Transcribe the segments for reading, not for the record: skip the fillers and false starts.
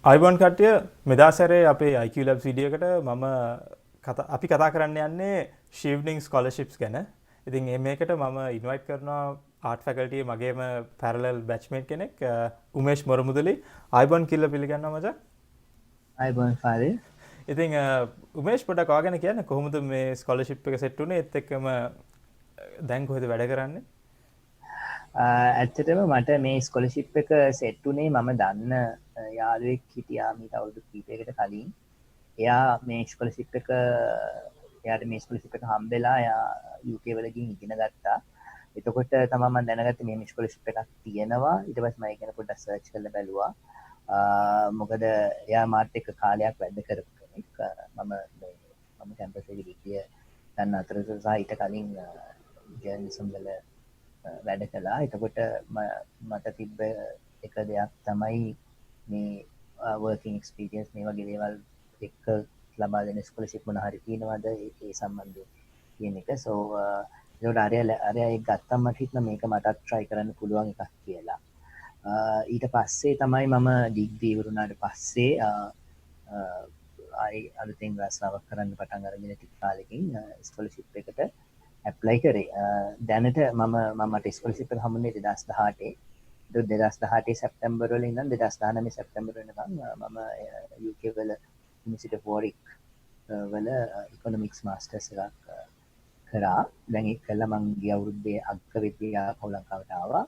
අයිබෝන් කට්ටිය මෙදා සැරේ අපේ IQ Labs වීඩියෝ එකට අපි කතා කරන්න යන්නේ ශීවනිං ස්කොලර්ෂිප්ස් ගැන. ඉතින් මේකට මම ඉන්වයිට් කරනවා ආර්ට් ෆැකල්ටියේ මගේම පැරලල් බැච්මේට් කෙනෙක් උමේෂ් මොරමුදලි. අයිබෝන් කිල්ල පිළිගන්නවා මචං. අයිබෝන් ෆාදර්. ඉතින් උමේෂ් පොඩක් ඔයාගෙන කියන්න කොහොමද මේ ස්කොලර්ෂිප් එක සෙට් වුනේ? ඒත් එක්කම දැන් කොහෙද වැඩ කරන්නේ? ඇත්තටම මට මේ ස්කොලර්ෂිප් එක සෙට් වුණේ මම දන්න යාළුවෙක් හිටියා මීට අවුරුදු කිහිපයකට කලින්. එයා මේ ස්කොලර්ෂිප් එක එයාට මේ ස්කොලර්ෂිප් එක හම්බෙලා එයා UK වල ගිහින් ඉගෙන ගත්තා. එතකොට තමයි මම දැනගත්තේ මේ ස්කොලර්ෂිප් එකක් තියෙනවා. ඊට පස්සේ මම ඒක පොඩ්ඩක් සර්ච් කරලා බැලුවා. මොකද එයා මාත් එක්ක කාලයක් වැඩ කරපු කෙනෙක්. මම කැම්පස් එකේ ගිහින් දැන් අතරතුර සහ ඊට කලින් ජර්නලිසම් වල වැඩ කළා. එතකොට මට තිබ්බ එක දෙයක් තමයි මේ වර්කින් එක්ස්පීරියන්ස් මේ වගේ දේවල් එක්ක ලබා දෙන ස්කොලර්ෂිප් මොන හරි තියෙනවද ඒ සම්බන්ධයෙන් කියන එක. සෝ ඒකට අරයා ඒක ගත්තම මට හිතුණා මේක මටත් try කරන්න පුළුවන් එකක් කියලා. ඊට පස්සේ තමයි මම ඩිග්‍රී ඉවරුණාට පස්සේ ආයි අලුතෙන් රාස්නාවක් කරන්න පටන් අරගෙන ටික කාලෙකින් ස්කොලර්ෂිප් එකට ඇප්ලයි කරේ. දැනට මට ස්කොලර්ෂිප් එක හම්බුනේ 2018. 2018 සැප්තැම්බර් වල ඉඳන් 2019 සැප්තැම්බර් වෙනකන් මම UK වල University of Warwick වල ඉකොනොමික්ස් මාස්ටර්ස් එකක් කරා. දැන් ඒක කළා මං ගිය අවුරුද්දේ අග්‍ර විද්‍යාව ලංකාවට ආවා.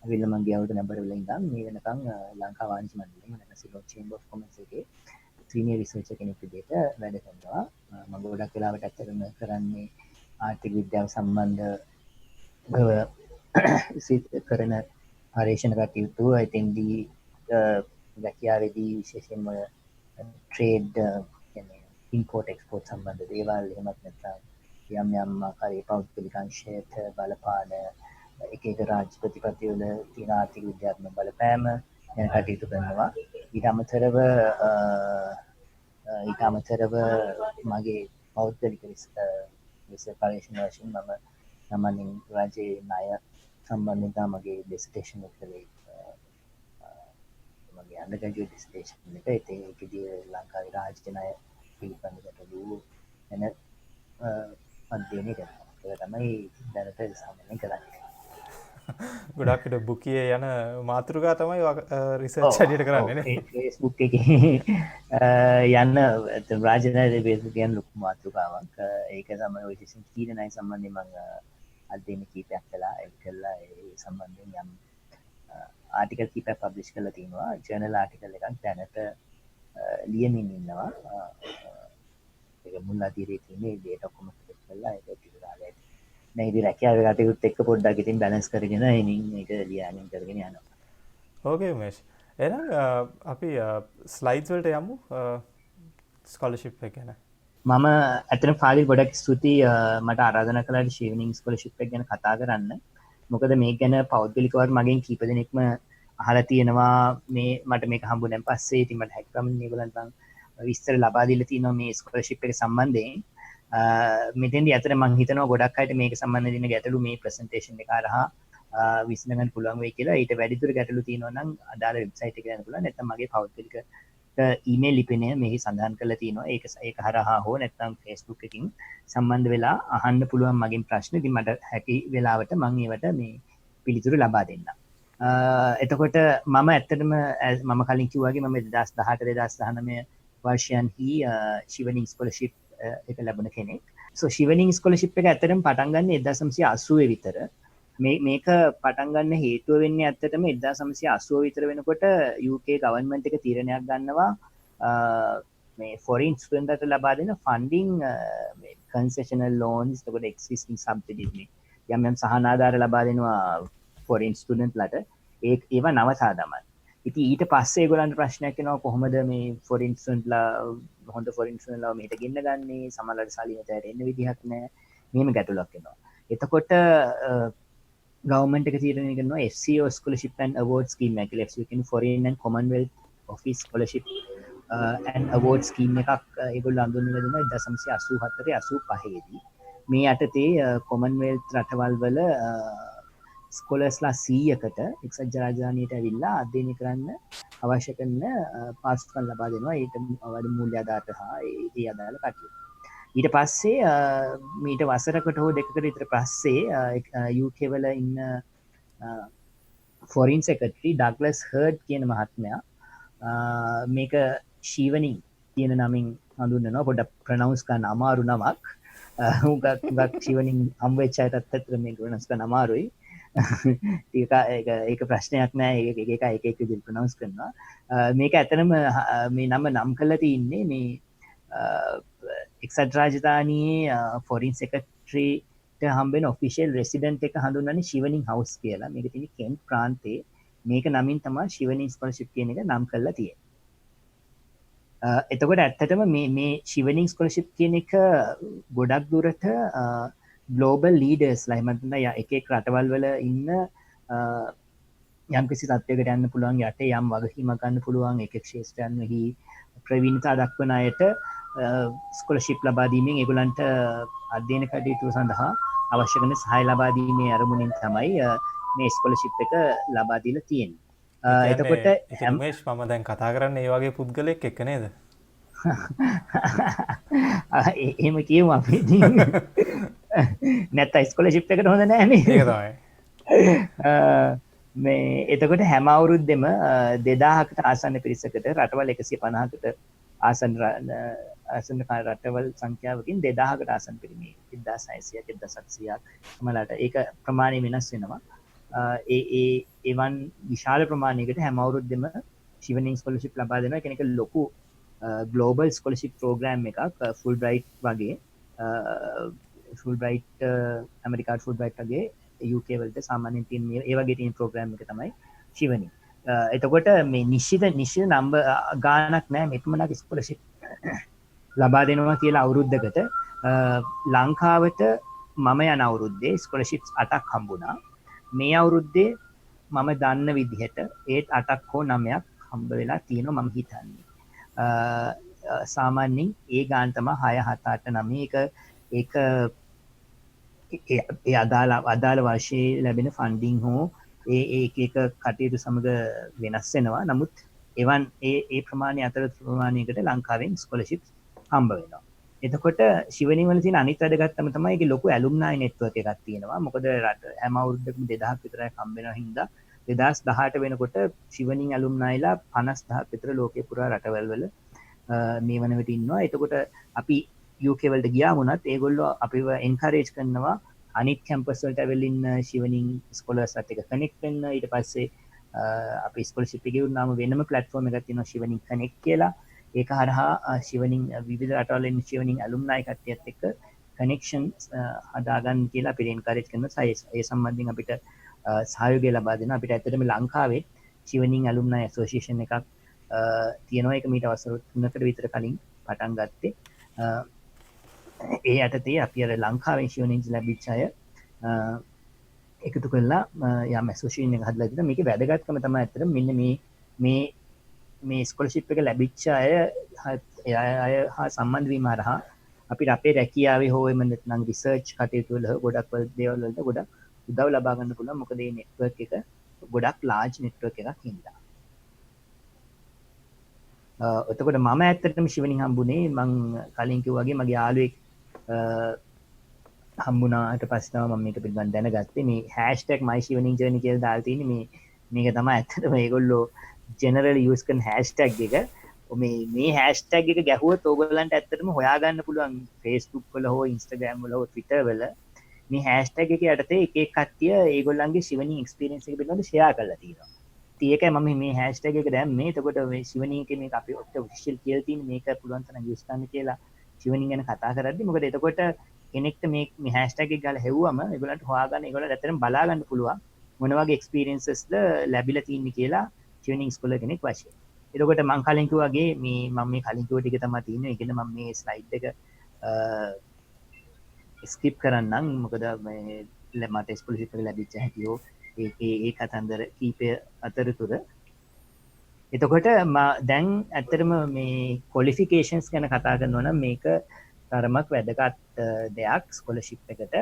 අවිල්ල මං ගිය අවුරුද්ද නම්බර් වල ඉඳන් මේ වෙනකන් ලංකා වාණිජ්‍ය මණ්ඩලයේ මම සිලෝ චේම්බර් ඔෆ් කොමර්ස් එකේ සීනියර් රිසර්චර් කෙනෙක් විදිහට වැඩ කරනවා. මම ගොඩක් වෙලාවට ඇත්තටම කරන්නේ ආර්ථික විද්‍යාව සම්බන්ධව කරන පර්යේෂණ කටයුතු. එතෙන්දී රැකියාවේදී විශේෂයෙන්ම ට්‍රේඩ් කියන්නේ ඉම්පෝර්ට් එක්ස්පෝර්ට් සම්බන්ධ දේවල් එහෙමත් නැත්නම් යම් යම් ආකාරයේ පෞද්ගලික අංශයට බලපාන එක එක රාජ්‍ය ප්‍රතිපත්තිවල තියෙන ආර්ථික විද්‍යාත්මක බලපෑම ගැන කටයුතු කරනවා. ඊට අමතරව මගේ පෞද්ගලික පර්යේෂණ වශයෙන් මම සාමාන්‍යයෙන් රජයේ ණය සම්බන්ධයෙන් තමයි මගේ ඩිසර්ටේෂන් එක කළේ. මගේ අන්ඩර්ග්‍රැජුවේට් ඩිසර්ටේෂන් එක. ඒකේදී ලංකාවේ රාජ්‍ය ණය පිළිබඳ ගැටලු වෙන අධ්‍යයනය කරනවා. ඒක තමයි දැනට සාමාන්‍යයෙන් කරන්නේ. ගොඩක් විට බුකියේ යන මාතෘකා තමයි රිසර්ච් හැටියට කරන්නේ නේ. Facebook එකේ යන රාජ්‍ය බේස් කියන ලොකු මාතෘකාවක්. ඒක තමයි ඔය විශේෂයෙන් කීන ණය සම්බන්ධයෙන් මම අධ්‍යයන කීපයක් කළා. ඒක කළා ඒ සම්බන්ධයෙන් යම් ආටිකල් කීපයක් පබ්ලිෂ් කරලා තිනවා. ජර්නල් ආටිකල් එකක් දැනට ලියමින් ඉන්නවා. ඒක මුල් අධීරයේ තියෙන data ඔක්කොම ක්ලික් කරලා ඒක ටික දාලා දැන් ඉතින් රැකියාවේ කටයුතුත් එක්ක පොඩ්ඩක් ඉතින් බැලන්ස් කරගෙන ඉතින් ඒක ලියමින් කරගෙන යනවා. ඕකේ උමේෂ්. එහෙනම් අපි ස්ලයිඩ්ස් වලට යමු ස්කෝලර්ෂිප් එක ගැන. මම ඇත්තටම ෆාලිල් ගොඩක් ස්තුතියි මට ආරාධනා කළාට ශීවනිං ස්කෝලර්ෂිප් එක ගැන කතා කරන්න. මොකද මේක ගැන පෞද්ගලිකව මගෙන් කීප දෙනෙක්ම අහලා තියෙනවා. මේ මට මේක හම්බුනන් පස්සේ ඉතින් මට හැකියාව මේගොල්ලන්ට විස්තර ලබා දීලා තියෙනවා මේ ස්කෝලර්ෂිප් එක සම්බන්ධයෙන්. මෙතෙන්දී අතර මම හිතනවා ගොඩක් අයට මේක සම්බන්ධයෙන් තියෙන ගැටලු මේ ප්‍රසන්ටේෂන් එක හරහා විසඳගන්න පුළුවන් වෙයි කියලා. ඊට වැඩිදුර ගැටලු තියෙනවා නම් අදාළ වෙබ්සයිට් එකට යන්න පුළුවන්. නැත්නම් මගේ පෞද්ගලික ඊමේල් ලිපිනය මෙහි සඳහන් කරලා තියෙනවා. ඒක හරහා හෝ නැත්නම් Facebook එකකින් සම්බන්ධ වෙලා අහන්න පුළුවන් මගෙන් ප්‍රශ්න. ඉතින් මට හැකි වෙලාවට මම ඒවට මේ පිළිතුරු ලබා දෙන්නම්. එතකොට මම ඇත්තටම මම කලින් කිව්වා වගේ මම 2018 2019 වර්ෂයන්හි ශිවනිං ස්කෝලර්ෂිප් එක ලැබුණ කෙනෙක්. සෝ ශිවනිං ස්කෝලර්ෂිප් එක ඇත්තටම පටන් ගන්න 1980 විතර. මේක පටන් ගන්න හේතුව වෙන්නේ ඇත්තටම 1980 විතර වෙනකොට UK ගවර්න්මන්ට් එක තීරණයක් ගන්නවා මේ ෆොරින් ස්ටුඩන්ට්ට ලබා දෙන ෆන්ඩින් මේ කන්සෙෂනල් ලෝන්ස් එතකොට එක්සිස්ටිං සබ්සිඩිස් මේ යම් සහනාධාර ලබා දෙනවා ෆොරින් ස්ටුඩන්ට්ලට ඒවා නවතා දමන්න. ඉතින් ඊට පස්සේ ඒගොල්ලන්ට ප්‍රශ්නයක් එනවා කොහොමද මේ ෆොරින් ස්ටුඩන්ට්ලා හොඳ ෆොරින් ස්ටුඩන්ට්ලා මෙහෙට ගෙන්න ගන්නේ සමහරවිට සල්ලියට එන්න විදිහක් නැහැ. මෙහෙම ගැටලුවක් එනවා. එතකොට ගවර්න්මන්ට් එක තීරණය කරනවා FCO scholarship and award scheme එක කියලා. FCO කියන්නේ foreign and commonwealth office scholarship and award scheme එකක් ඒගොල්ලෝ අඳුන්වලා දෙනවා 1984 85 දී. මේ යටතේ කොමන්වෙල්ත් රටවල් වල ස්කොලස්ලා 100කට එක්සත් ජනරාජධානියට ඇවිල්ලා අධ්‍යයනය කරන්න අවශ්‍ය කරන පාසුකම් ලබා දෙනවා. ඊට අවදි මූල්‍ය ආධාර හා ඒ අදාළ කටයුතු. ඊට පස්සේ මීට වසරකට හෝ දෙකකට විතර පස්සේ UK වල ඉන්න ෆොරින් සෙක්‍රටරි ඩග්ලස් හර්ඩ් කියන මහත්මයා මේක ශීවනින් කියන නමින් හඳුන්වනවා. පොඩ්ඩක් ප්‍රනවුන්ස් කරන්න අමාරු නමක්. උගක් ශීවනින් හම්බෙච්ච අයටත් ඇත්තට මේක ප්‍රනවුන්ස් කරන්න අමාරුයි. ඒක ප්‍රශ්නයක් නෑ. ඒක එක විදිහට ප්‍රනවුන්ස් කරනවා. මේක ඇත්තටම මේ නම නම් කරලා තින්නේ මේ එක්සත් රාජධානියේ ෆොරින් සෙක්‍රටරිට හම්බෙන ඔෆිෂියල් රෙසිඩන්ට් එක හඳුන්වන්නේ ශිවනින් හවුස් කියලා. මේක තියෙන්නේ කෙන්ට් ප්‍රාන්තයේ. මේක නමින් තමයි ශිවනින් ස්කෝලර්ෂිප් කියන එක නම් කරලා තියෙන්නේ. එතකොට ඇත්තටම මේ ශිවනින් ස්කෝලර්ෂිප් කියන එක ගොඩක් දුරට ග්ලෝබල් ලීඩර්ස්ලා එහෙම නැත්නම් එක එක රටවල් වල ඉන්න යම් කිසි තත්ත්වයකට යන්න පුළුවන් යටේ යම් වගකීමක් ගන්න පුළුවන් එක එක ක්ෂේත්‍රයන්ෙහි ප්‍රවීණතා දක්වන අයට ස්කෝලර්ෂිප් ලබා දීමෙන් ඒගොල්ලන්ට අධ්‍යයන කටයුතු සඳහා අවශ්‍ය කරන සහාය ලබා දීමේ අරමුණින් තමයි මේ ස්කෝලර්ෂිප් එක ලබා දීලා තියෙන්නේ. එතකොට මේෂ් මම දැන් කතා කරන්නේ ඒ වගේ පුද්ගලෙක් එක්ක නේද? එහෙම කියමු අපි. නැත්නම් ස්කෝලර්ෂිප් එකට හොඳ නෑ නේ. ඒක තමයි. මේ එතකොට හැම අවුරුද්දෙම 2000කට ආසන්න පිරිසකට රටවල් 150කට ආසන්න රටවල් සංඛ්‍යාවකින් 2000කට ආසන්න පිරිමි 1600ක් 1700ක් සමහරවිට ඒක ප්‍රමාණය වෙනස් වෙනවා. ඒවන් විශාල ප්‍රමාණයකට හැම අවුරුද්දෙම ශිවනින් ස්කෝලර්ෂිප් ලබා දෙනවා. කෙනෙක් ලොකු ග්ලෝබල් ස්කෝලර්ෂිප් ප්‍රෝග්‍රෑම් එකක් ෆුල්බ්‍රයිට් වගේ ෆුල්බ්‍රයිට් ඇමරිකාට ෆුල්බ්‍රයිට් වගේ UK වලට සාමාන්‍යයෙන් තියෙන ඒ වගේ තියෙන ප්‍රෝග්‍රෑම් එක තමයි ශිවනින්. එතකොට මේ නිශ්චිත නම්බර් ගානක් නැහැ මේ පමණක් ස්කෝලර්ෂිප් ලබා දෙනවා කියලා අවුරුද්දකට. ලංකාවට මම යන අවුරුද්දේ ස්කෝලර්ෂිප්ස් 8ක් හම්බුණා. මේ අවුරුද්දේ මම දන්න විදිහට ඒත් 8ක් හෝ 9ක් හම්බ වෙලා තියෙනවා මම හිතන්නේ. සාමාන්‍යයෙන් ඒ ගාන තමයි 6 7 8 9 ඒක ඒ අදාළ වර්ෂයේ ලැබෙන ෆන්ඩින් හෝ ඒ එක කටයුතු සමග වෙනස් වෙනවා. නමුත් එවන් ඒ ප්‍රමාණය අතර ප්‍රමාණයකට ලංකාවෙන් ස්කෝලර්ෂිප්ස් හම්බ වෙනවා. එතකොට ශිවනින් වල තියෙන අනිත් වැදගත්කම තමයි ඒකේ ලොකු ඇලුම්නයි නෙට්වර්ක් එකක් තියෙනවා. මොකද රට හැම අවුරුද්දකම 2000ක් විතරයි හම්බ වෙනවා හින්දා 2018 වෙනකොට ශිවනින් ඇලුම්නයිලා 50000ක් විතර ලෝකේ පුරා රටවල් වල මේ වන විට ඉන්නවා. එතකොට අපි UK වලට ගියා වුණත් ඒගොල්ලෝ අපිව එන්කරේජ් කරනවා අනිත් කැම්පස් වලට ඇවිල්ලා ඉන්න ශිවනින් ස්කෝලර්ස්ලාත් එක්ක කනෙක්ට් වෙන්න. ඊට පස්සේ අපි ස්කෝලර්ෂිප් එකේ උනාම වෙනම ප්ලැට්ෆෝම් එකක් තියෙනවා ශිවනින් කනෙක්ට් කියලා. ඒක හරහා ශිවනින් විවිධ රටවල ඉන්න ශිවනින් ඇලුම්නයි කට්ටියත් එක්ක කනෙක්ෂන් හදාගන්න කියලා අපිට එන්කරේජ් කරනවා. ඒ සම්බන්ධයෙන් අපිට සහයෝගය ලබා දෙනවා. අපිට ඇත්තටම ලංකාවේ ශිවනින් ඇලුම්නයි ඇසෝසියේෂන් එකක් තියෙනවා. ඒක මීට අවුරුදු 3කට විතර කලින් පටන් ගත්තේ. ඒ යටතේ අපි අර ලංකාවෙන් ශිවනින් ලැබිච්ච අය එකතු කරලා යම් ඇසෝසියේෂන් එකක් හදලා තියෙනවා. මේකේ වැදගත්කම තමයි ඇත්තටම මෙන්න මේ ස්කෝලර්ෂිප් එක ලැබිච්ච අය හා සම්බන්ධ වීම හරහා අපිට අපේ රැකියාවේ හෝ එම නැත්නම් රිසර්ච් කටයුතු වල ගොඩක් දේවල් වලට ගොඩක් උදව් ලබා ගන්න පුළුවන්. මොකද මේ නෙට්වර්ක් එක ගොඩක් ලාර්ජ් නෙට්වර්ක් එකක් හින්දා. එතකොට මම ඇත්තටම ශිවනින් හම්බුනේ මං කලින් කිව්වා වගේ මගේ යාළුවෙක් හම්බුණාට පස්සේ තමයි මම මේක පිළිබඳව දැනගත්තේ. මේ #myshivning journey කියලා දාලා තියෙන්නේ මේක තමයි ඇත්තටම ඒගොල්ලෝ ජෙනරලි යූස් කරන hashtag එක. මේ hashtag එක ගැහුවොත් ඕගොල්ලන්ට ඇත්තටම හොයාගන්න පුළුවන් Facebook වල හෝ Instagram වල හෝ Twitter වල මේ hashtag එක යටතේ එක එක කට්ටිය ඒගොල්ලන්ගේ ශිවනින් එක්ස්පීරියන්ස් එක පිළිබඳව ෂෙයා කරලා තියෙනවා. ඉතින් ඒකයි මම මේ hashtag එක දැම්මේ. එතකොට මේ ශිවනින් එකේ මේක අපි ඔෆිෂියල් කියලා තියෙන මේක පුළුවන් තරම් යූස් කරන්න කියලා ශිවනින් ගැන කතා කරද්දි මොකද එතකොට කෙනෙක්ට මේ hashtag එක ගාලා හෙව්වම ඒගොල්ලන්ට හොයාගන්න ඒගොල්ලන්ට ඇත්තටම බලා ගන්න පුළුවන් මොන වගේ එක්ස්පීරියන්සස්ද ලැබිලා තින්නේ කියලා ශිවනින් ස්කෝලර් කෙනෙක් වශයෙන්. එතකොට මම කලින් කිව්වා වගේ මම මේ කලින් කිව්ව ටික තමයි තියෙන්නේ. ඒකෙන් මම මේ ස්ලයිඩ් එක ස්කිප් කරන්නම්. මොකද මේ මට ස්කෝලර්ෂිප් එක ලැබිච්ච හැටිෝ ඒ කතන්දර කීපය අතරතුර. එතකොට දැන් ඇත්තටම මේ ක්වොලිෆිකේෂන්ස් ගැන කතා කරනවා නම් මේක තරමක් වැදගත් දෙයක් ස්කෝලර්ෂිප් එකට.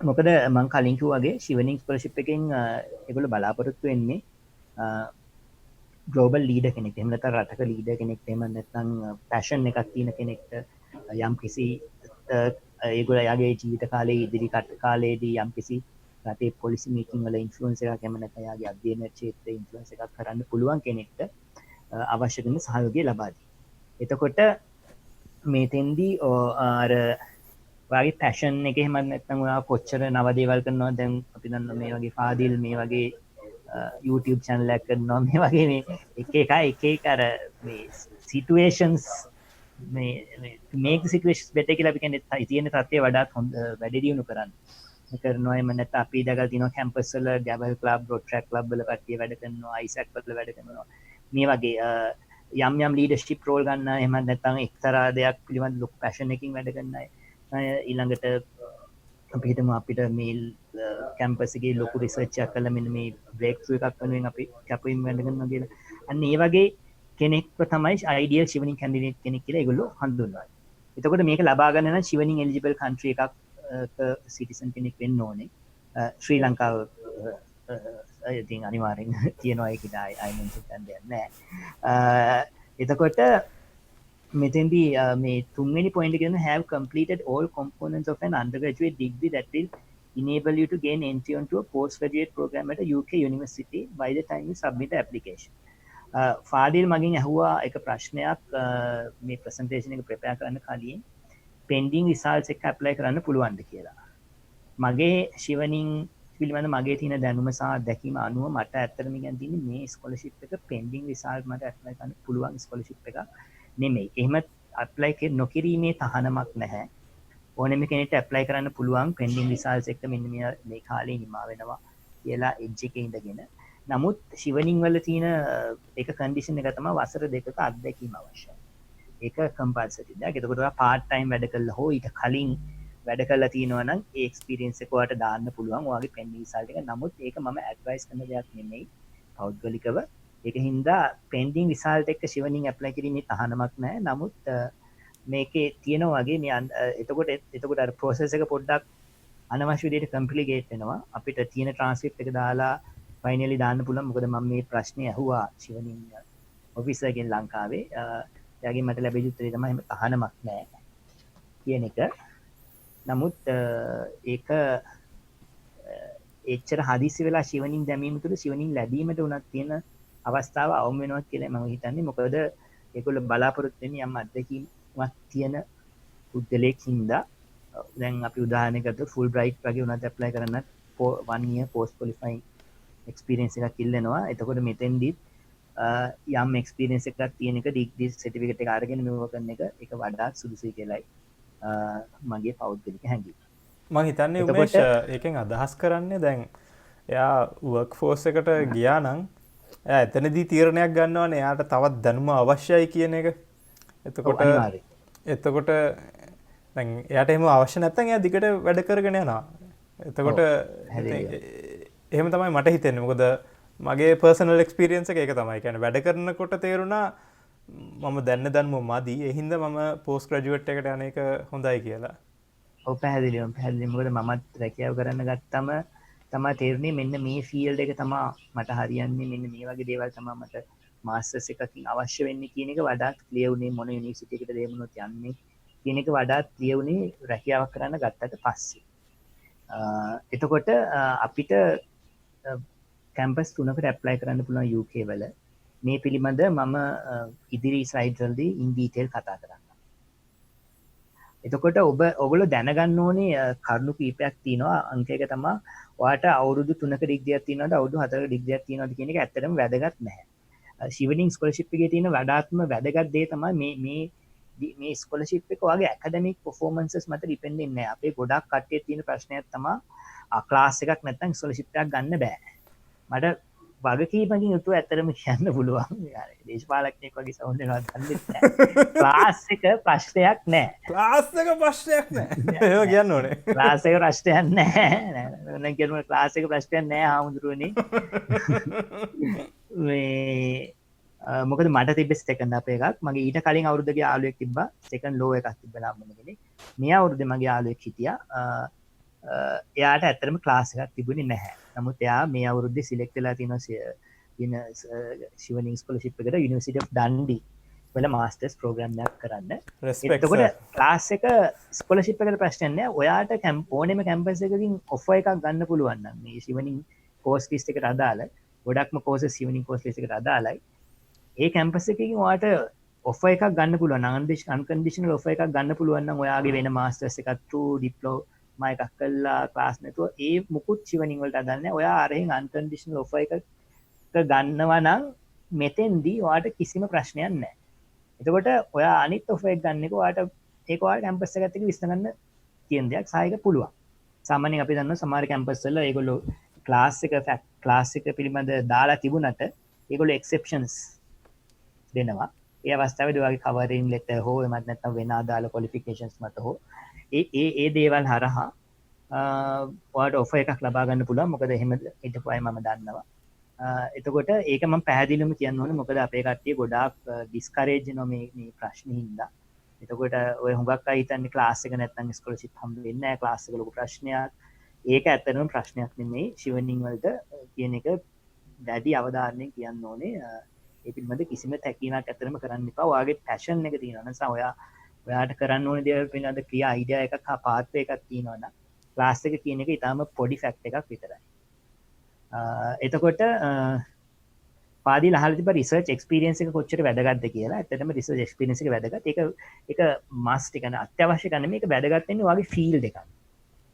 මොකද මං කලින්කු වගේ ශිවනිින් ස්කලශිප් එකෙන් එගොල බලාපොරොත්තු වෙන්නේ ගලෝබල් ලීඩ කෙනෙක් එමලත රටක ලීඩ කෙනෙක් එම නැතං පැෂන් එකක් තියන කෙනෙක්ට යම් කිසි ඒගොල යාගේ ජීවිත කාලේ ඉදිරි කට කාලේදී යම් කිසි රටේ පොලිසි මේකින් වල ඉන්ෆලුවන්ස එක කැමනතයාගේ අධ්‍යයන ක්ෂේත්‍රයේ ඉන්ෆලුවන්ස එකක් කරන්න පුළුවන් කෙනෙක්ට අවශ්‍ය කරන සහයෝගය ලබා දී. එතකොට මේතෙන්දී අර වගේ පැෂන් එක එහෙම නැත්නම් ඔයා කොච්චර නව දේවල් කරනවා දැන් අපි දන්න මේ වගේ ෆාදිල් මේ වගේ YouTube channel එකක් කරනවා මේ වගේ මේ එක එක අර මේ සිටුේෂන්ස් මේක සිටුේෂන්ස් බෙටර් කියලා අපි කියන්නේ තියෙන තත්ත්වය වඩාත් හොඳ වැඩි දියුණු කරන්න කරනවා. එහෙම නැත්නම් අපි දැකලා තියෙනවා කැම්පස් වල ගැබල් ක්ලබ් රෝඩ් ට්‍රැක් ක්ලබ් වල කට්ටිය වැඩ කරනවා අයිසැක් වල වැඩ කරනවා මේ වගේ යම් ලීඩර්ෂිප් රෝල් ගන්න එහෙම නැත්නම් එක්තරා දෙයක් පිළිබඳ ලොකු පැෂන් එකකින් වැඩ කරන අය ඊළඟට අපිටම අපිට මේල් කැම්පස්ගේ ලොකු රිසර්ච්චයක් කළ මෙන්න මේ බ්‍රේක් එකක් වෙනුවෙන් අපි කැපවීම වැඩ කරනවා කියලා. අන්න ඒ වගේ කෙනෙක්ව තමයි අයිඩියල් ශිවනින් කැන්ඩිඩේට් කෙනෙක් කියලා ඒගොල්ලෝ හඳුන්වන්නේ. එතකොට මේක ලබා ගන්න නම් ශිවනින් එලිජිබල් කන්ට්‍රි එකක් සිටිසන් කෙනෙක් වෙන්න ඕනේ. ශ්‍රී ලංකාව ඉතින් අනිවාර්යෙන් කියනවා ඒක I mention දෙයක් නෑ. එතකොට මෙතෙන්දී මේ තුන්වෙනි point එක කියන have completed all components of an undergraduate degree that will enable you to gain entry onto a postgraduate program at a UK university by the time you submit the application. ෆාඩිල් මගින් ඇහුවා එක ප්‍රශ්නයක් මේ presentation එක ප්‍රපෙයාර් කරන්න කලින් pending results එක apply කරන්න පුළුවන්ද කියලා. මගේ ශිවනින් පිළිබඳ මගේ තියෙන දැනුම සහ අත්දැකීම අනුව මට ඇත්තටම කියන්න තියෙන්නේ මේ ස්කෝලර්ෂිප් එක pending result මට apply කරන්න පුළුවන් ස්කෝලර්ෂිප් එකක් නෙමෙයි. එහෙම apply නොකිරීමේ තහනමක් නැහැ. ඕනෙම කෙනෙක්ට apply කරන්න පුළුවන් pending results එක මෙන්න මේ කාලේ නිමා වෙනවා කියලා edge එකේ ඉඳගෙන. නමුත් ශිවනින් වල තියෙන එක කන්ඩිෂන් එක තමයි වසර දෙකක අත්දැකීම අවශ්‍යයි. ඒක කම්පල්සරි දෙයක්. ඒකට ඔයා part time වැඩ කළා හෝ ඊට කලින් වැඩ කළා තියෙනවා නම් ඒ එක්ස්පීරියන්ස් එක ඔයාලට දාන්න පුළුවන් ඔයාගේ pending result එක. නමුත් ඒක මම ඇඩ්වයිස් කරන දෙයක් නෙමෙයි පෞද්ගලිකව. ඒක හින්දා pending result එක ශිවනින් apply කිරීමේ තහනමක් නැහැ. නමුත් මේකේ තියෙනවා වගේ මේ එතකොට අර process එක පොඩ්ඩක් අනවශ්‍ය විදිහට complicated වෙනවා. අපිට තියෙන transcript එක දාලා ෆයිනලි දාන්න පුළුවන්. මොකද මම මේ ප්‍රශ්නේ අහුවා ශිවනින් ඔෆිසර් කෙනෙක් ලංකාවේ. එයාගෙන් මට ලැබිච්ච උත්තරේ තමයි එහෙම තහනමක් නැහැ කියන එක. නමුත් ඒක එච්චර හදිසි වෙලා ශිවනින් දැමීම තුළ ශිවනින් ලැබීමට උනත් තියෙන අවස්ථාව අවම වෙනවා කියලා මම හිතන්නේ. මොකද ඒගොල්ලෝ බලාපොරොත්තු වෙන්නේ යම් අත්දැකීමක් තියෙන පුද්ගලයෙක් හින්දා. දැන් අපි උදාහරණයක් ගත්තොත් ෆුල් බ්‍රයිට් වගේ උනත් ඇප්ලයි කරන්නත් 1 year post qualifying experience එකක් ඉල්ලනවා. එතකොට මෙතෙන්දිත් යම් experience එකක් තියෙන එක degree certificate එක අරගෙන මේව කරන එක ඒක වඩාත් සුදුසුයි කියලායි මගේ පෞද්ගලික හැඟීම. මම හිතන්නේ උමේෂ් ඒකෙන් අදහස් කරන්නේ දැන් එයා work force එකට ගියා නම් එයා එතනදී තීරණයක් ගන්නවනේ එයාට තවත් දැනුම අවශ්‍යයි කියන එක. එතකොට දැන් එයාට එහෙම අවශ්‍ය නැත්නම් එයා දිගට වැඩ කරගෙන යනවා. එතකොට එහෙම තමයි මට හිතෙන්නේ. මොකද මගේ පර්සනල් එක්ස්පීරියන්ස් එක ඒක තමයි. කියන්නේ වැඩ කරනකොට තේරුණා මම දැනුම මදි. ඒ හින්දා මම පෝස්ට් ග්‍රැජුවේට් එකට යන එක හොඳයි කියලා. ඔව් පැහැදිලිවම. මොකද මමත් රැකියාව කරන්න ගත්තම තමයි තේරුනේ මෙන්න මේ ෆීල්ඩ් එක තමයි මට හරියන්නේ. මෙන්න මේ වගේ දේවල් තමයි මට මාස්ටර්ස් එකකින් අවශ්‍ය වෙන්නේ කියන එක වඩාත් ක්ලියර් වුණේ මොන යුනිවර්සිටි එකකටද එමුණොත් යන්නේ කියන එක වඩාත් ක්ලියර් වුණේ රැකියාවක් කරන්න ගත්තට පස්සේ. එතකොට අපිට කැම්පස් 3කට ඇප්ලයි කරන්න පුළුවන් UK වල. මේ පිළිබඳ මම ඉදිරි ස්ලයිඩ් වලදී ඉන් ඩීටේල් කතා කරන්නම්. එතකොට ඔයගොල්ලෝ දැනගන්න ඕනේ කරුණු කීපයක් තියෙනවා. අංක එක තමයි ඔයාට අවුරුදු 3ක ඩිග්‍රියක් තියෙනවද අවුරුදු 4ක ඩිග්‍රියක් තියෙනවද කියන එක ඇත්තටම වැදගත් නැහැ. ශිවනින් ස්කෝලර්ෂිප් එකේ තියෙන වඩාත්ම වැදගත් දේ තමයි මේ ස්කෝලර්ෂිප් එක ඔයාගේ ඇකඩමික් පර්ෆෝමන්සස් මත ඩිපෙන්ඩ් වෙන්නේ නැහැ. අපේ ගොඩක් කට්ටිය තියෙන ප්‍රශ්නයක් තමයි ක්ලාස් එකක් නැත්නම් ස්කෝලර්ෂිප් එකක් ගන්න බෑ. මට වගකීමකින් යුතුව ඇත්තටම කියන්න පුළුවන්. දේශපාලකයෙක් වගේ සවුන්ඩ් එකක් ගන්නෙත් නැහැ. ක්ලාස් එක ප්‍රශ්නයක් නැහැ. ක්ලාස් එක ප්‍රශ්නයක් නැහැ. ඒක කියන්න ඕනේ. ක්ලාස් එක ප්‍රශ්නයක් නැහැ. මම කියනවා ක්ලාස් එක ප්‍රශ්නයක් නැහැ හාමුදුරුවනේ. මොකද මට තිබ්බ සෙකන්ඩ් අප් එකක්. මගේ ඊට කලින් අවුරුද්දක යාළුවෙක් තිබ්බා. සෙකන්ඩ් ලෝ එකක් තිබ්බා නම් මම කෙනෙක්. මේ අවුරුද්දේ මගේ යාළුවෙක් හිටියා. එයාට ඇත්තරම ක්ලාස් එකක් තිබුණේ නැහැ. නමුත් එයා මේ අවුරුද්දේ සිලෙක්ට් වෙලා තියෙනවා ශිවනින් ස්කෝලර්ෂිප් එකට යුනිවර්සිටි ඔෆ් ඩන්ඩි වල මාස්ටර්ස් ප්‍රෝග්‍රෑම් එකක් කරන්න. Respect, එතකොට sir. ක්ලාස් එක ස්කෝලර්ෂිප් එකට ප්‍රශ්නයක් නෑ. ඔයාට ඕනෙම කැම්පස් එකකින් ඔෆර් එකක් ගන්න පුළුවන් නම් මේ ශිවනින් කෝස් ලිස්ට් එකට අදාළ ගොඩක්ම කෝසස් ශිවනින් කෝස් ලිස්ට් එකට අදාළයි. ඒ කැම්පස් එකකින් ඔයාට ඔෆර් එකක් ගන්න පුළුවන්. අන්කන්ඩිෂනල් ඔෆර් එකක් ගන්න පුළුවන් නම් ඔයාගේ වෙන මාස්ටර්ස් එකක් through ඩිප්ලෝමා එකක් කළා ක්ලාස් නැතුව ඒ මුකුත් ශිවනින් වලට අදාළ නෑ. ඔයා අරහෙන් අන්කන්ඩිෂනල් ඔෆර් එකක් ගන්නවා නම් මෙතෙන්දී ඔයාට කිසිම ප්‍රශ්නයක් නැහැ. එතකොට ඔයා අනිත් ඔෆර් එක ගන්න එක ඔයාට ඒක ඔයාලා කැම්පස් එකත් එක්ක විශ්ල ගන්න තියෙන දෙයක් සායක පුළුවන්. සාමාන්‍යයෙන් අපි දන්නවා සමහර කැම්පස් වල ඒගොල්ලෝ ක්ලාස් එක පිළිබඳ දාලා තිබුණට ඒගොල්ලෝ එක්සෙප්ෂන්ස් දෙනවා. ඒ අවස්ථාවේදී ඔයාගේ කවරින් ලෙටර් හෝ එමත් නැත්නම් වෙන අදාළ ක්වොලිෆිකේෂන්ස් මත හෝ ඒ දේවල් හරහා ඔයාට ඔෆර් එකක් ලබා ගන්න පුළුවන්. මොකද එහෙම හිටපු අය මම දන්නවා. එතකොට ඒක මම පැහැදිලිවම කියන්න ඕනේ. මොකද අපේ කට්ටිය ගොඩාක් ඩිස්කරේජ් වෙනවා මේ ප්‍රශ්නේ හින්දා. එතකොට ඔය හුඟක් අය හිතන්නේ ක්ලාස් එක නැත්නම් ස්කෝලර්ෂිප් හම්බ වෙන්නේ නැහැ. ක්ලාස් එක ලොකු ප්‍රශ්නයක්. ඒක ඇත්තටම ප්‍රශ්නයක් නෙමෙයි. ශිවනින් වලට කියන එක දැඩි අවධානයෙන් කියන්න ඕනේ. ඒ පිළිබඳ කිසිම තැකීමක් ඇත්තටම කරන්න එපා. ඔයාගේ පැෂන් එක තියෙනවා නම් ඔයාට කරන්න ඕනේ දේවල් පිළිබඳ ක්‍රියා අයිඩියා එකක් හා පාත්වය එකක් තියෙනවා නම් ක්ලාස් එක කියන එක ඊටාම පොඩි ෆැක්ට් එකක් විතරයි. එතකොට පාදී ලහල තිබ රිසර්ච් එක්ස්පීරියන්ස් එක කොච්චර වැදගත්ද කියලා. ඇත්තටම රිසර්ච් එක්ස්පීරියන්ස් එක වැදගත්. ඒක මස්ට් එක අත්‍යවශ්‍ය කරන මේක වැදගත් වෙන්නේ ඔයාගේ ෆීල්ඩ් එකක්.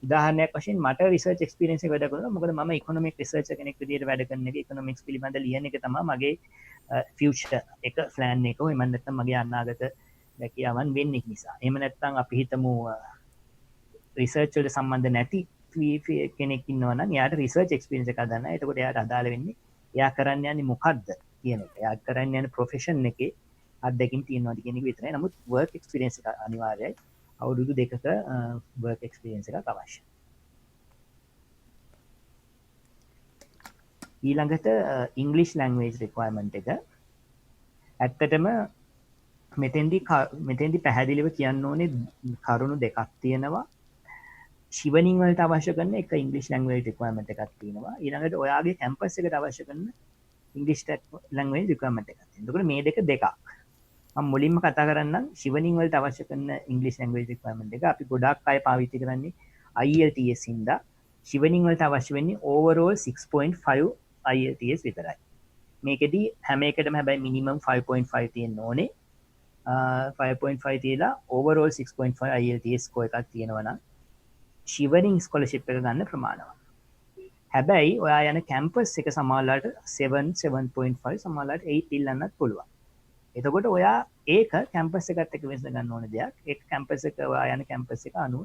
උදාහරණයක් වශයෙන් මට රිසර්ච් එක්ස්පීරියන්ස් එක වැඩ කරනවා. මොකද මම ඉකොනොමික් රිසර්චර් කෙනෙක් විදිහට වැඩ කරන එක ඉකොනොමික්ස් පිළිබඳ ලියන එක තමයි මගේ ෆියුචර් එක ප්ලෑන් එක. එහෙම නැත්නම් මගේ අනාගත රැකියාවන් වෙන්නේ නිසා. එහෙම නැත්නම් අපි හිතමු රිසර්ච් වලට සම්බන්ධ නැති කෙනෙක් ඉන්නවා නම් එයාට රිසර්ච් එක්ස්පීරියන්ස් එකක් ගන්න. එතකොට එයාට අදාළ වෙන්නේ එයා කරන්න යන්නේ මොකද්ද කියන එක. එයා කරන්න යන ප්‍රොෆෙෂන් එකේ අත්දැකීම් තියෙනවද කියන එක විතරයි. නමුත් වර්ක් එක්ස්පීරියන්ස් එක අනිවාර්යයි. අවුරුදු දෙකක වර්ක් එක්ස්පීරියන්ස් එකක් අවශ්‍යයි. ඊළඟට ඉංග්ලිෂ් ලැන්ග්වේජ් රික්වයර්මන්ට් එක ඇත්තටම මෙතෙන්දි පැහැදිලිව කියන්න ඕනේ කරුණු දෙකක් තියෙනවා. ශිවනින් වලට අවශ්‍ය කරන එක ඉංග්ලිෂ් ලැන්ග්වේජ් රික්වයර්මන්ට් එකක් තියෙනවා. ඊළඟට ඔයාගේ කැම්පස් එකට අවශ්‍ය කරන ඉංග්ලිෂ් ලැන්ග්වේජ් රික්වයර්මන්ට් එකක් තියෙනවා. එතකොට මේ දෙකක්. මම මුලින්ම කතා කරන්නම් ශිවනින් වලට අවශ්‍ය කරන ඉංග්ලිෂ් ලැන්ග්වේජ් රික්වයර්මන්ට් එක. අපි ගොඩාක් අය පාවිච්චි කරන්නේ IELTS හින්දා. ශිවනින් වලට අවශ්‍ය වෙන්නේ overall 6.5 IELTS විතරයි. මේකෙදි හැම එකටම හැබැයි මිනිමම් 5.5 තියෙන්න ඕනේ. 5.5 තියලා overall 6.5 IELTS ස්කෝර් එකක් තියෙනවා නම් ශිවනින් ස්කෝලර්ෂිප් එක ගන්න ප්‍රමාණවත්. හැබැයි ඔයා යන කැම්පස් එක සමහරවිට 7.5 සමහරවිට 8 ඉල්ලන්නත් පුළුවන්. එතකොට ඔයා ඒක කැම්පස් එකත් එක්ක වෙනස ගන්න ඕන දෙයක්. ඒක කැම්පස් එක ඔයා යන කැම්පස් එක අනුව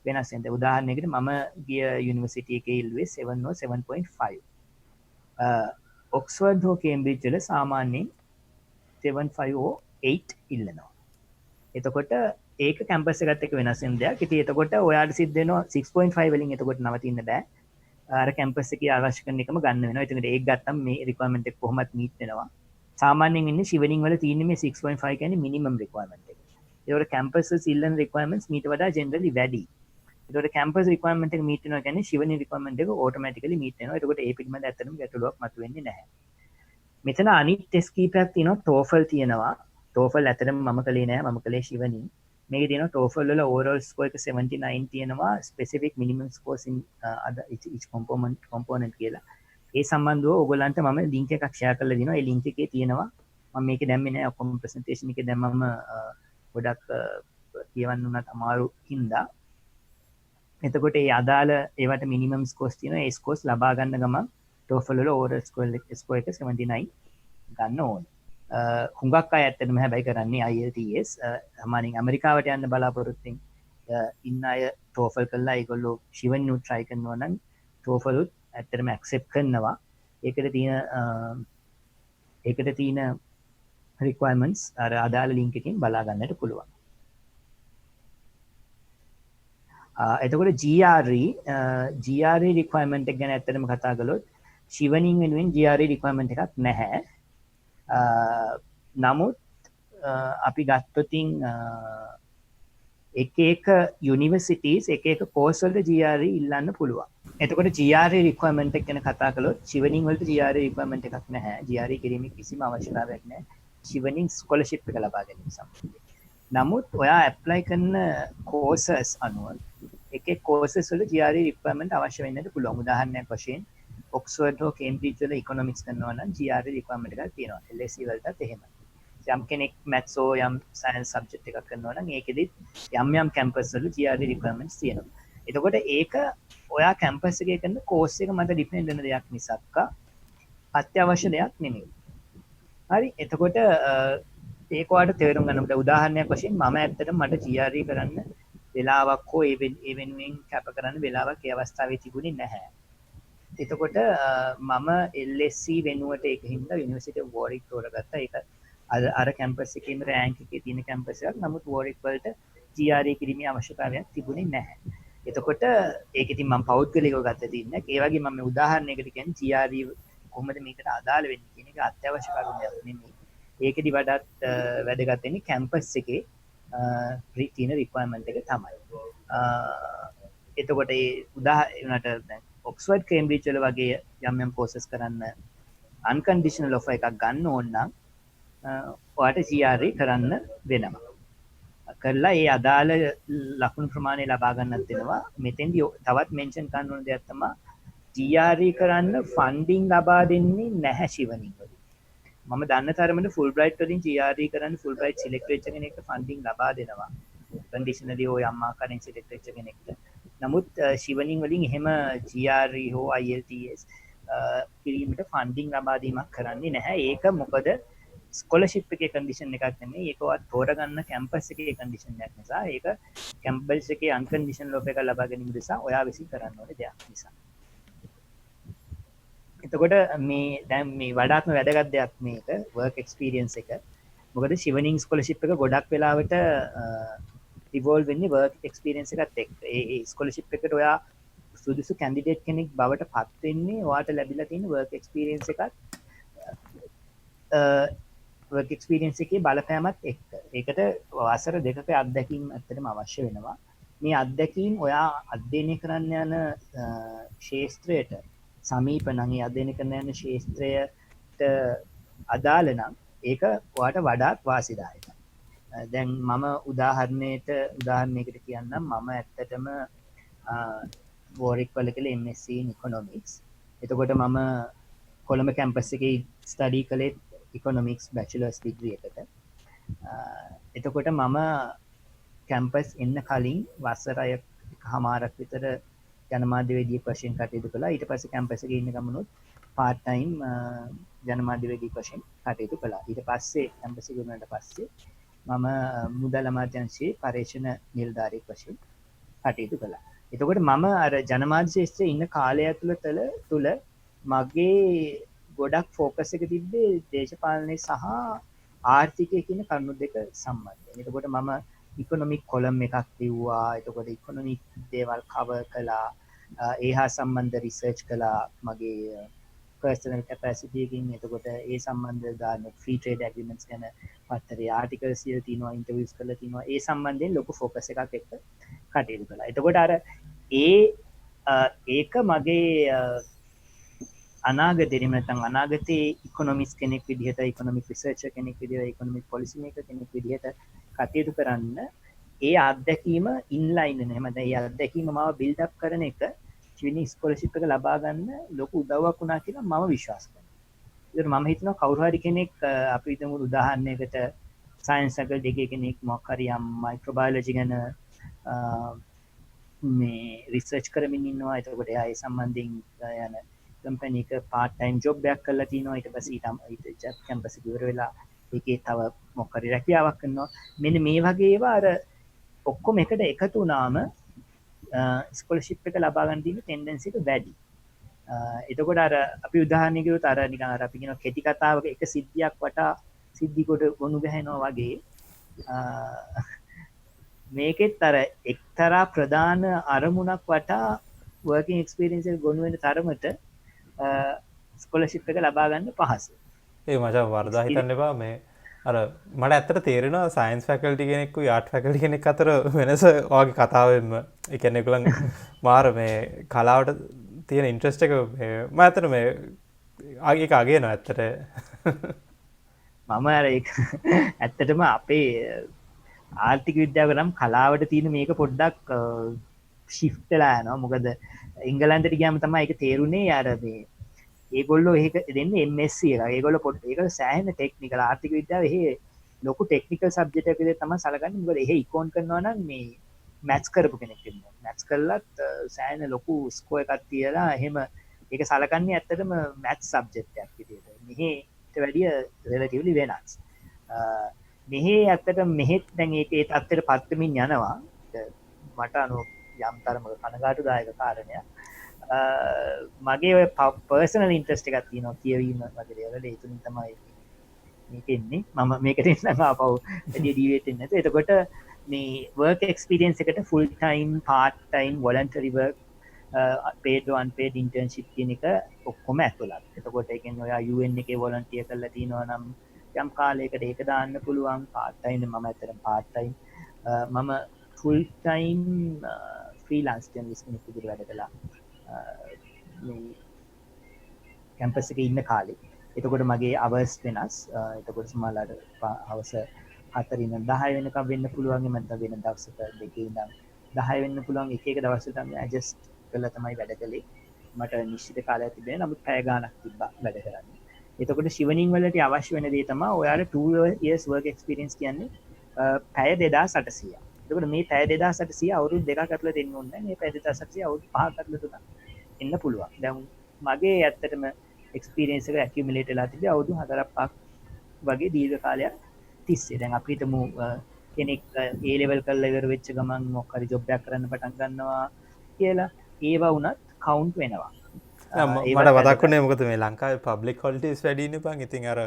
වෙනස් වෙනවා. උදාහරණයකට මම ගිය යුනිවර්සිටි එකේ ඉල්ලුවේ 7 or 7.5. ඔක්ස්ෆර්ඩ් හෝ කේම්බ්‍රිජ් වල සාමාන්‍යයෙන් 7.5 or 8 ඉල්ලනවා. එතකොට ඒක කැම්පස් එකත් එක්ක වෙනස් වෙන දෙයක්. ඉතින් එතකොට ඔයාට සිද්ධ වෙනවා 6.5 වලින් එතකොට නවතින්න බෑ. අර කැම්පස් එකේ අවශ්‍ය කරන එකම ගන්න වෙනවා. එතකොට ඒක ගත්තම මේ රික්වයර්මන්ට් එක කොහොමත් මීට් වෙනවා. සාමාන්‍යයෙන් ඉන්නේ ශිවනින් වල තියෙන්නේ මේ 6.5 කියන්නේ මිනිමම් රික්වයර්මන්ට් එක. ඒකට කැම්පස් ඉල්ලන රික්වයර්මන්ට්ස් මීට වඩා ජෙනරලි වැඩි. ඒකට කැම්පස් රික්වයර්මන්ට් එක මීට් වෙනවා කියන්නේ ශිවනින් රික්වයර්මන්ට් එක ඕටෝමැටිකලි මීට් වෙනවා. ඒකට ඒ පිළිබඳ ඇත්තටම ගැටලුවක් මතුවෙන්නේ නැහැ. මෙතන අනිත් ටෙස්ට් කීපයක් තියෙනවා. TOEFL තියෙනවා. TOEFL ඇත්තටම මම කලේ නෑ. මම කලේ ශිවනින්. මේක තියෙනවා TOEFL වල overall score එක 79 තියෙනවා. specific minimum scores in each component කියලා. ඒ සම්බන්ධව ඔයගොල්ලන්ට මම link එකක් share කරලා දෙනවා. ඒ link එකේ තියෙනවා. මම මේකේ දැම්මේ නෑ. ඔක්කොම presentation එකේ දැම්මම ගොඩක් කියවන්න උනත් අමාරු හින්දා. එතකොට ඒ අදාළ ඒවට minimum scores තියෙනවා. ඒ scores ලබා ගන්න ගමන් TOEFL වල overall score එක 79 ගන්න ඕනේ. හුඟක් අය ඇත්තටම හැබැයි කරන්නේ IELTS. සාමාන්‍යයෙන් ඇමරිකාවට යන්න බලාපොරොත්තුෙන් ඉන්න අය TOEFL කරලා ඒගොල්ලෝ ශිවනින් උත් try කරනවා නම් TOEFL උත් ඇත්තටම accept කරනවා. ඒකට තියෙන requirements අර අදාළ link එකකින් බලා ගන්නට පුළුවන්. එතකොට GRE requirement එක ගැන ඇත්තටම කතා කළොත් ශිවනින් වෙනුවෙන් GRE requirement එකක් නැහැ. නමුත් අපි ගත්තොතින් එක යුනිවර්සිටීස් එක කෝස් වලට GRE ඉල්ලන්න පුළුවන්. එතකොට GRE රික්වයර්මන්ට් එක ගැන කතා කළොත් චිවනින් වලට GRE රික්වයර්මන්ට් එකක් නැහැ. GRE කිරීමේ කිසිම අවශ්‍යතාවයක් නැහැ. චිවනින් ස්කෝලර්ෂිප් එක ලබා ගැනීම සම්බන්ධයෙන්. නමුත් ඔයා ඇප්ලයි කරන කෝසස් අනුව එක කෝසස් වල GRE රික්වයර්මන්ට් අවශ්‍ය වෙන්නට පුළුවන්. උදාහරණයක් වශයෙන් ඔක්ස්ෆර්ඩ් හෝ කේම්බ්‍රිජ් වල ඉකොනොමික්ස් කරනවා නම් GRE රික්වයර්මන්ට් එකක් තියෙනවා. LSE වලටත් එහෙමයි. යම් කෙනෙක් මැත්ස් හෝ යම් සයන්ස් සබ්ජෙක්ට් එකක් කරනවා නම් ඒකෙදිත් යම් කැම්පස් වල GRE රික්වයර්මන්ට්ස් තියෙනවා. එතකොට ඒක ඔයා කැම්පස් එකේ කරන කෝස් එක මත ඩිපෙන්ඩ් වෙන දෙයක් මිසක් අත්‍යවශ්‍ය දෙයක් නෙමෙයි. හරි. එතකොට ඒක ඔයාලට තේරුම් ගන්න ඕනේ. උදාහරණයක් වශයෙන් මම ඇත්තටම මට GRE කරන්න වෙලාවක් හෝ ඒ වෙනුවෙන් කැප කරන්න වෙලාවක් ඒ අවස්ථාවේ තිබුණේ නැහැ. එතකොට මම LSE වෙනුවට ඒක හින්දා යුනිවර්සිටි ඔෆ් වෝරික් තෝරගත්තා. ඒක අර කැම්පස් එකේම රෑන්ක් එකේ තියෙන කැම්පස් එකක්. නමුත් වෝරික් වලට GRE කිරීමේ අවශ්‍යතාවයක් තිබුණේ නැහැ. එතකොට ඒක ඉතින් මම පෞද්ගලිකව ගත්ත තින්නේ. ඒ වගේ මම උදාහරණයකට කියන්නේ GRE කොහොමද මේකට අදාළ වෙන්නේ කියන එක අත්‍යවශ්‍ය කරුණක් නෙමෙයි. ඒකෙදි වඩාත් වැදගත් වෙන්නේ කැම්පස් එකේ තියෙන රික්වයර්මන්ට් එක තමයි. එතකොට ඒ උදාහරණට දැන් ඔක්ස්ෆර්ඩ් කේම්බ්‍රිජ් වල වගේ යම් කෝසස් කරන්න අන්කන්ඩිෂනල් ඔෆර් එකක් ගන්න ඕන නම් ඔයාට GRE කරන්න වෙනවා. කරලා ඒ අදාළ ලකුණු ප්‍රමාණය ලබා ගන්නත් වෙනවා. මෙතෙන්දී තවත් මෙන්ෂන් කරන්න ඕන දෙයක් තමයි GRE කරන්න ෆන්ඩින් ලබා දෙන්නේ නැහැ ශිවනින් වලින්. මම දන්න තරමට ෆුල්බ්‍රයිට් වලින් GRE කරන්න ෆුල්බ්‍රයිට් සිලෙක්ට් වෙච්ච කෙනෙක්ට ෆන්ඩින් ලබා දෙනවා. කන්ඩිෂනලි හෝ යම් ආකාරයෙන් සිලෙක්ට් වෙච්ච කෙනෙක්ට. නමුත් ශිවනින් වලින් එහෙම GRE හෝ IELTS කිරීමට ෆන්ඩින් ලබා දීමක් කරන්නේ නැහැ. ඒක මොකද ස්කෝලර්ෂිප් එකේ කන්ඩිෂන් එකක් නෙමෙයි. ඒක ඔයා තෝරගන්න කැම්පස් එකේ කන්ඩිෂන් එකක් නිසා. ඒක කැම්පස් එකේ අන්කන්ඩිෂනල් ඔෆර් එකක් ලබා ගැනීම නිසා ඔයා විසින් කරන්න ඕනේ දෙයක් නිසා. එතකොට මේ දැන් මේ වඩාත්ම වැදගත් දෙයක් මේක වර්ක් එක්ස්පීරියන්ස් එක. මොකද ශිවනින් ස්කෝලර්ෂිප් එක ගොඩක් වෙලාවට ඉවෝල්ව් වෙන්නේ වර්ක් එක්ස්පීරියන්ස් එකත් එක්ක. ඒ ස්කෝලර්ෂිප් එකට ඔයා සුදුසු කැන්ඩිඩේට් කෙනෙක් බවට පත් වෙන්නේ ඔයාට ලැබිලා තියෙන වර්ක් එක්ස්පීරියන්ස් එකත් වර්ක් එක්ස්පීරියන්ස් එකේ බලපෑමත් එක්ක. ඒකට වසර දෙකක අත්දැකීම් ඇත්තටම අවශ්‍ය වෙනවා. මේ අත්දැකීම් ඔයා අධ්‍යයනය කරන්න යන ක්ෂේත්‍රයට සමීප නම් ඒ අධ්‍යයනය කරන්න යන ක්ෂේත්‍රයට අදාළ නම් ඒක ඔයාට වඩාත් වාසිදායකයි. දැන් මම උදාහරණයකට කියන්නම්. මම ඇත්තටම වෝරික් වල කියලා MSc in Economics. එතකොට මම කොළඹ කැම්පස් එකේ ස්ටඩි කළේ ඉකොනොමික්ස් බැචලර්ස් ඩිග්‍රී එකට. එතකොට මම කැම්පස් එන්න කලින් වසර එකමාරක් විතර ජනමාධ්‍යවේදියෙක් වශයෙන් කටයුතු කළා. ඊට පස්සේ කැම්පස් එකේ ඉන්න ගමනොත් part time ජනමාධ්‍යවේදියෙක් වශයෙන් කටයුතු කළා. ඊට පස්සේ කැම්පස් එක ගුණාට පස්සේ මම මුදල් අමාත්‍යාංශයේ පර්යේෂණ නිලධාරියෙක් වශයෙන් කටයුතු කළා. එතකොට මම අර ජනමාධ්‍ය ශාස්ත්‍රයේ ඉන්න කාලය තුළ මගේ ගොඩක් ෆෝකස් එක තිබ්බේ දේශපාලනය සහ ආර්ථිකය කියන කරුණු දෙක සම්බන්ධයෙන්. එතකොට මම ඉකොනොමික් කොලම් එකක් ලිව්වා. එතකොට ඉකොනොමික් දේවල් කවර් කළා. ඒ හා සම්බන්ධ රිසර්ච් කළා මගේ පර්සනල් කැපැසිටි එකකින්. එතකොට ඒ සම්බන්ධ දාන ෆ්‍රී ට්‍රේඩ් ඇග්‍රීමන්ට්ස් ගැන පත්තරේ ආටිකල්ස් කියලා තියෙනවා, ඉන්ටර්වියුස් කරලා තියෙනවා. ඒ සම්බන්ධයෙන් ලොකු ෆෝකස් එකක් එක්ක කටයුතු කළා. එතකොට අර ඒක මගේ අනාගතයේ ඉකොනොමික්ස් කෙනෙක් විදිහට, ඉකොනොමික් රිසර්චර් කෙනෙක් විදිහට, ඉකොනොමික් පොලිසි මේකර් කෙනෙක් විදිහට කටයුතු කරන්න ඒ අත්දැකීම ඉන්ලයින් වෙන. එහෙම නැත්නම් ඒ අත්දැකීම මාව බිල්ඩ් අප් කරන එක චිවිනි ස්කෝලර්ෂිප් එක ලබා ගන්න ලොකු උදව්වක් වුණා කියලා මම විශ්වාස කරනවා. ඒකට මම හිතනවා කවුරු හරි කෙනෙක් අපි හිතමු උදාහරණයකට සයන්ස් ෆැකල්ටි එකේ කෙනෙක් මොකක් හරි යම් මයික්‍රෝබයොලොජි ගැන මේ රිසර්ච් කරමින් ඉන්නවා. එතකොට එයා ඒ සම්බන්ධයෙන් යන කම්පැනි එක part time job එකක් කරලා තිනවා. ඊට පස්සේ ඊට කැම්පස් එක ඉවර වෙලා ඒකේ තව මොකක් හරි රැකියාවක් කරනවා. මෙන්න මේ වගේ ඒවා අර ඔක්කොම එකට එකතු වුණාම ස්කෝලර්ෂිප් එක ලබා ගන්න තියෙන ටෙන්ඩන්සි එක වැඩි. එතකොට අර අපි උදාහරණයක් ගියොත් අර නිකන් අර අපි කියන කෙටි කතාවක එක සිද්ධියක් වටා සිද්ධි කොට ගොනු ගහනවා වගේ මේකෙත් අර එක්තරා ප්‍රධාන අරමුණක් වටා වර්කින් එක්ස්පීරියන්ස් එක ගොනු වෙන තරමට ස්කෝලර්ෂිප් එක ලබා ගන්න පහසුයි. ඒ මචං වර්ධා හිතන්න එපා. මේ අර මට ඇත්තට තේරෙනවා සයින්ස් ෆැකල්ටි කෙනෙක්කුයි ආර්ට් ෆැකල්ටි කෙනෙක් අතර වෙනස ඔයාගේ කතාවෙන්ම. ඒ කියන්නේ ඒගොල්ලන් මාර මේ කලාවට තියෙන ඉන්ට්‍රස්ට් එක මම ඇත්තට මේ ඒක අගයනවා ඇත්තට. මම අර ඒක ඇත්තටම අපේ ආර්ථික විද්‍යාව නම් කලාවට තියෙන මේක පොඩ්ඩක් ශිෆ්ටලා යනවා. මොකද එංගලන්තයට ගියාම තමයි ඒක තේරුනේ අර මේ ඒගොල්ලෝ ඒක දෙන්නේ MSc එක. ඒගොල්ලෝ ඒක සෑහෙන ටෙක්නිකල් ආර්ථික විද්‍යාව එහෙ ලොකු ටෙක්නිකල් සබ්ජෙක්ට් එකක් විදිහට තමයි සලකන්නේ. මොකද එහෙ ඉකෝන් කරනවා නම් මේ මැත්ස් කරපු කෙනෙක් ඉන්නවා. මැත්ස් කළත් සෑහෙන ලොකු ස්කෝර් එකක් තියලා එහෙම ඒක සලකන්නේ ඇත්තටම මැත්ස් සබ්ජෙක්ට් එකක් විදිහට. මෙහෙට වැඩිය රිලටිව්ලි වෙනස්. මෙහෙ ඇත්තට මෙහෙත් දැන් ඒක ඒ තත්ත්වයට පත් වෙමින් යනවා. මට අනුව යම් තරමක කනගාටුදායක කාරණයක්. මගේ පර්සනල් ඉන්ට්‍රස්ට් එකක් තියෙනවා කියවීම වගේ දේවල්. ඒ තුලින් තමයි මේක එන්නේ. මම මේකට එන්න ආපහු වැඩි ඩීවියේට් වෙන්නේ නැතුව. එතකොට මේ වර්ක් එක්ස්පීරියන්ස් එකට full time, part time, voluntary work, paid or unpaid internship කියන එක ඔක්කොම ඇතුළත්. එතකොට ඒ කියන්නේ ඔයා UN එකේ වොලන්ටියර් කරලා තිනවා නම් යම් කාලයකට ඒක දාන්න පුළුවන්. පාර්ට් ටයිම් මම ඇත්තටම පාර්ට් ටයිම් මම ෆුල් ටයිම් ෆ්‍රීලාන්ස් ජර්නලිස්ට් කෙනෙක් විදිහට වැඩ කළා. කැම්පස් එකේ ඉන්න කාලේ. එතකොට මගේ අවර්ස් වෙනස්. එතකොට සමහරවිට හවස 4 ඉඳන් 10 වෙනකම් වෙන්න පුළුවන්. එමෙන්න වෙන දවසක 2 ඉඳන් 10 වෙන්න පුළුවන්. එක එක දවස්වල තමයි ඇඩ්ජස්ට් කරලා තමයි වැඩ කළේ. මට නිශ්චිත කාලයක් තිබෙන්නේ. නමුත් පැය ගාණක් තිබ්බා වැඩ කරන්න. එතකොට ශිවනින් වලට අවශ්‍ය වෙන දේ තමයි ඔයාලට 2 years work experience කියන්නේ පැය 2800. එතකොට මේ පැය 2800 අවුරුදු දෙකක් ඇතුළත එන්න ඕනේ. මේ පැය 2800 අවුරුදු 5ක් ඇතුළත එන්න පුළුවන්. දැන් මගේ ඇත්තටම එක්ස්පීරියන්ස් එක ඇකියුමුලේට් වෙලා තිබ්බේ අවුරුදු 4-5ක් වගේ දීර්ඝ කාලයක් තිස්සේ. දැන් අපි හිතමු කෙනෙක් A level කරලා ඉවර වෙච්ච ගමන් මොකක් හරි ජොබ් එකක් කරන්න පටන් ගන්නවා කියලා ඒවා වුණත් කවුන්ට් වෙනවා. මට මතක් වුණේ මොකද මේ ලංකාවේ පබ්ලික් හොලිඩේස් වැඩි ඉන්නේ බං. ඉතින් අර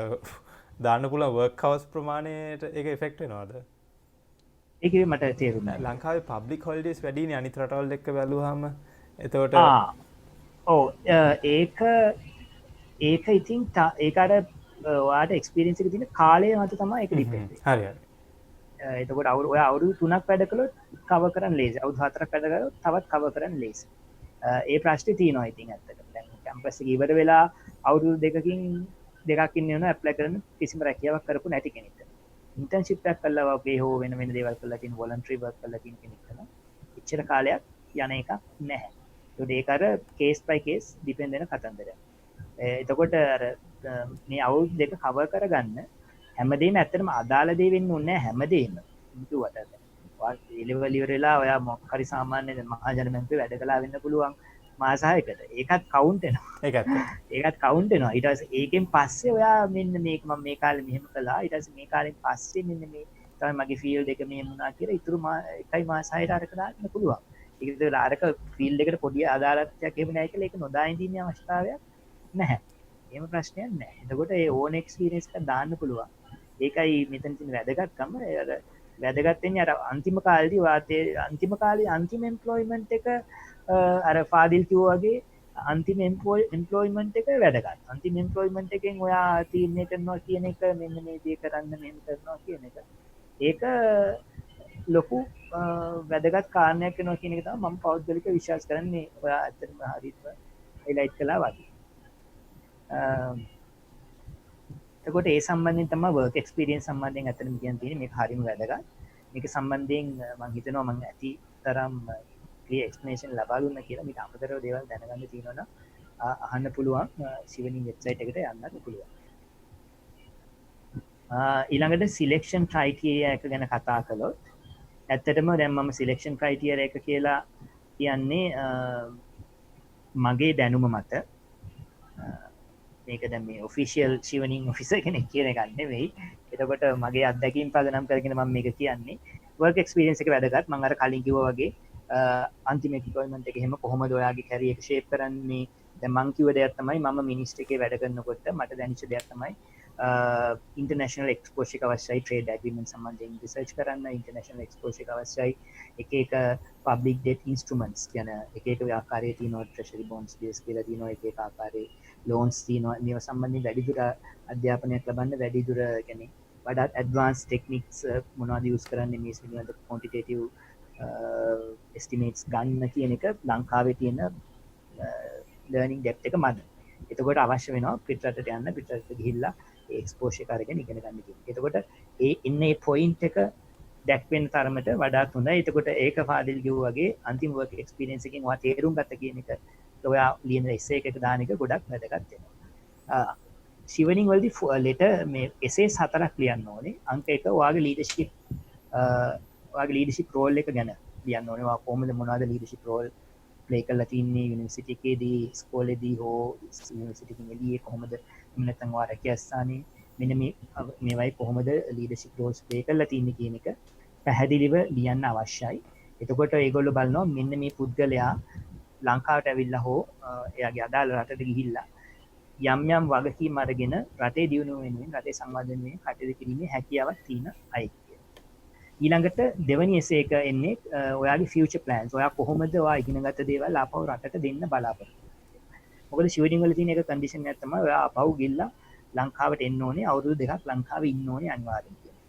දාන්න පුළුවන් වර්ක් හවර්ස් ප්‍රමාණයට ඒක ඉෆෙක්ට් වෙනවද? ඒක මට තේරුණා. ලංකාවේ පබ්ලික් හොලිඩේස් වැඩිනේ අනිත් රටවල් එක්ක බැලුවාම. එතකොට ඔව් ඒක ඉතින් ඒක අර ඔයාට එක්ස්පීරියන්ස් එක තියෙන කාලය මත තමයි ඒක ඩිපෙන්ඩ් වෙන්නේ. හරි හරි. එතකොට ඔයා අවුරුදු 3ක් වැඩ කළොත් කවර් කරන්න ලේසි. අවුරුදු 4ක් වැඩ කළොත් තවත් කවර් කරන්න ලේසි. ඒ ප්‍රශ්නේ තියෙනවා ඉතින් ඇත්තටම. දැන් කැම්පස් එක ඉවර වෙලා අවුරුදු දෙකක් ඉන්න වෙනවා ඇප්ලයි කරන්න කිසිම රැකියාවක් කරපු නැති කෙනෙක්ට. ඉන්ටර්න්ෂිප් එකක් කළා වගේ හෝ වෙන දේවල් කරලා තියෙන වොලන්ටරි වර්ක් කරලා තියෙන කෙනෙක්ට නම් එච්චර කාලයක් යන එකක් නැහැ. ඒක අර කේස් බයි කේස් ඩිපෙන්ඩ් වෙන කතන්දරයක්. එතකොට අර මේ අවුරුදු දෙක කවර් කරගන්න හැමදේම ඇත්තටම අදාළ දේ වෙන්න ඕනේ නැහැ හැමදේම. කිව්වට ඉලෙවල් ඉවර වෙලා ඔයා මොකක් හරි සාමාන්‍ය මහා ජනමන්ත්‍රී වැඩ කළා වෙන්න පුළුවන් මාස 6කට. ඒකත් කවුන්ට් වෙනවා. ඒකත් කවුන්ට් වෙනවා. ඊට පස්සේ ඒකෙන් පස්සේ ඔයා මෙන්න මේක මම මේ කාලේ මෙහෙම කළා. ඊට පස්සේ මේ කාලෙන් පස්සේ මෙන්න මේ තමයි මගේ ෆීල්ඩ් එක මෙහෙම වුණා කියලා ඉතුරු එකයි මාස 6ට අරක දාන්න පුළුවන්. ඒක අරක ෆීල්ඩ් එකට පොඩි අදාළත්වයක් එහෙම නැහැ කියලා ඒක නොදා ඉඳින්න අවශ්‍යතාවයක් නැහැ. එහෙම ප්‍රශ්නයක් නැහැ. එතකොට ඒ ඕන එක්ස්පීරියන්ස් එක දාන්න පුළුවන්. ඒකයි මෙතන තියෙන වැදගත්කම. අර වැදගත් වෙන්නේ අර අන්තිම කාලේදී වාතේ අන්තිම කාලේ අන්තිම එම්ප්ලොයිමන්ට් එක අර ෆාදිල් කිව්වා වගේ අන්තිම එම්ප්ලොයිමන්ට් එක වැදගත්. අන්තිම එම්ප්ලොයිමන්ට් එකෙන් ඔයා තීරණය කරනවා කියන එක මෙන්න මේ දේ කරන්න මෙහෙම කරනවා කියන එක. ඒක ලොකු වැදගත් කාරණයක් වෙනවා කියන එක තමයි මම පෞද්ගලිකව විශ්වාස කරන්නේ. ඔයා ඇත්තටම හරියට හයිලයිට් කළා වගේ. එතකොට ඒ සම්බන්ධයෙන් තමයි වර්ක් එක්ස්පීරියන්ස් සම්බන්ධයෙන් අතන කියන්න තියෙන්නේ මේක හරියම වැදගත්. මේක සම්බන්ධයෙන් මම හිතනවා මම ඇති තරම් ක්ලියර් එක්ස්ප්ලනේෂන් ලබා දුන්නා කියලා. මේක අමතරව දේවල් දැනගන්න තියෙනවා නම් අහන්න පුළුවන්. සිවනි වෙබ්සයිට් එකට යන්නත් පුළුවන්. ඊළඟට සිලෙක්ෂන් ක්‍රයිටීරියා එක ගැන කතා කළොත් ඇත්තටම දැන් මම සිලෙක්ෂන් ක්‍රයිටීරියා එක කියලා කියන්නේ මගේ දැනුම මත මේක දැන් මේ ඔෆිෂියල් ශිවනින් ඔෆිසර් කෙනෙක් කියන එකක් නෙවෙයි. එතකොට මගේ අත්දැකීම් පදනම් කරගෙන මම මේක කියන්නේ වර්ක් එක්ස්පීරියන්ස් එක වැදගත්. මම අර කලින් කිව්වා වගේ අන්තිම එම්ප්ලොයිමන්ට් එක එහෙම කොහොමද ඔයාගේ කැරියර් එක ෂේප් කරන්නේ. දැන් මම කිව්ව දෙයක් තමයි මම මිනිස්ට් එකේ වැඩ කරනකොට මට දැනෙච්ච දෙයක් තමයි ඉන්ටර්නැෂනල් එක්ස්පෝෂර් එක අවශ්‍යයි. ට්‍රේඩ් ඇග්‍රීමන්ට් සම්බන්ධයෙන් රිසර්ච් කරන්න ඉන්ටර්නැෂනල් එක්ස්පෝෂර් එක අවශ්‍යයි. එක එක පබ්ලික් ඩෙට් ඉන්ස්ට්‍රුමන්ට්ස් කියන එක එක ආකාරයේ තියෙනවා. ට්‍රෙෂරි බොන්ඩ්ස් බේස් කියලා තියෙනවා. එක එක ආකාරයේ ලෝන්ස් තියෙනවා. මේවා සම්බන්ධයෙන් වැඩිදුර අධ්‍යාපනයක් ලබන්න වැඩිදුර කියන්නේ වඩාත් ඇඩ්වාන්ස් ටෙක්නික්ස් මොනවද යූස් කරන්නේ මේ පිළිබඳ quantitative estimates ගන්න කියන එක ලංකාවේ තියෙන ලර්නින් ඩෙප්ත් එක මද. එතකොට අවශ්‍ය වෙනවා පිටරටට යන්න, පිටරටට ගිහිල්ලා ඒ එක්ස්පෝෂර් එක අරගෙන ඉගෙන ගන්න කියන. එතකොට ඒ ඉන්නේ පොයින්ට් එක දැක්වෙන තරමට වඩාත් හොඳයි. එතකොට ඒක ෆාදිල් කිව්වා වගේ අන්තිම වර්ක් එක්ස්පීරියන්ස් එකෙන් ඔයා තේරුම් ගත්ත කියන එක ඔයා ලියන එසේ එකක දාන එක ගොඩක් වැදගත් වෙනවා. ශිවනින් වලදී ලෙටර් මේ එසේස් 4ක් ලියන්න ඕනේ. අංක 1 ඔයාගේ ලීඩර්ෂිප් රෝල් එක ගැන ලියන්න ඕනේ. ඔයා කොහොමද මොනවද ලීඩර්ෂිප් රෝල් ප්ලේ කරලා තින්නේ යුනිවර්සිටි එකේදී, ඉස්කෝලේදී හෝ යුනිවර්සිටි එකෙන් එළියේ කොහොමද නැත්නම් ඔයා රැකියාස්ථානයේ මෙන්න මේවයි කොහොමද ලීඩර්ෂිප් රෝල්ස් ප්ලේ කරලා තින්නේ කියන එක පැහැදිලිව ලියන්න අවශ්‍යයි. එතකොට ඒගොල්ලෝ බලනවා මෙන්න මේ පුද්ගලයා ලංකාවට ඇවිල්ලා හෝ එයාගේ අදාළ රටට ගිහිල්ලා යම් යම් වගකීම් අරගෙන රටේ දියුණුව වෙනුවෙන්, රටේ සංවර්ධනය වෙනුවෙන් කටයුතු කිරීමේ හැකියාවක් තියෙන අය. ඊළඟට දෙවැනි එසේ එක එන්නේ ඔයාගේ ෆියුචර් ප්ලෑන්ස්. ඔයා කොහොමද ඔයා ඉගෙනගත්ත දේවල් ආපහු රටට දෙන්න බලාපොරොත්තු වෙන්නේ. මොකද ෂිවරින් වල තියෙන එක කන්ඩිෂන් එකක් තමයි ඔයා ආපහු ගිහිල්ලා ලංකාවට එන්න ඕනේ, අවුරුදු 2ක් ලංකාවේ ඉන්න ඕනේ අනිවාර්යෙන් කියලා.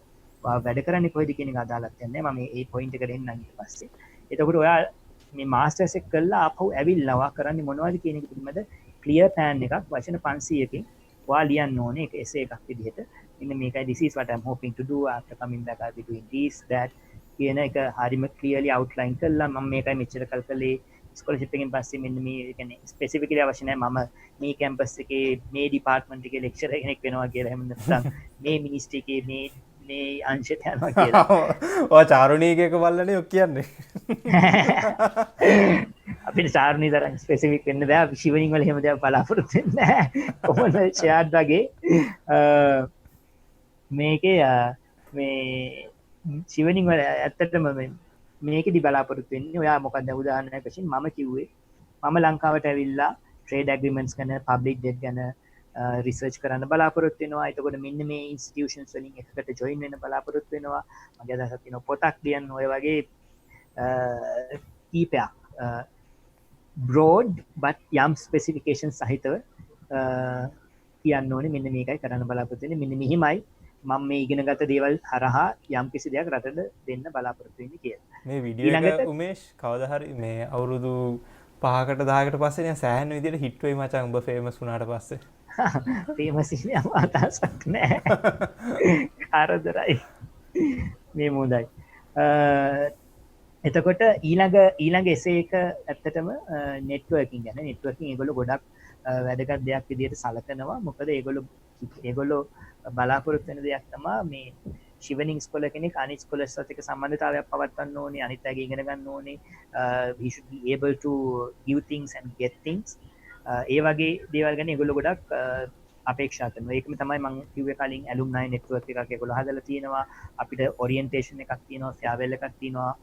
ඔයා වැඩ කරන්නේ කොහෙද කියන එක අදාළක් නැහැ. මම මේ පොයින්ට් එකට එන්නම් ඊට පස්සේ. එතකොට ඔයා මේ මාස්ටර්ස් එක කළා ආපහු ඇවිල්ලා ඔයා කරන්නේ මොනවද කියන එක පිළිබඳ ක්ලියර් ප්ලෑන් එකක් වචන 500කින් ඔයා ලියන්න ඕනේ. ඒක එසේ එකක් විදිහට. ඉන්න මේකයි this is what I'm hoping to do after coming back I'll be doing this that කියන එක හරිම clearly outline කළා. මම මේකයි මෙච්චර කල් කළේ ස්කෝලර්ෂිප් එකෙන් පස්සේ මෙන්න මේ කියන්නේ ස්පෙસિෆිකලි අවශ්‍ය නැහැ මම මේ කැම්පස් එකේ මේ ඩිපාර්ට්මන්ට් එකේ ලෙක්චරර් කෙනෙක් වෙනවා කියලා. එහෙම නැත්නම් මේ මිනිස්ට්‍රි එකේ මේ අංශයට යනවා කියලා. ඔය චාරුණීකේක බල්ලනේ ඔක් කියන්නේ. අපිට චාරුණී තරම් ස්පෙસિෆික් වෙන්න බෑ. ශිවනින් වල එහෙම දේවල් බලාපොරොත්තු වෙන්නේ නැහැ. කොහොමද ෂෙයාඩ් වගේ මේකේ මේ ශිවනින් වල ඇත්තටම මේකෙදි බලාපොරොත්තු වෙන්නේ ඔයා මොකක්ද උදාහරණයක් වශයෙන් මම කිව්වේ මම ලංකාවට ඇවිල්ලා ට්‍රේඩ් ඇග්‍රීමන්ට්ස් ගැන පබ්ලික් ඩෙට් ගැන රිසර්ච් කරන්න බලාපොරොත්තු වෙනවා. එතකොට මෙන්න මේ ඉන්ස්ටිටියුෂන්ස් වලින් එකකට ජොයින් වෙන්න බලාපොරොත්තු වෙනවා. මගේ අදහසක් තියෙනවා පොතක් ලියන්න ඔය වගේ කීපයක් broad but යම් ස්පෙસિෆිකේෂන් සහිතව කියන්න ඕනේ මෙන්න මේකයි කරන්න බලාපොරොත්තු වෙන්නේ. මෙන්න මෙහිමයි මම මේ ඉගෙනගත දේවල් හරහා යම් කිසි දෙයක් රටට දෙන්න බලාපොරොත්තු වෙන්නේ කියලා. මේ වීඩියෝ එක උමේෂ් කවදා හරි මේ අවුරුදු 5කට 10කට පස්සේ නේ සෑහෙන විදියට හිට් වෙයි මචං උඹ ෆේමස් වුණාට පස්සේ. ෆේමස් ඉන්නේ අමාතසක් නෑ. කාරදරයි. මේ මොඳයි. එතකොට ඊළඟ එසේ එක ඇත්තටම නෙට්වර්කින් ගැන. නෙට්වර්කින් ඒගොල්ලෝ ගොඩක් වැදගත් දෙයක් විදිහට සලකනවා. මොකද ඒගොල්ලෝ බලාපොරොත්තු වෙන දෙයක් තමයි මේ ශිවනින් ස්කෝලර් කෙනෙක් අනිත් ස්කෝලර්ස් එක්ක සම්බන්ධතාවයක් පවත්වන්න ඕනේ, අනිත් අයගේ ඉගෙන ගන්න ඕනේ. He should be able to give things and get things. ඒ වගේ දේවල් ගැන ඒගොල්ලෝ ගොඩක් අපේක්ෂා කරනවා. ඒකම තමයි මම කිව්වේ කලින් ඇලුම්නයි නෙට්වර්ක් එකක් ඒගොල්ලෝ හදලා තියෙනවා. අපිට ඔරියන්ටේෂන් එකක් තියෙනවා, ෆෙයාවෙල් එකක් තියෙනවා.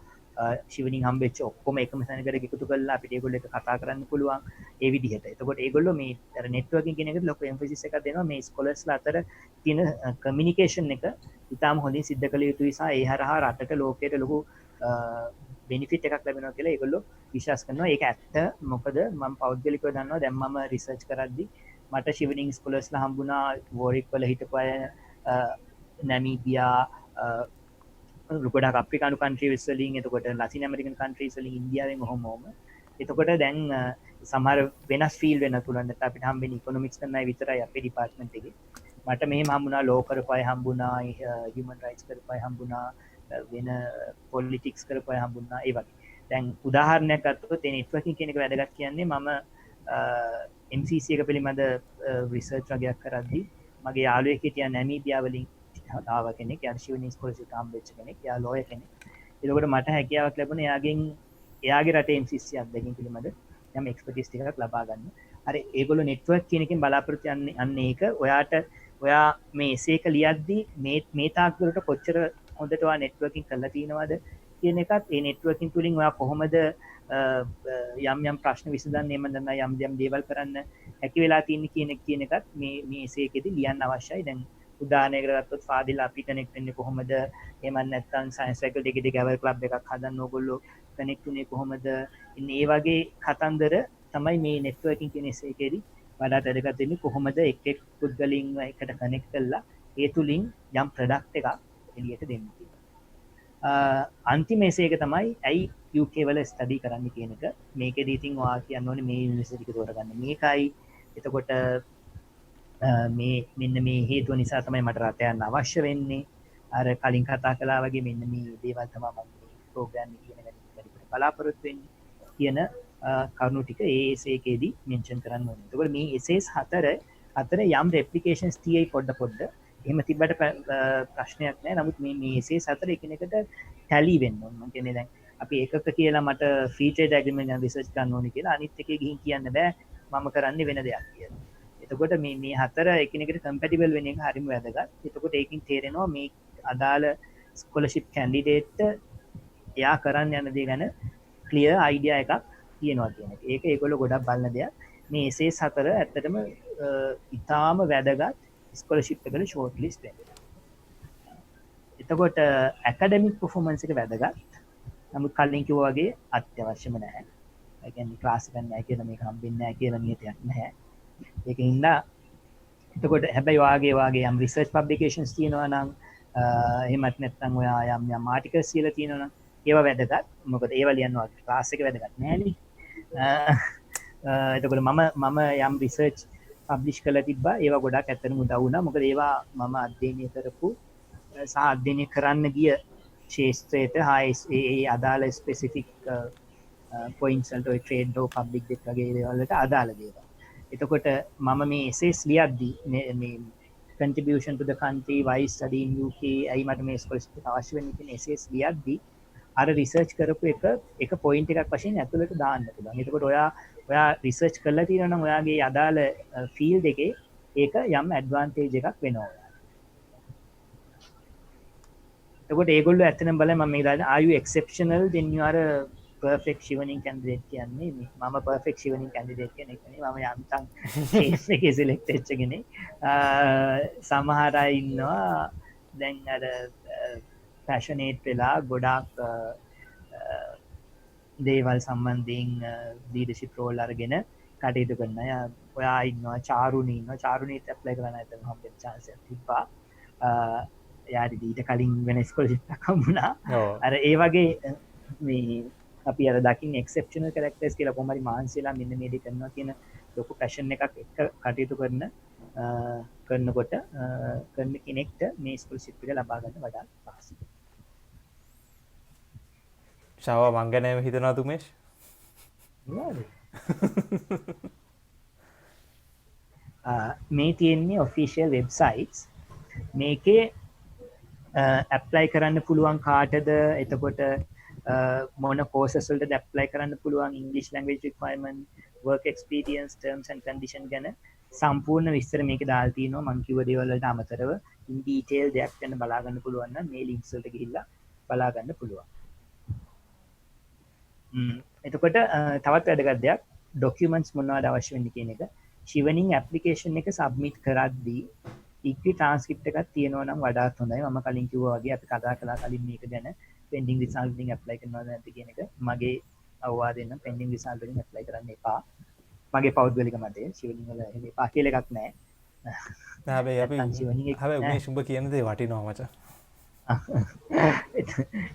ශිවනින් හම්බෙච්ච ඔක්කොම එකම තැනකට එකතු කරලා අපිට ඒගොල්ලෝ එක කතා කරන්න පුළුවන් ඒ විදිහට. එතකොට ඒගොල්ලෝ මේ අර නෙට්වර්කින් කියන එකට ලොකු එම්ෆසිස් එකක් දෙනවා මේ ස්කෝලර්ස්ලා අතර තියෙන කමියුනිකේෂන් එක ඉතාම හොඳින් සිද්ධ කළ යුතුයි සහ ඒ හරහා රටට ලෝකයට ලොකු බෙනිෆිට් එකක් ලැබෙනවා කියලා ඒගොල්ලෝ විශ්වාස කරනවා. ඒක ඇත්ත. මොකද මම පෞද්ගලිකව දන්නවා දැන් මම රිසර්ච් කරද්දි මට ශිවනින් ස්කෝලර්ස්ලා හම්බුණා වෝරික් වල හිටපු අය, නැමීබියා, ගොඩක් අප්‍රිකානු කන්ට්‍රීස් වලින්, එතකොට ලතින් ඇමරිකන් කන්ට්‍රීස් වලින්, ඉන්දියාවෙන් ඔහොම. එතකොට දැන් සමහර වෙනස් ෆීල්ඩ් වෙන තුලන්න අපිට හම්බෙන්නේ ඉකොනොමික්ස් කරන අය විතරයි අපේ ඩිපාර්ට්මන්ට් එකේ. මට මෙහෙම හම්බුණා ලෝ කරපු අය හම්බුණා, හියුමන් රයිට්ස් කරපු අය හම්බුණා, වෙන පොලිටික්ස් කරපු අය හම්බුණා. ඒ වගේ. දැන් උදාහරණයක් ගත්තොත් ඒ නෙට්වර්කින් කියන එක වැදගත් කියන්නේ මම MCC එක පිළිබඳ රිසර්ච් වගේක් කරද්දී මගේ යාළුවෙක් හිටියා නැමීබියා වලින් ආව කෙනෙක්. යා ශිවනින් ස්කෝලර්ෂිප් හම්බෙච්ච කෙනෙක්. යා ලෝයර් කෙනෙක්. එතකොට මට හැකියාවක් ලැබුණේ එයාගේ රටේ MCC අත්දැකීම් පිළිබඳ යම් එක්ස්පර්ටිස් ටිකක් ලබා ගන්න. අර ඒගොල්ලෝ නෙට්වර්ක් කියන එකෙන් බලාපොරොත්තු යන්නේ ඒක ඔයා මේ එසේ එක ලියද්දී මේ තාක් දුරට කොච්චර හොඳට ඔයා නෙට්වර්කින් කරලා තියෙනවද කියන එකත් ඒ නෙට්වර්කින් තුලින් ඔයා කොහොමද යම් ප්‍රශ්න විසඳන්නේ, එහෙම නැත්නම් යම් දේවල් කරන්න හැකි වෙලා තියෙන්නේ කියන එකත් මේ එසේ එකේදී ලියන්න අවශ්‍යයි. දැන් උදාහරණයකට ගත්තොත් ෆාදිල් අපි කනෙක්ට් වෙන්නේ කොහොමද? එහෙම නැත්නම් සයන්ස් ෆැකල්ටි එකේ ගැවල් ක්ලබ් එකක් හදන්න ඕගොල්ලෝ කනෙක්ට් උනේ කොහොමද? ඉන්නේ ඒ වගේ කතන්දර තමයි මේ නෙට්වර්කින් කියන එසේ එකේදී වඩාත් වැදගත් වෙන්නේ. කොහොමද එක් පුද්ගලයන් එකට කනෙක්ට් කරලා ඒ තුලින් යම් ප්‍රොඩක්ට් එකක් එළියට දෙන්න තියෙනවා. අන්තිම එසේ එක තමයි ඇයි UK වල ස්ටඩි කරන්න කියන එක. මේකෙදී ඉතින් ඔයා කියන්න ඕනේ මේ යුනිවර්සිටි එක තෝරගන්න මේකයි. එතකොට මේ මෙන්න මේ හේතුව නිසා තමයි මට රට යන්න අවශ්‍ය වෙන්නේ. අර කලින් කතා කළා වගේ මෙන්න මේ දේවල් තමයි මම මේ ප්‍රෝග්‍රෑම් එකේ ඉගෙන ගන්න බලාපොරොත්තු වෙන්නේ කියන කරුණු ටික ඒ එසේ එකේදී මෙන්ෂන් කරන්න ඕනේ. එතකොට මේ එසේස් හතර යම් රෙප්ලිකේෂන්ස් තියෙයි පොඩ එහෙම තිබ්බට ප්‍රශ්නයක් නැහැ. නමුත් මේ එසේස් හතර එකිනෙකට ටැලි වෙන්න ඕනේ. මම කියන්නේ දැන් අපි එකක කියලා මට ෆී ට්‍රේඩ් ඇග්‍රීමන්ට් ගැන රිසර්ච් කරන්න ඕනේ කියලා අනිත් එකේ ගිහින් කියන්න බෑ මම කරන්නේ වෙන දෙයක් කියලා. එතකොට මේ හතර එකිනෙකට කම්පැටිබල් වෙන එක හරිම වැදගත්. එතකොට ඒකින් තේරෙනවා මේ අදාළ ස්කෝලර්ෂිප් කැන්ඩිඩේට්ට එයා කරන්න යන දේ ගැන ක්ලියර් අයිඩියා එකක් තියෙනවා කියන එක. ඒක ඒගොල්ලෝ ගොඩක් බලන දෙයක්. මේ එසේස් හතර ඇත්තටම ඉතාම වැදගත් ස්කෝලර්ෂිප් එකට ෂෝට් ලිස්ට් වෙන්න. එතකොට ඇකඩමික් පර්ෆෝමන්ස් එක වැදගත්. නමුත් කලින් කිව්වා වගේ අත්‍යවශ්‍යම නැහැ. ඒ කියන්නේ ක්ලාස් එක නැහැ කියලා මේක හම්බෙන්නේ නැහැ කියලා නියතයක් නැහැ. ඒකින්ද එතකොට හැබැයි වාගේ යම් රිසර්ච් පබ්ලිකේෂන්ස් තියෙනවා නම් එහෙමත් නැත්නම් ඔයා යම් ආටිකල්ස් කියලා තියෙනවා නම් ඒවා වැදගත්. මොකද ඒවා ලියනවා ක්ලාස් එක වැදගත් නෑනේ. එතකොට මම යම් රිසර්ච් පබ්ලිෂ් කරලා තිබ්බා. ඒවා ගොඩක් ඇත්තටම උදව් වුණා. මොකද ඒවා මම අධ්‍යයනය කරපු සහ අධ්‍යයනය කරන්න ගිය ක්ෂේත්‍රයට ඒ අදාළ ස්පෙસિෆික් පොයින්ට්ස් වලට ඔය ට්‍රේඩ් හෝ පබ්ලික් දෙක වගේ දේවල් වලට අදාළ දේවල්. එතකොට මම මේ එසේස් ලියද්දී මේ contribution to the country why study in UK ඇයි මට මේ ස්කෝලර්ෂිප් එක අවශ්‍ය වෙන්නේ කියන එසේස් ලියද්දී අර රිසර්ච් කරපු එක පොයින්ට් එකක් වශයෙන් ඇතුළට දාන්න පුළුවන්. එතකොට ඔයා රිසර්ච් කරලා තියෙනවා නම් ඔයාගේ අදාළ ෆීල්ඩ් එකේ ඒක යම් ඇඩ්වාන්ටේජ් එකක් වෙනවා. එතකොට ඒගොල්ලෝ ඇත්තටම බලන්න මම මේක දාන්නේ are you exceptional then you are a perfect shivering candidate කියන්නේ මම perfect shivering candidate කෙනෙක් නෙවෙයි මම යන්තම් case එකේ select වෙච්ච කෙනෙක්. සමහර අය ඉන්නවා දැන් අර passionate වෙලා ගොඩාක් දේවල් සම්බන්ධයෙන් leadership role අරගෙන කටයුතු කරන අය. ඔයා ඉන්නවා චාරුණී ඉන්නවා. චාරුණීට apply කරන්න හිතන හම්බෙන්න chance එකක් තිබ්බා. යාට ඊට කලින් වෙන ස්කෝලර්ෂිප් එකක් හම්බුණා. අර ඒ වගේ මේ අපි අර දකින්න එක්සෙප්ෂනල් කැරක්ටර්ස් කියලා කොහොම හරි මහන්සියලා මෙන්න මේ දේ කරනවා කියන ලොකු පැෂන් එකක් එක්ක කටයුතු කරනකොට කරන කෙනෙක්ට මේ ස්කෝලර්ෂිප් එක ලබා ගන්න වඩා පහසුයි. ශාවා මං ගැනම හිතනවා තුමේෂ්. මේ තියෙන්නේ ඔෆිෂියල් වෙබ්සයිට්ස්. මේකේ ඇප්ලයි කරන්න පුළුවන් කාටද එතකොට මොන කෝසස් වලටද ඇප්ලයි කරන්න පුළුවන් ඉංග්‍රීසි language requirement work experience terms and condition ගැන සම්පූර්ණ විස්තර මේකේ දාලා තියෙනවා. මම කිව්ව දේවල් වලට අමතරව ඉන් ඩීටේල් දෙයක් ගැන බලා ගන්න පුළුවන් නම් මේ ලින්ක්ස් වලට ගිහිල්ලා බලා ගන්න පුළුවන්. එතකොට තවත් වැදගත් දෙයක් ඩොකියුමන්ට්ස් මොනවද අවශ්‍ය වෙන්නේ කියන එක. ශිවනින් ඇප්ලිකේෂන් එක සබ්මිට් කරද්දී ඉක්වි ට්‍රාන්ස්ක්‍රිප්ට් එකක් තියෙනවා නම් වඩාත් හොඳයි. මම කලින් කිව්වා වගේ අපි කතා කළා කලින් මේක ගැන pending result වලින් apply කරනවද නැද්ද කියන එක. මගේ අවවාදයෙන් නම් pending result වලින් apply කරන්න එපා. මගේ පෞද්ගලික මතය ශිවනින් වල එහෙම එපා කියලා එකක් නැහැ. හැබැයි අපි හැබැයි මේ සුඹ කියන දේ වටිනවා මචං.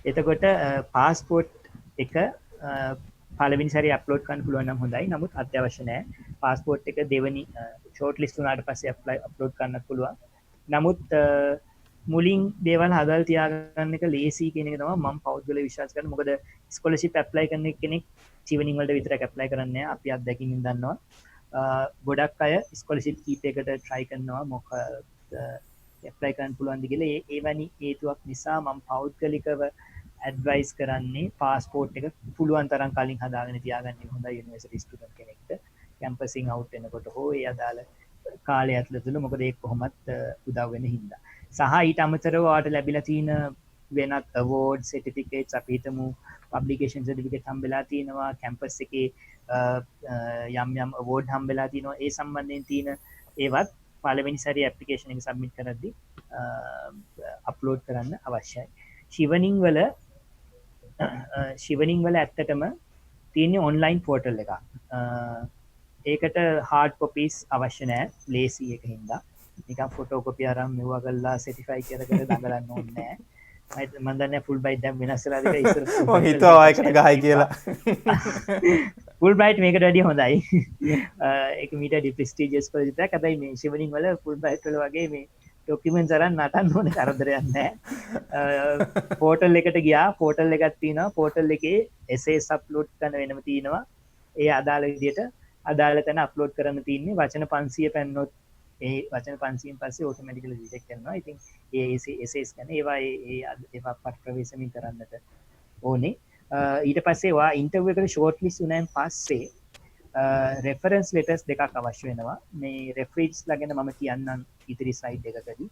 එතකොට පාස්පෝර්ට් එක පළවෙනි සැරේ අප්ලෝඩ් කරන්න පුළුවන් නම් හොඳයි. නමුත් අත්‍යවශ්‍ය නැහැ. පාස්පෝර්ට් එක දෙවෙනි ෂෝට් ලිස්ට් වුණාට පස්සේ අප්ලෝඩ් කරන්නත් පුළුවන්. නමුත් මුලින් දේවල් හදලා තියාගන්න එක ලේසි කියන එක තමයි මම පෞද්ගලිකව විශ්වාස කරන්නේ. මොකද ස්කෝලර්ෂිප් ඇප්ලයි කරන කෙනෙක් චීවනින් වලට විතරක් ඇප්ලයි කරන්නේ නැහැ. අපි අත්දැකීමෙන් දන්නවා. ගොඩක් අය ස්කෝලර්ෂිප් කීප එකට try කරනවා. මොකද ඇප්ලයි කරන්න පුළුවන්ද කියලා. ඒ වැනි හේතුවක් නිසා මම පෞද්ගලිකව ඇඩ්වයිස් කරන්නේ පාස්පෝර්ට් එක පුළුවන් තරම් කලින් හදාගෙන තියාගන්න හොඳයි යුනිවර්සිටි ස්ටුඩන්ට් කෙනෙක්ට කැම්පසින් අවුට් වෙනකොට හෝ ඒ අදාළ කාලය ඇතුළත මොකද ඒක කොහොමත් උදව් වෙන හින්දා. සහ ඊට අමතරව ඔයාලට ලැබිලා තියෙන වෙනත් අවෝඩ් සර්ටිෆිකේට්ස් අපි හිතමු පබ්ලිකේෂන් සර්ටිෆිකේට් හම්බෙලා තියෙනවා කැම්පස් එකේ යම් අවෝඩ් හම්බෙලා තියෙනවා ඒ සම්බන්ධයෙන් තියෙන ඒවත් පළවෙනි සැරේ ඇප්ලිකේෂන් එක සබ්මිට් කරද්දී අප්ලෝඩ් කරන්න අවශ්‍යයි. ශිවනින් වල ඇත්තටම තියෙන්නේ ඔන්ලයින් පෝර්ටල් එකක්. ඒකට හාඩ් කොපීස් අවශ්‍ය නැහැ ලේසි එක හින්දා. නිකන් ෆොටෝකොපි අරන් මෙවුවා කරලා සර්ටිෆයි කර දඟලන්න ඕනේ නැහැ. මම දන්නේ ෆුල් බ්‍රයිට් දැන් වෙනස් වෙලා දෙක ඉස්සර මං හිතුවා ආයකට ගහයි කියලා. ෆුල් බ්‍රයිට් මේකට වැඩිය හොඳයි. ඒක මීට ප්‍රෙස්ටිජියස් කොලෙජ් එකක්. හැබැයි මේ ෂිවනින් වල ෆුල් බ්‍රයිට් වල වගේ මේ ඩොකියුමන්ට්ස් අරන් නටන්න ඕනේ කරදරයක් නැහැ. පෝටල් එකට ගියා. පෝටල් එකක් තියෙනවා. පෝටල් එකේ essays අප්ලෝඩ් කරන වෙනම තියෙනවා. ඒ අදාළ විදියට අදාළ තැන අප්ලෝඩ් කරන්න තියෙන්නේ. වචන 500 පැන්නොත් ඒ වචන 500න් පස්සේ ඔටෝමැටිකලි රිජෙක්ට් කරනවා. ඉතින් ඒ essays ගන්න ඒවා පට ප්‍රවේශමින් කරන්නට ඕනේ. ඊට පස්සේ වා ඉන්ටර්වියු එකට ෂෝට් ලිස්ට් වුණාන් පස්සේ රෙෆරන්ස් ලෙටර්ස් දෙකක් අවශ්‍ය වෙනවා. මේ රෙෆරන්ස් ලාගෙන මම කියන්නම් ඉතිරි ස්ලයිඩ් එකකදී.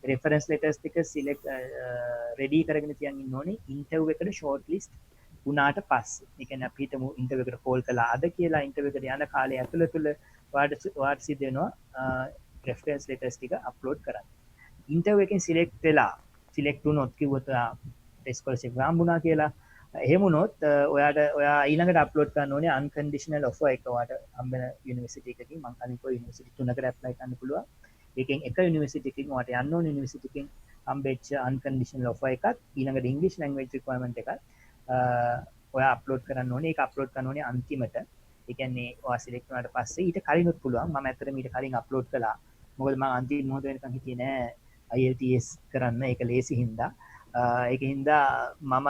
රෙෆරන්ස් ලෙටර්ස් ටික සිලෙක්ට් රෙඩි කරගෙන තියන් ඉන්න ඕනේ ඉන්ටර්වියු එකට ෂෝට් ලිස්ට් වුණාට පස්සේ. ඒ කියන්නේ අපි හිතමු ඉන්ටර්වියු එකට කෝල් කළා අද කියලා ඉන්ටර්වියු එකට යන කාලය ඇතුළත වාට සිද්ධ වෙනවා රෙෆරන්ස් ලෙටර්ස් ටික අප්ලෝඩ් කරන්න. ඉන්ටර්වියු එකෙන් සිලෙක්ට් වෙලා සිලෙක්ට් වුණොත් කිව්වොත් ටෙස්ට් ස්කෝලර්ෂිප් ගාම්බුණා කියලා එහෙම වුණොත් ඔයා ඊළඟට අප්ලෝඩ් කරන්න ඕනේ අන්කන්ඩිෂනල් ඔෆර් එක ඔයාට හම්බෙන යුනිවර්සිටි එකකින්. මම කලින් කිව්වා යුනිවර්සිටි තුනකට ඇප්ලයි කරන්න පුළුවන්. ඒකෙන් එක යුනිවර්සිටි එකකින් ඔයාට යන්න ඕනේ යුනිවර්සිටි එකකින් හම්බෙච්ච අන්කන්ඩිෂනල් ඔෆර් එකත් ඊළඟට ඉංග්‍රීසි ලැන්ග්වේජ් රික්වයර්මන්ට් එකත් ඔයා අප්ලෝඩ් කරන්න ඕනේ. ඒක අප්ලෝඩ් කරන්න ඕනේ අන්තිමට. ඒ කියන්නේ ඔයා සිලෙක්ට් වුණාට පස්සේ ඊට කලිනුත් පුළුවන්. මම ඇත්තටම ඊට කලින් අප්ලෝඩ් කළා. මොකද මම අන්තිම මොහොත වෙනකන් හිටියේ නෑ IELTS කරන්න. ඒක ලේසි හින්දා. ඒක හින්දා මම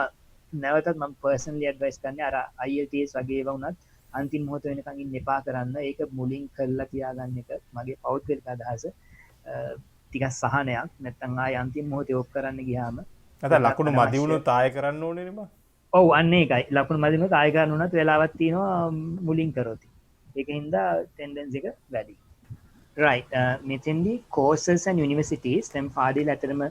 නැවතත් මම පර්සනලි ඇඩ්වයිස් කරන්නේ අර IELTS වගේ ඒවා වුණත් අන්තිම මොහොත වෙනකන් ඉන්න එපා කරන්න. ඒක මුලින් කරලා තියාගන්න එක මගේ පෞද්ගලික අදහස. ටිකක් සහනයක්. නැත්තම් ආය අන්තිම මොහොතේ ඔෆ් කරන්න ගියාම නැත්නම් ලකුණු මදි වුණොත් ආයෙ කරන්න ඕනේ නේ බං. ඔව් අන්න ඒකයි. ලකුණු මදි වුණොත් ආය ගන්න උනත් වෙලාවක් තියෙනවා මුලින් කරොත්. ඒක හින්දා ටෙන්ඩන්සි එක වැඩි. right මෙතෙන්දී courses and universities දැන් පාඩියල ඇතරම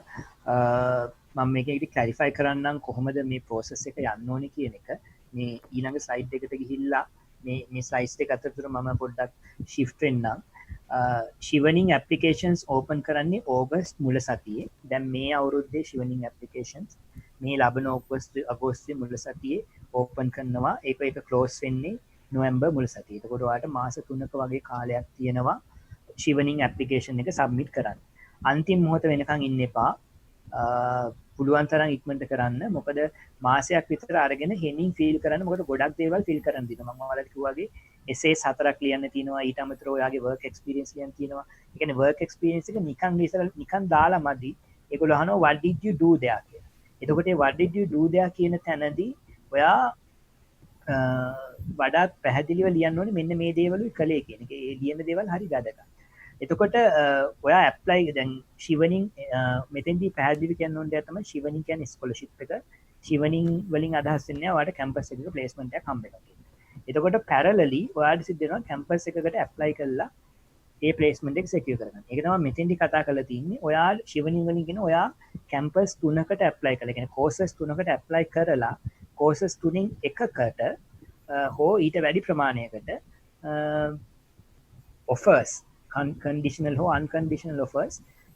මම මේකෙදි clarify කරන්නම් කොහොමද මේ process එක යන්න ඕනේ කියන එක. මේ ඊළඟ slide එකට ගිහිල්ලා මේ slides දෙක අතර මම පොඩ්ඩක් shift වෙන්නම්. Shivening applications open කරන්නේ ඕගස්ට් මුල සතියේ. දැන් මේ අවුරුද්දේ Shivening applications මේ ලබන අගෝස්තුවේ මුල සතියේ open කරනවා. ඒක close වෙන්නේ නොවැම්බර් මුල සතියේ. එතකොට ඔයාලට මාස 3ක වගේ කාලයක් තියෙනවා Shivening application එක submit කරන්න. අන්තිම මොහොත වෙනකන් ඉන්න එපා. පුළුවන් තරම් ඉක්මනට කරන්න. මොකද මාසයක් විතර අරගෙන හෙනින් ෆීල් කරන්න. මොකද ගොඩක් දේවල් ෆීල් කරන්න දිනවා. මම ඔයාලට කිව්වා වගේ essays 4ක් ලියන්න තියෙනවා. ඊට අමතරව ඔයාගේ work experience ලියන්න තියෙනවා. ඒ කියන්නේ work experience එක නිකන් දාලා මදි. ඒගොල්ලෝ අහනවා what did you do there කියලා. එතකොට what did you do there කියන තැනදී ඔයා වඩාත් පැහැදිලිව ලියන්න ඕනේ මෙන්න මේ දේවලුයි කළේ කියන එක. ඒ ලියන දේවල් හරි වැදගත්. එතකොට ඔයා ඇප්ලයි දැන් Shivening මෙතෙන්දී පැහැදිලි කියන්න ඕන දෙයක් තමයි Shivening කියන්නේ ස්කෝලර්ෂිප් එක. Shivening වලින් අදහස් වෙන්නේ ඔයාලට කැම්පස් එකක ප්ලේස්මන්ට් එකක් හම්බ වෙනවා කියන එක. එතකොට parallelly ඔයාලට සිද්ධ වෙනවා කැම්පස් එකකට ඇප්ලයි කරලා ඒ ප්ලේස්මන්ට් එක secure කරගන්න. ඒක තමයි මෙතෙන්දී කතා කරලා තියෙන්නේ. ඔයා Shivening වලින් කියන ඔයා කැම්පස් 3කට ඇප්ලයි කරලා කියන්නේ courses 3කට ඇප්ලයි කරලා courses 3න් එකකට හෝ ඊට වැඩි ප්‍රමාණයකට offers conditional හෝ unconditional offers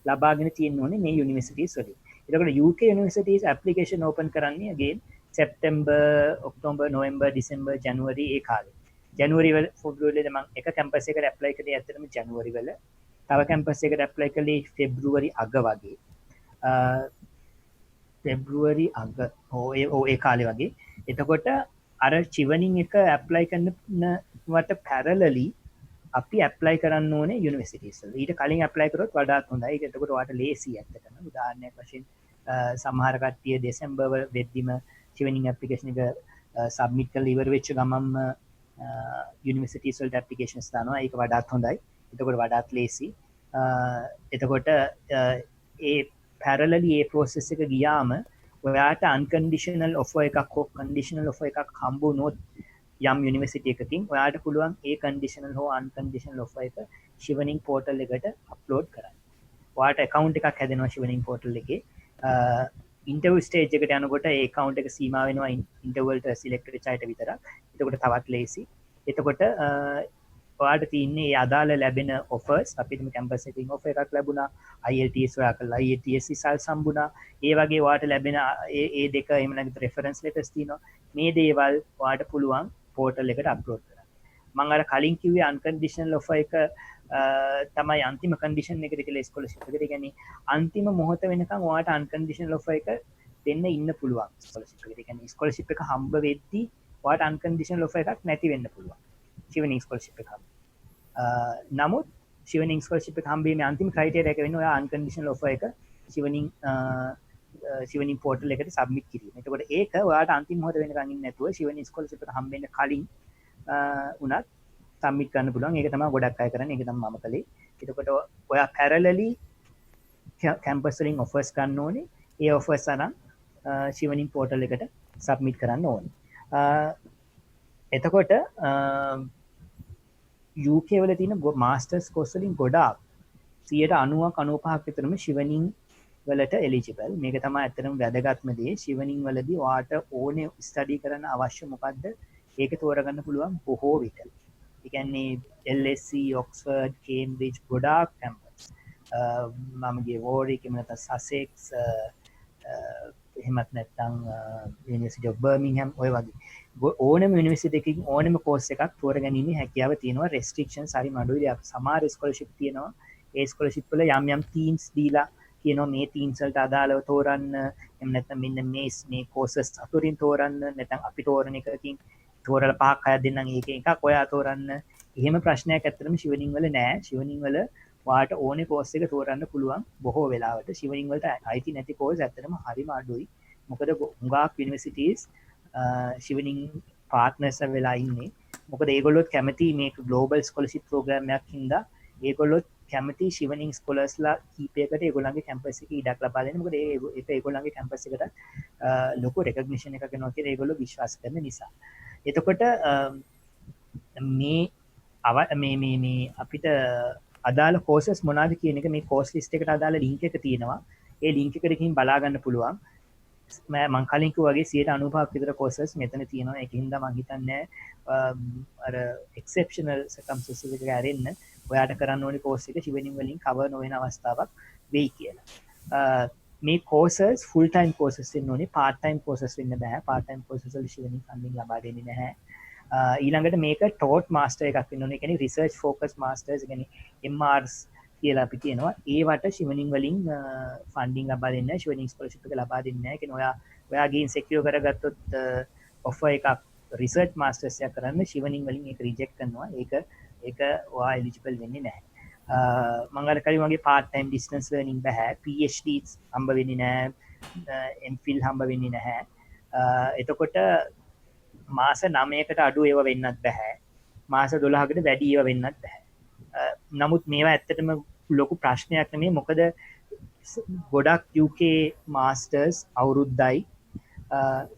ලබාගෙන තියෙන්න ඕනේ මේ universities වලින්. එතකොට UK universities application open කරන්නේ again September, October, November, December, January ඒ කාලේ. January වල February වල මම එක campus එකකට apply කරේ ඇත්තටම January වල. තව campus එකකට apply කළේ February අග වගේ. February අග ඒ කාලේ වගේ. එතකොට අර Shivening එක apply කරනවට parallelly අපි ඇප්ලයි කරන්න ඕනේ යුනිවර්සිටිස් වල. ඊට කලින් ඇප්ලයි කරොත් වඩාත් හොඳයි. ඒක එතකොට ඔයාලට ලේසි ඇත්තටම. උදාහරණයක් වශයෙන් සමහර කට්ටිය දෙසැම්බර් වෙද්දිම Shivening application එක සබ්මිට් කරලා ඉවර වෙච්ච ගමන්ම යුනිවර්සිටිස් වලට ඇප්ලිකේෂන්ස් දානවා. ඒක වඩාත් හොඳයි. එතකොට වඩාත් ලේසි. එතකොට ඒ parallelly ඒ process එක ගියාම ඔයාට unconditional offer එකක් හෝ conditional offer එකක් හම්බුනොත් යම් යුනිවර්සිටි එකකින් ඔයාට පුළුවන් ඒ conditional හෝ unconditional offer එක Shivening portal එකට අප්ලෝඩ් කරන්න. ඔයාට account එකක් හැදෙනවා Shivening portal එකේ. interview stage එකට යනකොට ඒ account එක සීමා වෙනවා interview වලට select වෙච්ච අයට විතරක්. එතකොට තවත් ලේසි. එතකොට ඔයාට තියෙන්නේ ඒ අදාළ ලැබෙන offers. අපිට මේ campus එකකින් offer එකක් ලැබුණා. IELTS ඔයා කළා. IELTS results හම්බුණා. ඒ වගේ ඔයාට ලැබෙන ඒ දෙක එහෙම නැත්නම් reference letters තියෙනවා. මේ දේවල් ඔයාට පුළුවන් portal එකට අප්ලෝඩ් කරන්න. මං අර කලින් කිව්වේ අන්කන්ඩිෂනල් ඔෆර් එක තමයි අන්තිම කන්ඩිෂන් එකට කියලා ස්කෝලර්ෂිප් එකට. ඒ කියන්නේ අන්තිම මොහොත වෙනකන් ඔයාට අන්කන්ඩිෂනල් ඔෆර් එක දෙන්න ඉන්න පුළුවන් ස්කෝලර්ෂිප් එකට. ඒ කියන්නේ ස්කෝලර්ෂිප් එක හම්බ වෙද්දී ඔයාට අන්කන්ඩිෂනල් ඔෆර් එකක් නැති වෙන්න පුළුවන්. ෂිවනින් ස්කෝලර්ෂිප් එක හම්බ. නමුත් ෂිවනින් ස්කෝලර්ෂිප් එක හම්බීමේ අන්තිම ක්‍රයිටේරියා එක වෙන්නේ ඔයා අන්කන්ඩිෂනල් ඔෆර් එක ෂිවනින් පෝර්ටල් එකට සබ්මිට් කිරීම. එතකොට ඒක ඔයාට අන්තිම මොහොත වෙනකන් ඉන්න නැතුව ෂිවනින් ස්කෝලර්ෂිප් එක හම්බෙන්න කලින් උනත් සම්මිට් කරන්න පුළුවන්. ඒක තමයි ගොඩක් අය කරන්නේ. ඒක තමයි මම කළේ. එතකොට ඔයා පැරලලි කැම්පස් වලින් ඔෆර්ස් ගන්න ඕනේ. ඒ ඔෆර්ස් අරන් ෂිවනින් පෝර්ටල් එකට සබ්මිට් කරන්න ඕනේ. එතකොට UK වල තියෙන මාස්ටර්ස් කෝස් වලින් ගොඩාක් 90ක් 95ක් විතරම ෂිවනින් වලට එලිජිබල්. මේක තමයි ඇත්තටම වැදගත්ම දේ. ෂිවනින් වලදී ඔයාට ඕනේ ස්ටඩි කරන්න අවශ්‍ය මොකද්ද? ඒක තෝරගන්න පුළුවන් බොහෝ විට. ඒ කියන්නේ LSE, Oxford, Cambridge ගොඩාක් කැම්පස්. මම ගියේ Warwick, එහෙම නැත්නම් Sussex, එහෙමත් නැත්නම් University of Birmingham ඔය වගේ. ඕනම යුනිවර්සිටි එකකින් ඕනම කෝස් එකක් තෝරගැනීමේ හැකියාව තියෙනවා. රෙස්ට්‍රික්ෂන්ස් හරි අඩුයි. සමහර ස්කෝලර්ෂිප් තියෙනවා. ඒ ස්කෝලර්ෂිප් වල යම් තීම්ස් දීලා කියනවා මේ තීම්ස් වලට අදාළව තෝරන්න. එහෙම නැත්නම් මෙන්න මේ කෝසස් අතුරින් තෝරන්න. නැත්නම් අපි තෝරන එකකින් තෝරලා 5ක් 6ක් දෙන්නම් ඒකෙන් එකක් ඔයා තෝරන්න. එහෙම ප්‍රශ්නයක් ඇත්තටම ෂිවනින් වල නෑ. ෂිවනින් වල ඔයාට ඕනේ කෝස් එක තෝරන්න පුළුවන් බොහෝ වෙලාවට. ෂිවනින් වලට අයිති නැති කෝස් ඇත්තටම හරිම අඩුයි. මොකද හුඟක් යුනිවර්සිටිස් ෂිවනින් පාර්ට්නර්ස් වෙලා ඉන්නේ. මොකද ඒගොල්ලොත් කැමති මේක ග්ලෝබල් ස්කෝලර්ෂිප් ප්‍රෝග්‍රෑම් එකක් හින්දා ඒගොල්ලොත් කැමති ෂිවනින් ස්කෝලර්ස්ලා කීපයකට ඒගොල්ලන්ගේ කැම්පස් එකේ ඉඩක් ලබා දෙන්න. මොකද ඒක ඒගොල්ලන්ගේ කැම්පස් එකට ලොකු රෙකග්නිෂන් එකක් වෙනවා කියලා ඒගොල්ලෝ විශ්වාස කරන නිසා. එතකොට මේ අපිට අදාළ කෝසස් මොනවද කියන එක මේ කෝස් ලිස්ට් එකට අදාළ ලින්ක් එක තියෙනවා. ඒ ලින්ක් එකට ගිහින් බලා ගන්න පුළුවන්. මං කලින් කිව්වා වගේ 95ක් විතර කෝසස් මෙතන තියෙනවා. ඒකින්ද මං හිතන්නේ අර එක්සෙප්ෂනල් සර්කම්ස්ටැන්සස් එක ඇරෙන්න ඔයාට කරන්න ඕනේ කෝස් එක ෂිවනින් වලින් කවර් නොවන අවස්ථාවක් වෙයි කියලා. මේ කෝසස් ෆුල් ටයිම් කෝසස් වෙන්න ඕනේ. පාර්ට් ටයිම් කෝසස් වෙන්න බෑ. පාර්ට් ටයිම් කෝසස් වල ෂිවනින් ෆන්ඩින් ලබා දෙන්නේ නැහැ. ඊළඟට මේක ටෝට් මාස්ටර් එකක් වෙන්න ඕනේ. ඒ කියන්නේ රිසර්ච් ෆෝකස් මාස්ටර්ස්, ඒ කියන්නේ MRs කියලා අපි කියනවා. ඒවට ෂිවනින් වලින් ෆන්ඩින් ලබා දෙන්නේ නැහැ. ෂිවනින් ස්කෝලර්ෂිප් එක ලබා දෙන්නේ නැහැ. ඒ කියන්නේ ඔයා ගිහින් සෙකියුර් කරගත්තොත් ඔෆර් එකක් රිසර්ච් මාස්ටර්ස් එකක් කරන්න ෂිවනින් වලින් ඒක රිජෙක්ට් කරනවා. ඒක ඔයා එලිජිබල් වෙන්නේ නැහැ. මම අර කලින් වගේ පාර්ට් ටයිම් ඩිස්ටන්ස් ලර්නින් බෑ. PhDs හම්බ වෙන්නේ නැහැ. MPhil හම්බ වෙන්නේ නැහැ. එතකොට මාස 9කට අඩු ඒවා වෙන්නත් බෑ. මාස 12කට වැඩි ඒවා වෙන්නත් බෑ. නමුත් මේවා ඇත්තටම ලොකු ප්‍රශ්නයක් නෙමෙයි. මොකද ගොඩක් UK මාස්ටර්ස් අවුරුද්දයි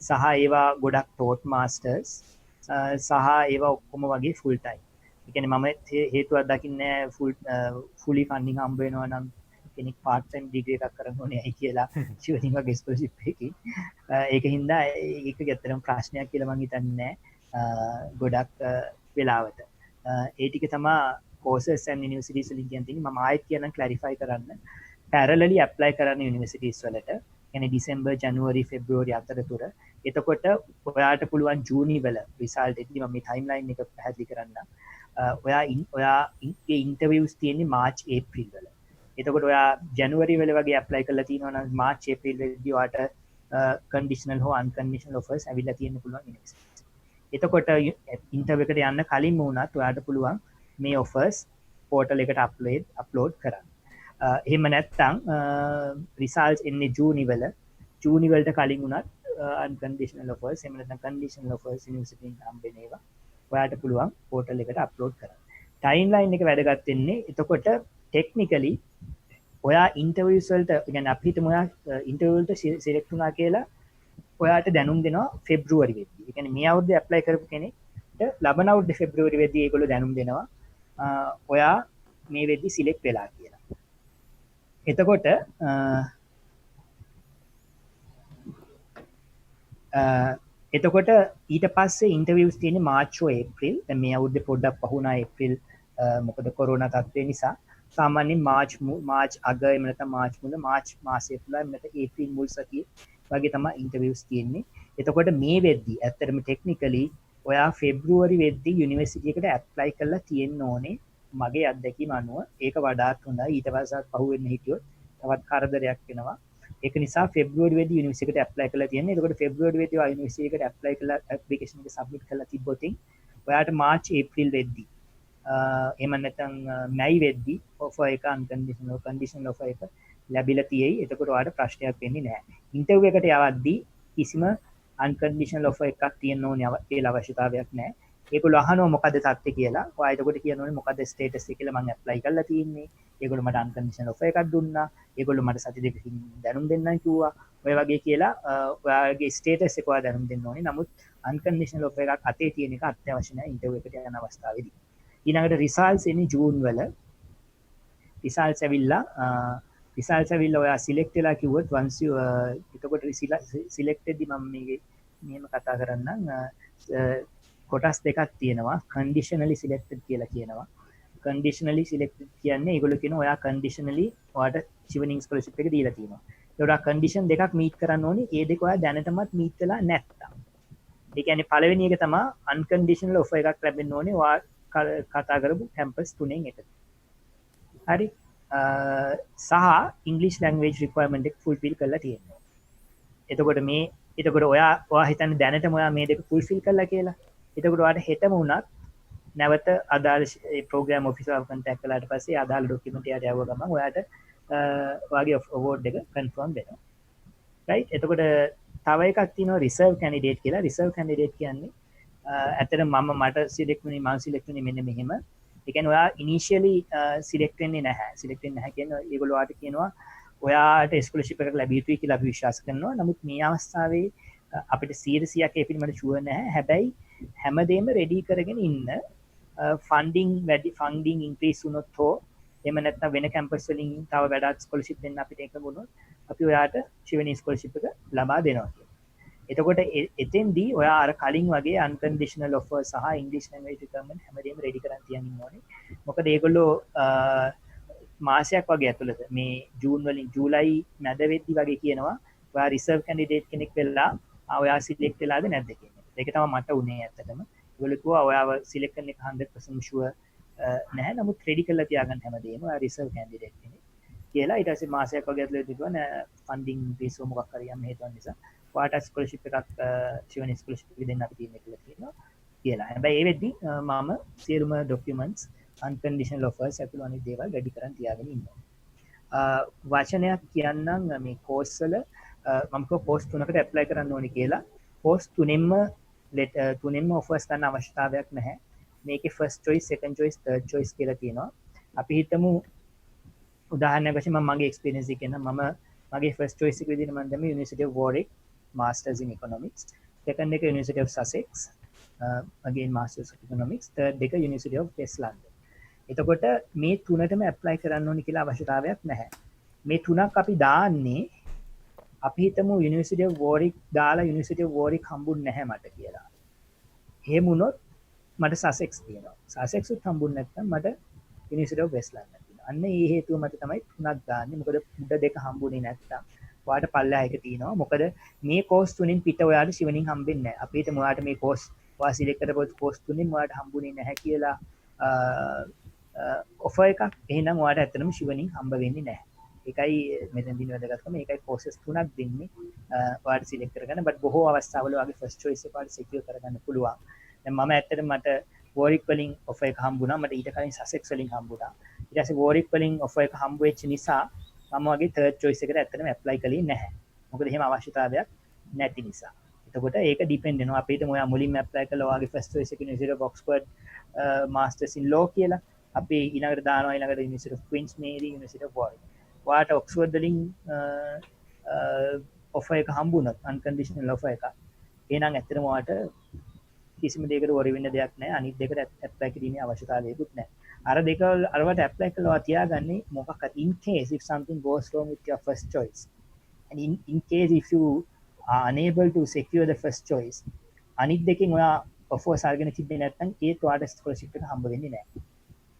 සහ ඒවා ගොඩක් ටෝට් මාස්ටර්ස් සහ ඒවා ඔක්කොම වගේ ෆුල් ටයිම්. ඒ කියන්නේ මම හේතුවක් දකින්නේ ෆුලි ෆන්ඩින් හම්බ වෙනවා නම් කෙනෙක් පාර්ට් ටයිම් ඩිග්‍රී එකක් කරන්න ඕනේ ඇයි කියලා ෂිවනින් වගේ ස්කෝලර්ෂිප් එකකින්. ඒක හින්දා ඒක ඇත්තටම ප්‍රශ්නයක් කියලා මම හිතන්නේ ගොඩක් වෙලාවට. ඒ ටික තමයි courses and universities වලින් කියන්නේ. මම ආයෙත් කියන්න ක්ලැරිෆයි කරන්න. parallelly apply කරන්න universities වලට. කියන්නේ December, January, February අතරතුර. එතකොට ඔයාට පුළුවන් ජූනි වල result එකදී මම මේ timeline එක පැහැදිලි කරන්න. ඔයා ඉන්ටර්විව්ස් තියෙන්නේ March, April වල. එතකොට ඔයා January වල වගේ apply කරලා තියෙනවා නම් March, April වලදී ඔයාට conditional හෝ unconditional offers ඇවිල්ලා තියෙන්න පුළුවන් universities. එතකොට ඉන්ටර්විව් එකට යන්න කලින්ම වුණත් ඔයාට පුළුවන් මේ offers portal එකට upload කරන්න. එහෙම නැත්නම් results එන්නේ ජූනි වලට කලින් වුණත් unconditional offers එහෙම නැත්නම් conditional offers university එකෙන් හම්බෙන ඒවා ඔයාට පුළුවන් portal එකට upload කරන්න. timeline එක වැදගත් වෙන්නේ එතකොට technically ඔයා interviews වලට කියන්නේ අපි හිතමු ඔයා interview වලට select වුණා කියලා ඔයාට දැනුම් දෙනවා February වෙද්දී. ඒ කියන්නේ මේ අවුරුද්දේ apply කරපු කෙනෙක්ට ලබන අවුරුද්දේ February වෙද්දී ඒගොල්ලෝ දැනුම් දෙනවා ඔයා මේ වෙද්දී select වෙලා කියලා. එතකොට ඊට පස්සේ ඉන්ටර්විව්ස් තියෙන්නේ මාර්ච් හෝ ඒප්‍රිල්. දැන් මේ අවුරුද්දේ පොඩ්ඩක් පහුණා ඒප්‍රිල් මොකද කොරෝනා තත්ත්වය නිසා. සාමාන්‍යයෙන් මාර්ච් අග එහෙම නැත්නම් මාර්ච් මුල මාර්ච් මාසයේ තුල එහෙම නැත්නම් ඒප්‍රිල් මුල් සතියේ වගේ තමයි ඉන්ටර්විව්ස් තියෙන්නේ. එතකොට මේ වෙද්දී ඇත්තටම ටෙක්නිකලි ඔයා ෆෙබ්‍රුවරි වෙද්දී යුනිවර්සිටි එකට ඇප්ලයි කරලා තියෙන්න ඕනේ මගේ අත්දැකීම අනුව ඒක වඩාත් හොඳයි ඊට පස්සෙත් පහුවෙන්න හිටියොත් තවත් කරදරයක් වෙනවා ඒක නිසා ෆෙබ්‍රුවරි වෙද්දී යුනිවර්සිටි එකට ඇප්ලයි කරලා තියෙන්නේ එතකොට ෆෙබ්‍රුවරි වෙද්දී ඔයා යුනිවර්සිටි එකට ඇප්ලයි කරලා ඇප්ලිකේෂන් එක සබ්මිට් කරලා තිබ්බොත් ඔයාට මාර්ච් ඒප්‍රිල් වෙද්දී එහෙම නැත්නම් මැයි වෙද්දී ඔෆර් එක කන්ඩිෂනල් ඔෆර් එක ලැබිලා තියෙයි එතකොට ඔයාලට ප්‍රශ්නයක් වෙන්නේ නැහැ ඉන්ටර්විව් එකට යවද්දී කිසිම අන්කන්ඩිෂනල් ඔෆර් එකක් තියෙන්න ඕනේ කියලා අවශ්‍යතාවයක් නැහැ ඒගොල්ලෝ අහනවා මොකද්ද තත්ත්වය කියලා ඔයා එතකොට කියනෝනේ මොකද්ද ස්ටේටස් එක කියලා මම ඇප්ලයි කරලා තියෙන්නේ ඒගොල්ලෝ මට අන්කන්ඩිෂනල් ඔෆර් එකක් දුන්නා ඒගොල්ලෝ මට සති දෙකකින් දැනුම් දෙන්නම් කිව්වා ඔය වගේ කියලා ඔයාගේ ස්ටේටස් එක ඔයා දැනුම් දෙන්න ඕනේ නමුත් අන්කන්ඩිෂනල් ඔෆර් එකක් අතේ තියෙන එක අත්‍යවශ්‍ය නැහැ ඉන්ටර්විව් එකට යන අවස්ථාවේදී ඊළඟට රිසල්ට්ස් එන්නේ ජූන් වල රිසල්ට්ස් ඇවිල්ලා ඔයා සිලෙක්ට් වෙලා කිව්වොත් once you එතකොට සිලෙක්ටඩ් දි මම මේකේ මෙහෙම කතා කරන්නම් කොටස් දෙකක් තියෙනවා කන්ඩිෂනලි සිලෙක්ටඩ් කියලා කියනවා කන්ඩිෂනලි සිලෙක්ටඩ් කියන්නේ ඒගොල්ලෝ කියනවා ඔයා කන්ඩිෂනලි ඔයාට චිවනින් ස්කෝලර්ෂිප් එක දීලා තියෙනවා ඒකට කන්ඩිෂන් දෙකක් මීට් කරන්න ඕනේ ඒ දෙක ඔයා දැනටමත් මීට් වෙලා නැත්තම් ඒ කියන්නේ පළවෙනි එක තමයි අන්කන්ඩිෂනල් ඔෆර් එකක් ලැබෙන්න ඕනේ ඔයා කතා කරපු කැම්පස් තුනෙන් එකක හරි සහ ඉංග්‍රීසි ලැන්ග්වේජ් රික්වයර්මන්ට් එක ෆුල්ෆිල් කරලා තියෙනවා එතකොට ඔයා හිතන්නේ දැනටම ඔයා මේ දෙක ෆුල්ෆිල් කළා කියලා එතකොට ඔයාට හෙටම වුණත් නැවත අදාළ ප්‍රෝග්‍රෑම් ඔෆිසර් කන්ටැක්ට් කළාට පස්සේ අදාළ ඩොකියුමන්ට් එයාට යවුව ගමන් ඔයාට ඔයාගේ අවෝඩ් එක කන්ෆර්ම් වෙනවා රයිට් එතකොට තව එකක් තියෙනවා රිසර්ව් කැන්ඩිඩේට් කියලා රිසර්ව් කැන්ඩිඩේට් කියන්නේ ඇත්තට මට සිලෙක්ට් වුණේ මම සිලෙක්ට් වුණේ මෙන්න මෙහෙම ඒ කියන්නේ ඔයා ඉනිෂියලි සිලෙක්ට් වෙන්නේ නැහැ කියන්නේ ඒගොල්ලෝ ඔයාට කියනවා ඔයාට ස්කෝලර්ෂිප් එකක් ලැබිය යුතුයි කියලා අපි විශ්වාස කරනවා නමුත් මේ අවස්ථාවේ අපිට 100%ක් ඒ පිළිබඳව ෂුවර් නැහැ හැබැයි හැමදේම රෙඩි කරගෙන ඉන්න ෆන්ඩින් ඉන්ක්‍රීස් වුණොත් හෝ එහෙම නැත්නම් වෙන කැම්පස් වලින් තව වැඩක් ස්කෝලර්ෂිප් දෙන්න අපිට එකඟ වුණොත් අපි ඔයාට ශිවනි ස්කෝලර්ෂිප් එක ලබා දෙනවා කියලා. එතකොට එතෙන්දී ඔයා අර කලින් වගේ අන්කන්ඩිෂනල් ඔෆර් සහ ඉංග්‍රීසි ලැන්ග්වේජ් රික්වයර්මන්ට් හැමදේම රෙඩි කරන් තියන් ඉන්න ඕනේ. මොකද ඒගොල්ලෝ මාසයක් වගේ ඇතුළත මේ ජූන් වලින් ජූලයි මැද වෙද්දි වගේ කියනවා ඔයා රිසර්ව් කැන්ඩිඩේට් කෙනෙක් වෙලා ඔයා සිලෙක්ට් වෙලාද නැද්ද කියන එක. ඒක තමයි මට උනේ ඇත්තටම. ඒගොල්ලෝ කිව්වා ඔයාව සිලෙක්ට් කරන එක 100% ෂුවර් නැහැ. නමුත් රෙඩි කරලා තියාගන්න හැමදේම ඔයා රිසර්ව් කැන්ඩිඩේට් කෙනෙක් කියලා. ඊට පස්සේ මාසයක් වගේ ඇතුළත කිව්වා නෑ ෆන්ඩින් ඉන්ක්‍රීස් වුණ මොකක් හරි යම් හේතුවක් නිසා ඔයාට ස්කෝලර්ෂිප් එකක් ශිවනි ස්කෝලර්ෂිප් එක දෙන්න අපි තියෙන්නේ කියලා. හැබැයි ඒ වෙද්දි මම සියලුම ડોකියුමන්ට්ස් අන්කන්ඩිෂනල් ඔෆර්ස් ඇතුළු අනිත් දේවල් රෙඩි කරන් තියාගෙන ඉන්නවා. වචනයක් කියන්නම් මේ කෝස් වල මම කිව්වා කෝස් තුනකට ඇප්ලයි කරන්න ඕනේ කියලා. කෝස් තුනෙන්ම ඔෆර්ස් ගන්න අවශ්‍යතාවයක් නැහැ. මේකේ first choice, second choice, third choice කියලා තියෙනවා. අපි හිතමු උදාහරණයක් වශයෙන් මම මගේ එක්ස්පීරියන්ස් එක කියන්න මම මගේ ෆස්ට් චොයිස් එක විදිහට මම දැම්මේ University of Warwick Masters in Economics. Second එක University of Sussex again Masters of Economics. Third එක University of West London. එතකොට මේ තුනටම ඇප්ලයි කරන්න ඕනි කියලා අවශ්‍යතාවයක් නැහැ. මේ තුනක් අපි දාන්නේ අපි හිතමු University of Warwick දාලා University of Warwick හම්බුන්නේ නැහැ මට කියලා. එහෙම වුණොත් මට Sussex තියෙනවා. Sussex උත් හම්බුන්නේ නැත්නම් මට University of West London තියෙනවා. අන්න ඒ හේතුව මත තමයි තුනක් දාන්නේ. මොකද උඩ දෙක හම්බුනේ නැත්නම් ඔයාලට පල්ලෙහා එක තියෙනවා. මොකද මේ කෝස් තුنين පිට ඔයාලට ශිවනින් හම්බෙන්නේ නැහැ. අපි හිතමු ඔයාලට මේ කෝස් ඔයා සිලෙක්ට් කරපු කෝස් තුنين ඔයාලට හම්බුනේ නැහැ කියලා ඔෆර් එකක් එහෙනම් ඔයාලට ඇත්තටම ශිවනින් හම්බ වෙන්නේ නැහැ. ඒකයි මෙතනදී වැදගත්කම. ඒකයි කෝසස් තුනක් දෙන්නේ ඔයාලට සිලෙක්ට් කරගන්න. බට් බොහෝ අවස්ථාවල ඔයාගේ ෆස්ට් චොයිස් එක ඔයාලට සිකියර් කරගන්න පුළුවන්. දැන් මම ඇත්තටම මට Warwick වලින් ඔෆර් එක හම්බුණා. මට ඊට කලින් Sussex වලින් හම්බුණා. ඊට පස්සේ Warwick වලින් ඔෆර් එක හම්බ වෙච්ච නිසා මම වගේ තර්ඩ් චොයිස් එකට ඇත්තටම ඇප්ලයි කළේ නැහැ. මොකද එහෙම අවශ්‍යතාවයක් නැති නිසා. එතකොට ඒක ඩිපෙන්ඩ් වෙනවා. අපි හිතමු ඔයා මුලින්ම ඇප්ලයි කළා ඔයාගේ ෆස්ට් චොයිස් එක University of Oxford Masters in Law කියලා. අපි ඊළඟට දානවා ඊළඟට University of Queen's Mary, University of Warwick. ඔයාට ඔක්ස්ෆර්ඩ් වලින් ඔෆර් එක හම්බුණොත් අන්කන්ඩිෂනල් ඔෆර් එක. එහෙනම් ඇත්තටම ඔයාට කිසිම දෙයකට වරි වෙන්න දෙයක් නැහැ. අනිත් දෙකට ඇප්ලයි කිරීමේ අවශ්‍යතාවයකුත් නැහැ. අර දෙක අරවට ඇප්ලයි කළා තියාගන්නේ මොකක්ද in case if something goes wrong with your first choice and in case if you are unable to secure the first choice අනිත් දෙකෙන් ඔයා ඔෆර්ස් අරගෙන තිබෙන්නේ නැත්නම් ඒත් ඔයාට ස්කෝලර්ෂිප් එක හම්බ වෙන්නේ නැහැ.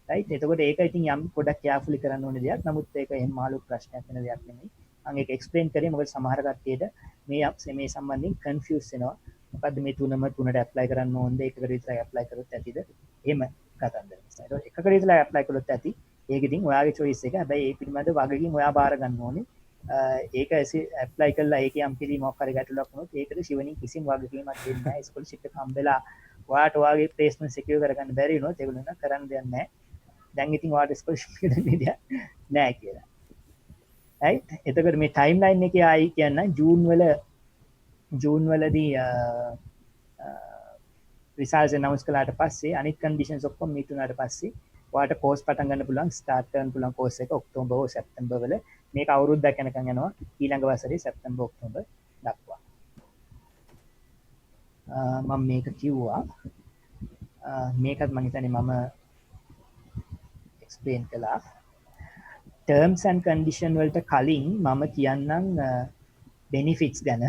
right එතකොට ඒක ඉතින් යම් පොඩක් කැර්ෆුලි කරන්න ඕන දෙයක්. නමුත් ඒක එහෙම මාළු ප්‍රශ්නයක් වෙන දෙයක් නෙමෙයි. මම ඒක එක්ස්ප්ලেইন කරේ මොකද සමහර කට්ටියට මේ සම්බන්ධයෙන් කන්ෆියුස් වෙනවා. මොකද්ද මේ තුනම තුනට ඇප්ලයි කරන්න ඕනද එකකට විතරයි ඇප්ලයි කරොත් ඇතිද එහෙම කතන්දර නිසා ඒක එකකට විතරයි ඇප්ලයි කරොත් ඇති ඒක ඉතින් ඔයාගේ choice එක හැබැයි ඒ පිළිබඳ වගකීම් ඔයා බාර ගන්න ඕනේ ඒක ඇප්ලයි කළා ඒක යම් කිසි මොකක් හරි ගැටලුවක් වුණොත් ඒකට ශිවණින් කිසිම වගකීමක් දෙන්නේ නැහැ ස්කෝලර්ෂිප් එක හම්බෙලා ඔයාට ඔයාගේ ප්ලේස්මන්ට් සිකියුර් කරගන්න බැරි වුණොත් ඒගොල්ලෝ නම් කරන්න දෙයක් නැහැ දැන් ඉතින් ඔයාට ස්කෝලර්ෂිප් එක දෙන්න දෙයක් නැහැ කියලා right එතකොට මේ ටයිම්ලයින් එකේ ආයි කියන්න ජූන් වලදී රිසල්ට්ස් අනවුන්ස් කළාට පස්සේ අනිත් කන්ඩිෂන්ස් ඔක්කොම මීට් වුණාට පස්සේ ඔයාලට කෝස් පටන් ගන්න පුළුවන් ස්ටාර්ට් කරන්න පුළුවන් කෝස් එක ඔක්තෝබර් හෝ සැප්තැම්බර් වල මේක අවුරුද්දක් යනකම් යනවා ඊළඟ වසරේ සැප්තැම්බර් ඔක්තෝබර් දක්වා මම මේක කිව්වා මේකත් මම හිතන්නේ මම එක්ස්ප්ලেইন කළා terms and condition වලට කලින් මම කියන්නම් benefits ගැන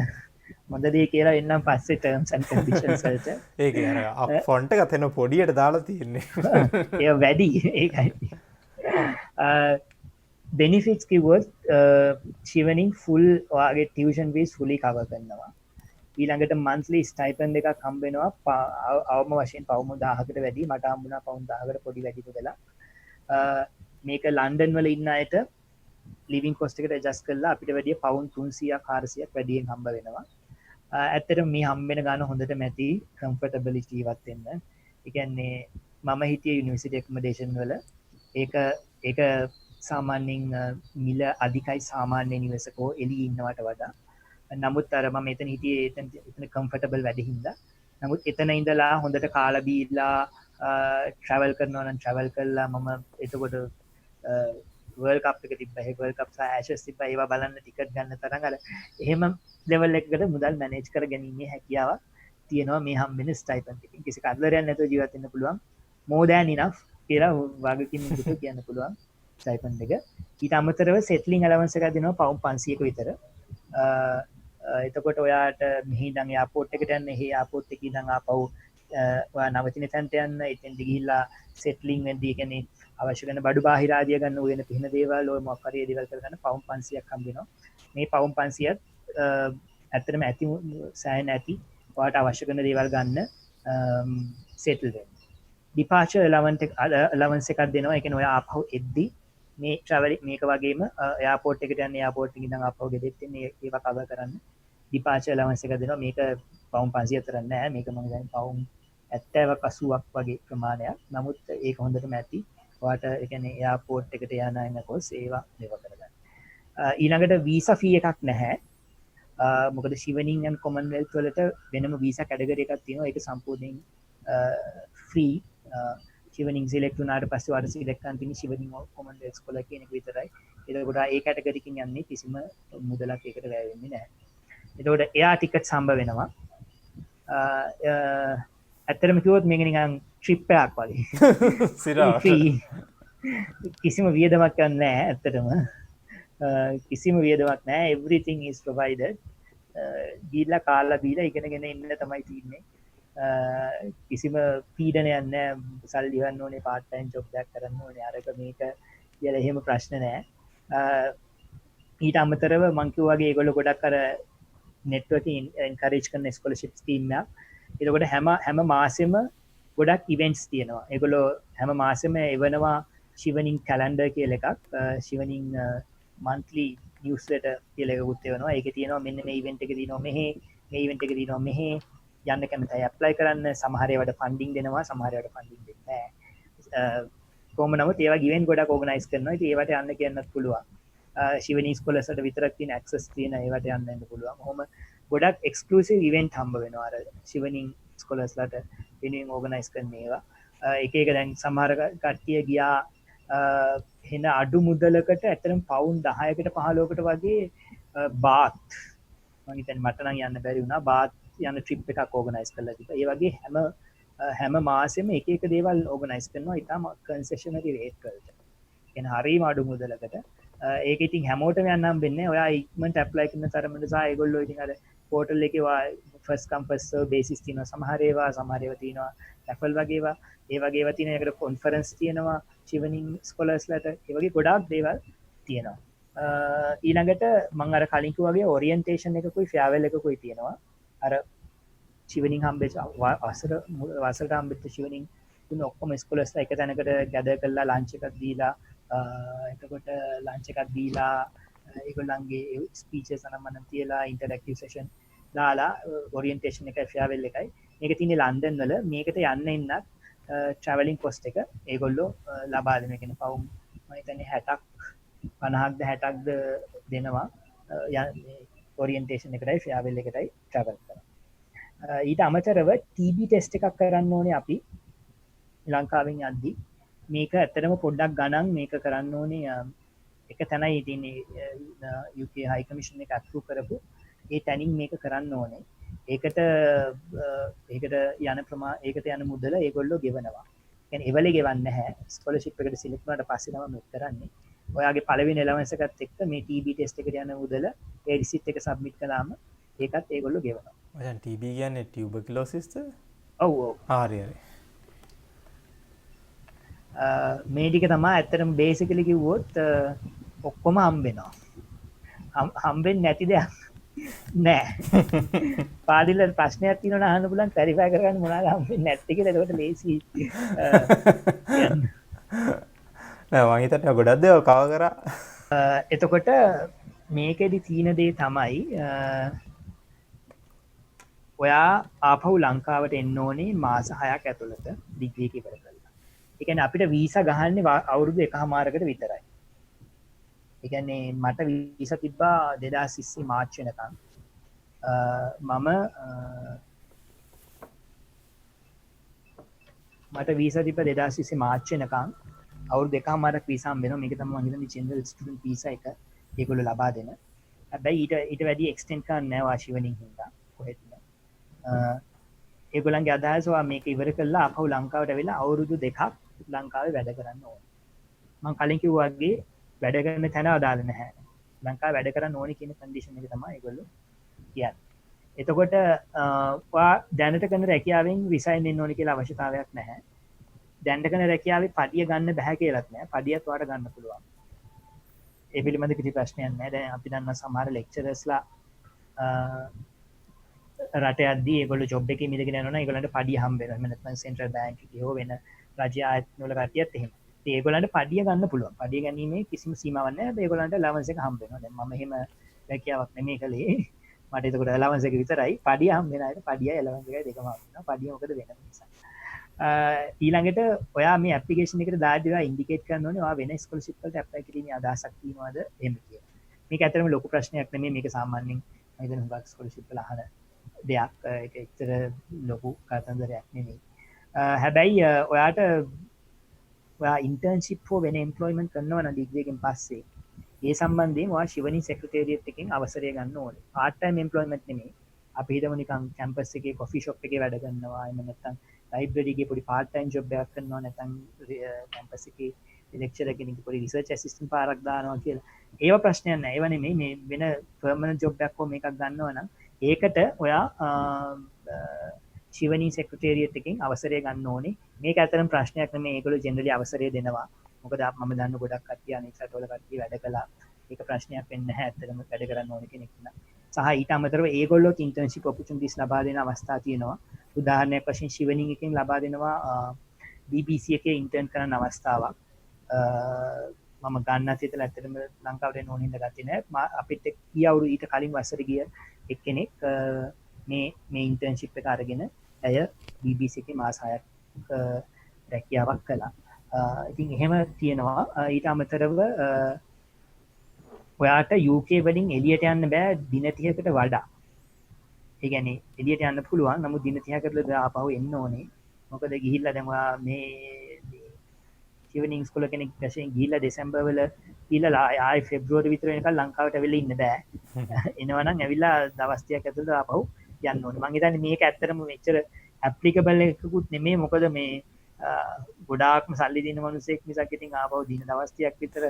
මොකද ඒ කියලා එන්නම් පස්සේ terms and conditions වලට ඒක අර ෆොන්ට් එක තන පොඩියට දාලා තියෙන්නේ ඒ වැඩි ඒකයි benefits කිව්වොත් ශිවනින් full ඔයාගේ tuition fees fully cover කරනවා ඊළඟට monthly stipend එකක් හම්බ වෙනවා අවම වශයෙන් පවුම් 1000කට වැඩි මට හම්බුණා පවුම් 1000කට පොඩි වැඩි වෙලා මේක ලන්ඩන් වල ඉන්න අයට ලිවිං කොස්ට් එකට ඇඩ්ජස්ට් කරලා අපිට වැඩිය පවුන් 300ක් 400ක් වැඩියෙන් හම්බ වෙනවා. ඇත්තටම මේ හම්බ වෙන ගාන හොඳටම ඇති කම්ෆර්ටබිලිටි ඉවත් වෙන්න. ඒ කියන්නේ මම හිටියේ යුනිවර්සිටි ඇකොමඩේෂන් වල ඒක සාමාන්‍යයෙන් මිල අධිකයි සාමාන්‍ය නිවසකෝ එළියේ ඉන්නවට වඩා. නමුත් අර මම එතන හිටියේ එතන කම්ෆර්ටබල් වැඩි හින්දා. නමුත් එතන ඉඳලා හොඳට කාලා බීලා ට්‍රැවල් කරනවා නම් ට්‍රැවල් කළා මම එතකොට වර්ල්ඩ් කප් එක තිබ්බා ඒ වර්ල්ඩ් කප් සහ ඇෂස් තිබ්බා ඒවා බලන්න ටිකට් ගන්න තරම් අර එහෙම ලෙවල් එකකට මුදල් මැනේජ් කර ගැනීමේ හැකියාවක් තියෙනවා මේ හම්බෙන ස්ටයිපන්ඩ් එකකින් කිසි කරදරයක් නැතුව ජීවත් වෙන්න පුළුවන් more than enough කියලා වගකීම් විදිහට කියන්න පුළුවන් ස්ටයිපන්ඩ් එක ඊට අමතරව සෙට්ලින් ඇලවන්ස් එකක් දෙනවා පවුම් 500ක විතර එතකොට ඔයාට මෙහි ඉඳන් එයාපෝට් එකට යන්න එහි එයාපෝට් එකේ ඉඳන් ආපහු ඔයා නවතින තැනට යන්න එතෙන්ට ගිහිල්ලා සෙට්ලින් වෙද්දී කියන්නේ අවශ්‍ය කරන බඩු බාහිර ආදිය ගන්න උයන පිහින දේවල් ඔය මොකක් හරි දේවල් කරගන්න පවුම් 500ක් හම්බ වෙනවා මේ පවුම් 500ත් ඇත්තටම ඇති සෑහෙන ඇති ඔයාට අවශ්‍ය කරන දේවල් ගන්න සෙටල් වෙන්න ඩිපාර්චර් allowance එකක් දෙනවා ඒ කියන්නේ ඔයා ආපහු එද්දී මේ ට්‍රැවල් මේක වගේම එයාපෝට් එකට යන්න එයාපෝට් එකකින් ඉඳන් ආපහු ගෙදෙට්ට එන්නේ ඒවා කවර් කරන්න ඩිපාර්චර් allowance එකක් දෙනවා මේක පවුම් 500 අතර නෑ මේක මම දැන් පවුම් 70ක් 80ක් වගේ ප්‍රමාණයක් නමුත් ඒක හොඳටම ඇති ඔයාට ඒ කියන්නේ එයාපෝට් එකට යන අය කොස් ඒවා දේව කරගන්න ඊළඟට වීසා ෆී එකක් නැහැ මොකද ශිවනින් and commonwealth වලට වෙනම වීසා කැටගරි එකක් තියෙනවා ඒක සම්පූර්ණයෙන් ෆ්‍රී ශිවනින් සිලෙක්ට් වුණාට පස්සේ ඔයාට සිලෙක්ට් කරන්න තියෙන්නේ ශිවනින් commonwealth ස්කෝල කියන එක විතරයි ඒකට ඒ කැටගරි එකකින් යන්නේ කිසිම මුදලක් ඒකට වැය වෙන්නේ නැහැ එතකොට එයා ටිකට් හම්බ වෙනවා ඇත්තටම කිව්වොත් මේක නිකන් ට්‍රිප් එකක් වගේ කිසිම වියදමක් නැහැ ඇත්තටම කිසිම වියදමක් නැහැ everything is provided ගිහිල්ලා කාලා බීලා ඉගෙනගෙන ඉන්න තමයි තියෙන්නේ කිසිම පීඩනයක් නැහැ සල්ලි ගන්න ඕනේ part time job එකක් කරන්න ඕනේ අරක මේක කියලා එහෙම ප්‍රශ්න නැහැ ඊට අමතරව මං කිව්වාගේ ඒගොල්ලෝ ගොඩක් අර networking encourage කරන scholarship scheme එකක් එතකොට හැම මාසෙම ගොඩක් ඉවෙන්ට්ස් තියෙනවා ඒගොල්ලෝ හැම මාසෙම එවනවා ශිවනින් කැලෙන්ඩර් කියලා එකක් ශිවනින් monthly newsletter කියලා එකකුත් එවනවා ඒකේ තියෙනවා මෙන්න මේ ඉවෙන්ට් එක තියෙනවා මෙහි මේ ඉවෙන්ට් එක තියෙනවා මෙහි යන්න කැමතියි ඇප්ලයි කරන්න සමහර ඒවාට ෆන්ඩින් දෙනවා සමහර ඒවාට ෆන්ඩින් දෙන්නේ නැහැ කොහොම නමුත් ඒවා ඉවෙන්ට් ගොඩක් ඕගනයිස් කරනවා ඉතින් ඒවට යන්න කියන්නත් පුළුවන් ශිවනී ස්කෝලර්ස් වලට විතරක් තියෙන ඇක්සස් තියෙන ඒවට යන්න පුළුවන් කොහොම ගොඩක් එක්ස්ක්ලූසිව් ඉවෙන්ට් හම්බ වෙනවා අර ශිවනින් ස්කෝලර්ස්ලාට වෙනුවෙන් ඕගනයිස් කරන ඒවා එක එක දැන් සමහර කට්ටිය ගියා හෙන අඩු මුදලකට ඇතරම් පවුන් 10කට 15කට වගේ බාත් මම හිතන්නේ මට නම් යන්න බැරි වුණා බාත් යන ට්‍රිප් එකක් ඕගනයිස් කරලා තිබ්බා. ඒ වගේ හැම මාසෙම එක එක දේවල් ඕගනයිස් කරනවා ඊටම කන්සෙෂනරි රේට් වලට. කියන්නේ හරියම අඩු මුදලකට. ඒක ඉතින් හැමෝටම යන්නම් වෙන්නේ. ඔයා ඉක්මනට ඇප්ලයි කරන තරමට සහ ඒගොල්ලෝ ඉතින් අර පෝටල් එකේ ෆස්ට් කම් ෆස්ට් සර්ව් බේසිස් තියෙනවා සමහර ඒවා තියෙනවා රැෆල් වගේ ඒවා ඒ වගේ ඒවා තියෙන එකට කොන්ෆරන්ස් තියෙනවා චිවනින් ස්කෝලර්ස්ලාට ඒ වගේ ගොඩාක් දේවල් තියෙනවා ඊළඟට මම අර කලින් කිව්වා වගේ ඔරියන්ටේෂන් එකකුයි ෆෙයාවෙල් එකකුයි තියෙනවා අර ශිවනින් හම්බෙච්ච වසරට හම්බෙච්ච ශිවනින් තුන ඔක්කොම ස්කෝලස්ලා එක තැනකට ගැදර් කරලා ලන්ච් එකක් දීලා එතකොට ලන්ච් එකක් දීලා ඒගොල්ලන්ගේ ස්පීචස් අනම්මනම් තියලා ඉන්ටරැක්ටිව් සෙෂන් දාලා ඔරියන්ටේෂන් එකයි ෆෙයාරවෙල් එකයි මේක තියෙන්නේ ලන්ඩන් වල මේකට යන්න ඉන්නත් ට්‍රැවලින් කොස්ට් එක ඒගොල්ලෝ ලබා දෙන කෙන පවුම් මම හිතන්නේ 60ක් 50ක්ද 60ක්ද දෙනවා ඔරියන්ටේෂන් එකටයි ෆෙයාරවෙල් එකටයි ට්‍රැවල් කරනවා ඊට අමතරව TB ටෙස්ට් එකක් කරන්න ඕනේ අපි ලංකාවෙන් යද්දී මේක ඇත්තටම පොඩ්ඩක් ගණන් මේක කරන්න ඕනේ එක තැනයි තින්නේ UK හයි කමිෂන් එක ඇප්‍රූව් කරපු ඒ තැනින් මේක කරන්න ඕනේ ඒකට ඒකට යන මුදල ඒගොල්ලෝ ගෙවනවා කියන්නේ එවලේ ගෙවන්නේ නැහැ ස්කෝලර්ෂිප් එකට සිලෙක්ට් වුණාට පස්සේ තමයි මේක කරන්නේ ඔයාගේ පළවෙනි එලවන්ස් එකත් එක්ක මේ TB ටෙස්ට් එකට යන මුදල ඒ රිසිට් එක සබ්මිට් කළාම ඒකත් ඒගොල්ලෝ ගෙවනවා මචං TB කියන්නේ ටියුබර්කියුලොසිස්ද ඔව් ඔව් හරි හරි මේ ටික තමයි ඇත්තටම බේසිකලි කිව්වොත් ඔක්කොම හම්බෙනවා හම්බෙන්නේ නැති දෙයක් නෑ පාදිල ප්‍රශ්නයක් තියෙනවා අහන්න පුළුවන් ක්ලැරිෆයි කරගන්න මොනවද හම්බෙන්නේ නැත්තේ කියලා එතකොට ලේසි නෑ මං හිතන්නේ ගොඩක් දේවල් කව කරා එතකොට මේකෙදි තියෙන දේ තමයි ඔයා ආපහු ලංකාවට එන්න ඕනේ මාස 6ක් ඇතුළත ඩිග්‍රී එක ඉවර කරලා. ඒ කියන්නේ අපිට වීසා ගහන්නේ අවුරුදු 1කමාරකට විතරයි. ඒ කියන්නේ මට වීසා තිබ්බා 2020 මාර්ච් වෙනකන්. මට වීසා තිබ්බා 2020 මාර්ච් වෙනකන් අවුරුදු 1කමාරක් වීසා හම්බ වෙනවා. මේක තමයි මම හිතන්නේ ජෙනරල් ස්ටුඩන්ට් වීසා එක ඒගොල්ලෝ ලබා දෙන. හැබැයි ඊට වැඩි එක්ස්ටෙන්ඩ් කරන්න නෑ වාශිවණින් හින්දා කොහෙත්ම. ඒගොල්ලන්ගේ අදහස මේක ඉවර කළා අපහු ලංකාවට ඇවිල්ලා අවුරුදු 2ක් ලංකාවේ වැඩ කරන්න ඕනේ. මම කලින් කිව්වා වගේ වැඩ කරන තැන අදාළ නැහැ. ලංකාවේ වැඩ කරන්න ඕනේ කියන කන්ඩිෂන් එක තමයි ඒගොල්ලෝ කියන්නේ. එතකොට ඔයා දැනට කරන රැකියාවෙන් රිසයින් වෙන්න ඕනේ කියලා අවශ්‍යතාවයක් නැහැ. දැනට කරන රැකියාවේ පඩිය ගන්න බෑ කියලාත් නෑ. පඩියත් ඔයාලට ගන්න පුළුවන්. ඒ පිළිබඳ කිසි ප්‍රශ්නයක් නැහැ. දැන් අපි දන්නා සමහර ලෙක්චරර්ස්ලා රට යද්දී ඒගොල්ලෝ ජොබ් එකේ මිලගෙන යනවා නම් ඒගොල්ලන්ට පඩිය හම්බ වෙනවා. එහෙම නැත්නම් සෙන්ට්‍රල් බැංක් එකේ හෝ වෙන රාජ්‍ය ආයතන වල කටියත් එහෙම. ඉතින් ඒගොල්ලන්ට පඩිය ගන්න පුළුවන්. පඩිය ගැනීමේ කිසිම සීමාවක් නැහැ. හැබැයි ඒගොල්ලන්ට allowance එක හම්බ වෙනවා. දැන් මම එහෙම රැකියාවක් නෙමෙයි කළේ. මට ඒකට allowance එක විතරයි. පඩිය හම්බ වෙන අයට පඩියයි allowance එකයි දෙකම හම්බ වෙනවා. පඩිය මොකද වෙන නිසා. ඊළඟට ඔයා මේ ඇප්ලිකේෂන් එකට දාද්දී ඔයා ඉන්ඩිකේට් කරන්න ඕනේ ඔයා වෙන ස්කෝලර්ෂිප් වලට ඇප්ලයි කිරීමේ අදහසක් තියෙනවද එහෙම කියලා. මේක ඇත්තටම ලොකු ප්‍රශ්නයක් නෙමෙයි. මේක සාමාන්‍යයෙන් මම හිතන හුඟක් ස්කෝලර්ෂිප් වල අහන දෙයක්. ඒක ඇත්තට ලොකු කතන්දරයක් නෙමෙයි. හැබැයි ඔයා ඉන්ටර්න්ෂිප් හෝ වෙන එම්ප්ලොයිමන්ට් කරනවා නම් ඩිග්‍රී එකෙන් පස්සේ ඒ සම්බන්ධයෙන් ඔයා ශිවනි සෙක්‍රටේරියට් එකෙන් අවසරය ගන්න ඕනේ. පාර්ට් ටයිම් එම්ප්ලොයිමන්ට් නෙමෙයි. අපි හිතමු නිකන් කැම්පස් එකේ කොෆි ෂොප් එකේ වැඩ කරනවා. එහෙම නැත්නම් ලයිබ්‍රරි එකේ පොඩි පාර්ට් ටයිම් ජොබ් එකක් කරනවා. නැත්නම් කැම්පස් එකේ ලෙක්චරර් කෙනෙක් පොඩි රිසර්ච් ඇසිස්ටන්ට් පාරක් දානවා කියලා. ඒව ප්‍රශ්නයක් නෑ. ඒව නෙමෙයි මේ වෙන පර්මනන්ට් ජොබ් එකක් හෝ මේකක් ගන්නවා නම් ඒකට ඔයා ශිවනී සෙක්‍රටේරියට් එකෙන් අවසරය ගන්න ඕනේ. මේක ඇත්තටම ප්‍රශ්නයක් නෙමෙයි. ඒගොල්ලෝ ජෙනරලි අවසරය දෙනවා. මොකද මම දන්න ගොඩක් කට්ටිය අනෙක් රටවල කට්ටිය වැඩ කළා. ඒක ප්‍රශ්නයක් වෙන්නේ නැහැ. ඇත්තටම වැඩ කරන්න ඕනේ කෙනෙක් නම්. සහ ඊට අමතරව ඒගොල්ලෝත් ඉන්ටර්න්ෂිප් ඔපචුනිටිස් ලබා දෙන අවස්ථා තියෙනවා. උදාහරණයක් වශයෙන් ශිවනී එකෙන් ලබා දෙනවා BBC එකේ ඉන්ටර්න් කරන්න අවස්ථාවක්. මම ගන්නත් හිතලා ඇත්තටම ලංකාවට එන්න ඕනින්ද ගත්තේ නැහැ. අපිට ගිය අවුරුදු ඊට කලින් වසරේ ගිය එක්කෙනෙක් මේ ඉන්ටර්න්ෂිප් එක අරගෙන ඇය BBC එකේ මාස 6ක් රැකියාවක් කළා. ඉතින් එහෙම තියෙනවා. ඊට අමතරව ඔයාට UK වලින් එළියට යන්න බෑ දින 30කට වඩා. ඒ කියන්නේ එළියට යන්න පුළුවන්. නමුත් දින 30කට ආපහු එන්න ඕනේ. මොකද ගිහිල්ලා දැන් ඔයා මේ ශිවනින් ස්කෝල කෙනෙක් වශයෙන් ගිහිල්ලා දෙසැම්බර් වල ගිහිල්ලා ආයෙ පෙබ්‍රුවරි විතර වෙනකන් ලංකාවට ඇවිල්ලා ඉන්න බෑ. එනවා නම් ඇවිල්ලා දවස් 30ක් ඇතුළත ආපහු යන්න ඕනේ. මම හිතන්නේ මේක ඇත්තටම මෙච්චර ඇප්ලිකබල් එකකුත් නෙමෙයි. මොකද මේ ගොඩාක්ම සල්ලි දෙන මිනිස්සෙක් මිසක් ඉතින් ආපහු දින දවස් 30ක් විතර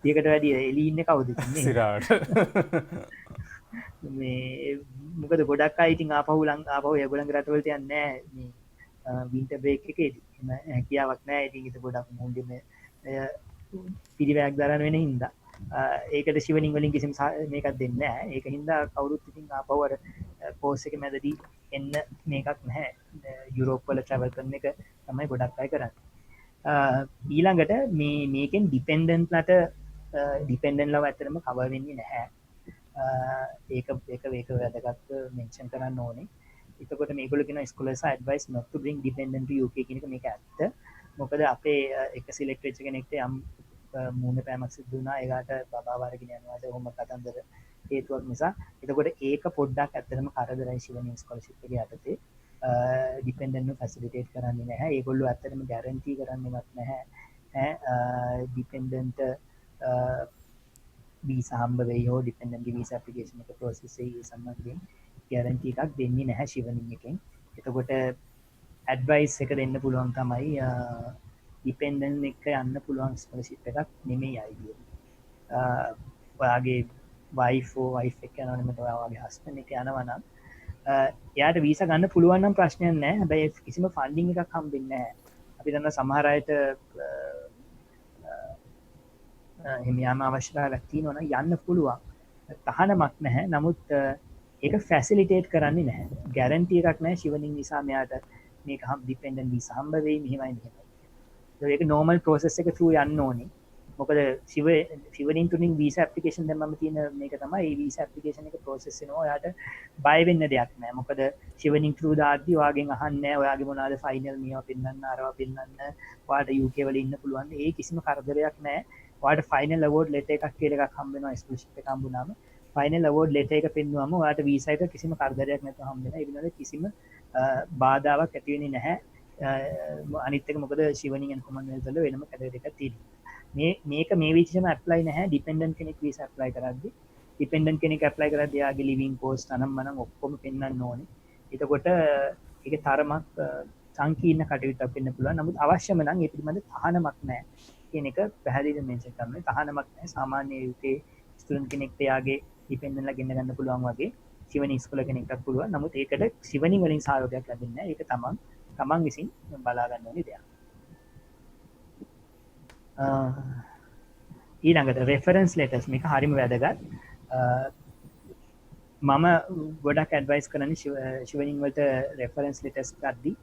30කට වැඩි එළි ඉන්නේ කවුද ඉන්නේ? සිරාට. මේ මොකද ගොඩක් අය ඉතින් ආපහු ඒගොල්ලන්ගේ රටවලට යන්නේ නැහැ මේ වින්ටර් බ්‍රේක් එකේදී. එම හැකියාවක් නැහැ. ඉතින් ඒක ගොඩක් මුන්ගේ මේ පිළිවෙලක් දරන වෙන හින්දා ඒකට ශිවනින් වලින් කිසිම මේකක් දෙන්නේ නැහැ. ඒක හින්දා කවුරුත් ඉතින් ආපහු අර කෝස් එක මැදදී එන්න මේකක් නැහැ යුරෝප්වල ට්‍රැවල් කරන එක තමයි ගොඩක් අය කරන්නේ ඊළඟට මේකෙන් ඩිපෙන්ඩන්ට්ලට ඩිපෙන්ඩන් ලව ඇතරම කව වෙන්නේ නැහැ ඒක ඒක වැදගත් මෙන්ෂන් කරන්න ඕනේ එතකොට මේගොල්ලෝ කියන ස්කෝලර්ස් advice not to bring dependent to UK කියන එක මේක ඇත්ත මොකද අපේ එක සිලෙක්ට් වෙච්ච කෙනෙක්ට යම් මූණ පෑමක් සිද්ධ වුණා ඒකට බබා වරගෙන යනවාද ඔහොම කතන්දර හේතුවක් නිසා එතකොට ඒක පොඩ්ඩක් ඇත්තටම කරදරයි ශිවනි ස්කෝලර්ෂිප් එකේ යටතේ ඩිපෙන්ඩන්ට් ෆැසිලිටේට් කරන්නේ නැහැ ඒගොල්ලෝ ඇත්තටම ගැරන්ටි කරන්නේවත් නැහැ ඩිපෙන්ඩන්ට් වීසා හම්බ වෙයි හෝ ඩිපෙන්ඩන්ට් වීසා ඇප්ලිකේෂන් එක ප්‍රොසෙස් එකේ සම්බන්ධයෙන් ගැරන්ටි එකක් දෙන්නේ නැහැ ශිවනි එකෙන් එතකොට ඇඩ්වයිස් එක දෙන්න පුළුවන් තමයි ඩිපෙන්ඩන්ට් එක යන්න පුළුවන් ස්කෝලර්ෂිප් එකක් නෙමෙයි අයිඩිය ඔයාගේ වයිෆෝ වයිෆ් එක යනවනේ මට ඔයාගේ හස්බන්ඩ් එක යනවා නම් එයාට වීසා ගන්න පුළුවන් නම් ප්‍රශ්නයක් නැහැ හැබැයි කිසිම ෆන්ඩින් එකක් හම්බෙන්නේ නැහැ අපි දන්නා සමහර අයට එහෙම යාම අවශ්‍යතාවයක් තියෙනවා නම් යන්න පුළුවන් තහනමක් නැහැ නමුත් ඒක ෆැසිලිටේට් කරන්නේ නැහැ ගැරන්ටි එකක් නැහැ ශිවනින් නිසා මෙයාට මේක හම් ඩිපෙන්ඩන්ට් වීසා හම්බ වෙයි මෙහෙමයි ඒක නෝමල් ප්‍රොසෙස් එක through යන්න ඕනේ මොකද ශිවනින් තුලින් වීසා ඇප්ලිකේෂන් දැම්මම තියෙන මේක තමයි මේ වීසා ඇප්ලිකේෂන් එක ප්‍රොසෙස් වෙනවා ඔයාට බය වෙන්න දෙයක් නැහැ මොකද ශිවනින් through දාද්දි ඔයාගෙන් අහන්නේ ඔයාගේ මොනවාද ෆයිනල් මේවා පෙන්නන්න අරවා පෙන්නන්න ඔයාට UK වල ඉන්න පුළුවන් ඒ කිසිම කරදරයක් නැහැ ඔයාට ෆයිනල් අවෝඩ් ලෙටර් එකක් කියලා එකක් හම්බ වෙනවා ස්කෝලර්ෂිප් එක හම්බුනාම ෆයිනල් අවෝඩ් ලෙටර් එක පෙන්නුවම ඔයාට වීසා එක කිසිම කරදරයක් නැතුව හම්බ වෙනවා ඒ වෙනකොට කිසිම බාධාවක් ඇති වෙන්නේ නැහැ අනිත් එක මොකද ශිවනින් එන් කොමන්වෙල්ත් වල වෙනම කැඩර් එකක් තියෙනවා මේක මේ විදිහටම ඇප්ලයි නැහැ ඩිපෙන්ඩන්ට් කෙනෙක් වීසා ඇප්ලයි කරද්දී ඩිපෙන්ඩන්ට් කෙනෙක් ඇප්ලයි කරද්දී යාගේ ලිවිං කෝස්ට් අනම්මනම් ඔක්කොම පෙන්වන්න ඕනේ එතකොට ඒක තරමක් සංකීර්ණ කටයුත්තක් වෙන්න පුළුවන් නමුත් අවශ්‍යම නම් ඒ පිළිබඳ තහනමක් නැහැ කියන එක පැහැදිලිව මෙන්ෂන් කරනවා තහනමක් නැහැ සාමාන්‍ය UK ස්ටුඩන්ට් කෙනෙක්ට යාගේ ඩිපෙන්ඩන්ට්ලා ගෙන්න ගන්න පුළුවන් වගේ ශිවනි ඉස්කෝල කෙනෙක්ට පුළුවන් නමුත් ඒකට ශිවනි වලින් සහයෝගයක් ලැබෙන්නේ නැහැ ඒක තමන් විසින් බලා ගන්න ඕනේ දෙයක් ඊළඟට රෙෆරන්ස් ලෙටර්ස් මේක හරිම වැදගත් මම ගොඩක් ඇඩ්වයිස් කරන්නේ ශිවනින් වලට රෙෆරන්ස් ලෙටර්ස් ගද්දී